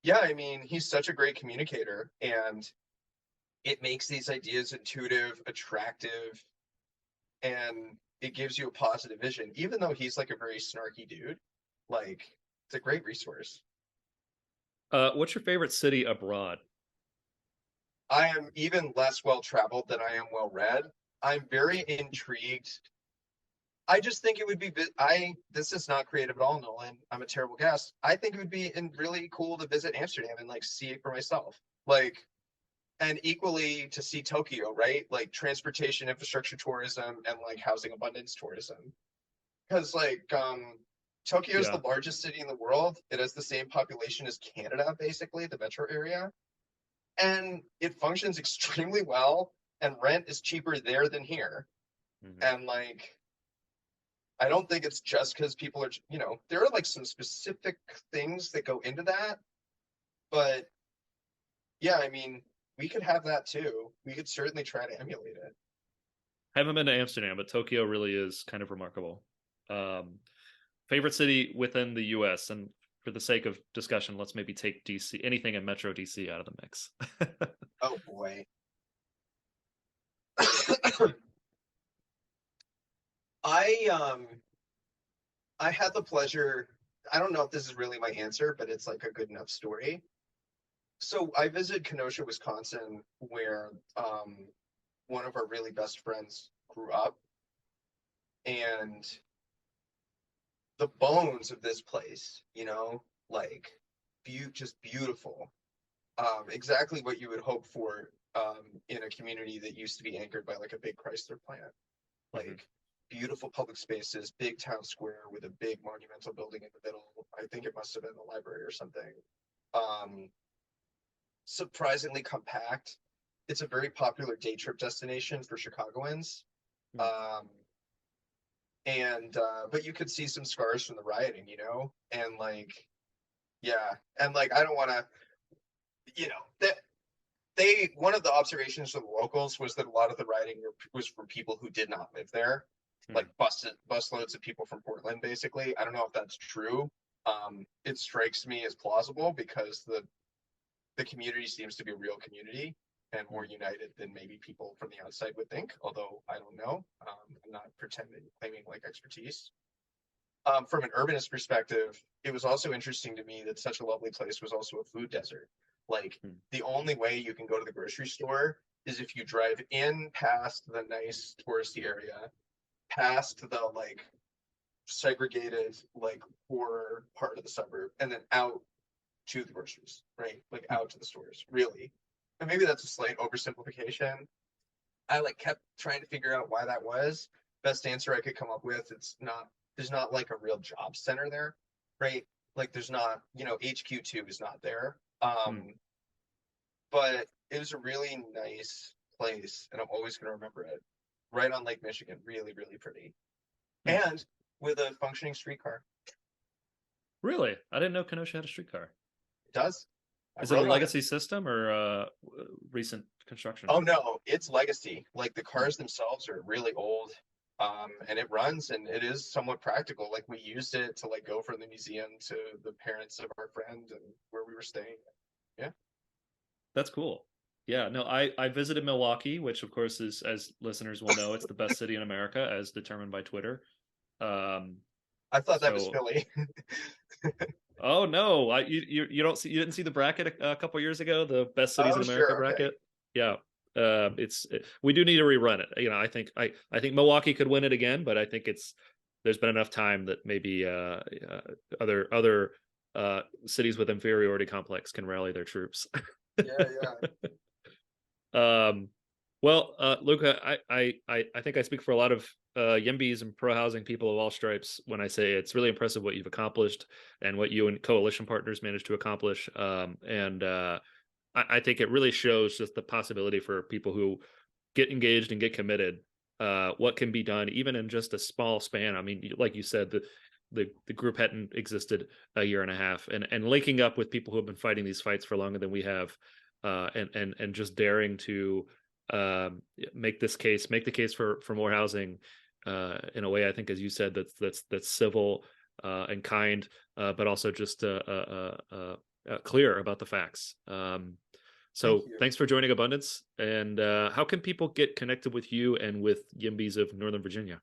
yeah, I mean, he's such a great communicator, and it makes these ideas intuitive, attractive, and it gives you a positive vision. Even though he's like a very snarky dude, like it's a great resource. What's your favorite city abroad? I am even less well traveled than I am well read. I'm very intrigued. I just think it would be. This is not creative at all, Nolan. I'm a terrible guest. I think it would be really cool to visit Amsterdam and like see it for myself. Like, and equally to see Tokyo, right? Like transportation, infrastructure tourism, and like housing abundance tourism. Because like Tokyo is the Yeah. largest city in the world. It has the same population as Canada, basically, the metro area, and it functions extremely well. And rent is cheaper there than here. Mhm. And like I don't think it's just because people are, there are like some specific things that go into that. But yeah, I mean, we could have that too. We could certainly try to emulate it. Haven't been to Amsterdam, but Tokyo really is kind of remarkable. Um, Favorite city within the U.S. and for the sake of discussion, let's maybe take DC, anything in Metro DC out of the mix. Oh boy. I I had the pleasure, I don't know if this is really my answer, but it's like a good enough story. So I visited Kenosha, Wisconsin, where one of our really best friends grew up, and the bones of this place, like just beautiful. Exactly what you would hope for in a community that used to be anchored by like a big Chrysler plant. Mhm. Like beautiful public spaces, big town square with a big monumental building in the middle. I think it must have been the library or something. Um, Surprisingly compact. It's a very popular day trip destination for Chicagoans. Mhm. Um, and but you could see some scars from the rioting, and like yeah, and like I don't want to, that they one of the observations from the locals was that a lot of the rioting was from people who did not live there, like Mhm. busloads of people from Portland, basically. I don't know if that's true. It strikes me as plausible because the community seems to be a real community and more Mhm. united than maybe people from the outside would think. Although I don't know, I'm not pretending claiming like expertise. From an urbanist perspective, it was also interesting to me that such a lovely place was also a food desert. Like Mhm. the only way you can go to the grocery store is if you drive in past the nice touristy area, past the like segregated, like poorer part of the suburb, and then out to the groceries, right? Like Mhm. out to the stores, really. And maybe that's a slight oversimplification. I like kept trying to figure out why that was. Best answer I could come up with, there's not like a real job center there, right? Like there's not, HQ2 is not there. Mhm. But it was a really nice place and I'm always going to remember it. Right on Lake Michigan, really, really pretty. Mhm. And with a functioning streetcar. Really? I didn't know Kenosha had a streetcar. It does. I Is it a rode on it. legacy system or recent construction? Oh no, it's legacy. Like the cars themselves are really old. And it runs and it is somewhat practical. Like we used it to like go from the museum to the parents of our friend and where we were staying. Yeah. That's cool. Yeah, no, I visited Milwaukee, which of course is, as listeners will know, it's the best city in America as determined by Twitter. Um, I thought that was so Philly. oh no, you don't see, you didn't see the bracket a couple years ago, the best cities Oh in America sure, okay. bracket. Yeah, we do need to rerun it. I think Milwaukee could win it again, but I think it's there's been enough time that maybe other cities with inferiority complex can rally their troops. Yeah, yeah. Um, well, Luca, I think I speak for a lot of YIMBYs and pro housing people of all stripes when I say it's really impressive what you've accomplished and what you and coalition partners managed to accomplish. And I think it really shows just the possibility for people who get engaged and get committed. What can be done even in just a small span. I mean, like you said, the group hadn't existed a year and a half, and linking up with people who have been fighting these fights for longer than we have, and just daring to make the case for more housing in a way I think, as you said, that's civil and kind, but also just clear about the facts. Thank So you. thanks for joining Abundance. And how can people get connected with you and with YIMBYs of Northern Virginia?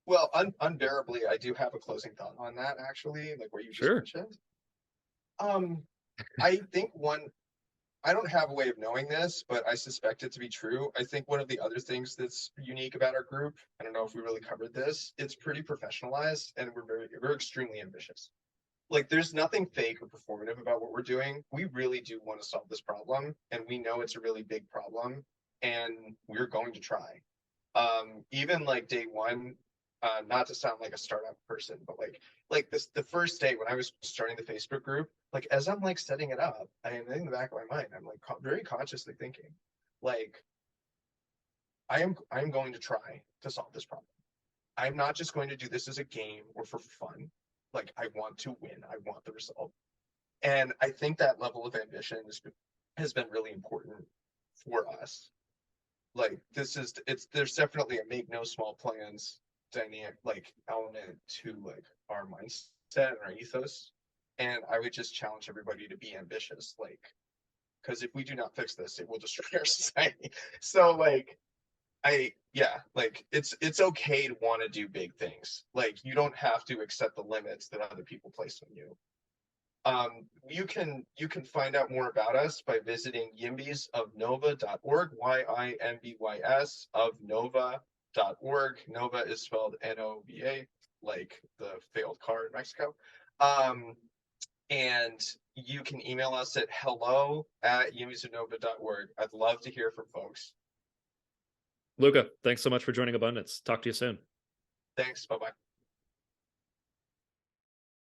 Well, unbearably, I do have a closing thought on that actually, like what you just Sure. mentioned. Um, I think I don't have a way of knowing this, but I suspect it to be true. I think one of the other things that's unique about our group, I don't know if we really covered this, it's pretty professionalized and we're extremely ambitious. Like there's nothing fake or performative about what we're doing. We really do want to solve this problem and we know it's a really big problem and we're going to try. Even like day one, not to sound like a startup person, but like this the first day when I was starting the Facebook group, like as I'm like setting it up, I am in the back of my mind, I'm like very consciously thinking, like I am going to try to solve this problem. I'm not just going to do this as a game or for fun. Like I want to win. I want the result. And I think that level of ambition has been really important for us. Like there's definitely a make no small plans dynamic like element to like our mindset and our ethos. And I would just challenge everybody to be ambitious, like because if we do not fix this, it will destroy our society. So like like it's okay to want to do big things. Like you don't have to accept the limits that other people place on you. You can find out more about us by visiting YIMBYsofNova.org, YIMBYs of Nova.org. Nova is spelled Nova, like the failed car in Mexico. And you can email us at hello@yimbysofnova.org. I'd love to hear from folks. Luca, thanks so much for joining Abundance. Talk to you soon. Thanks. Bye-bye.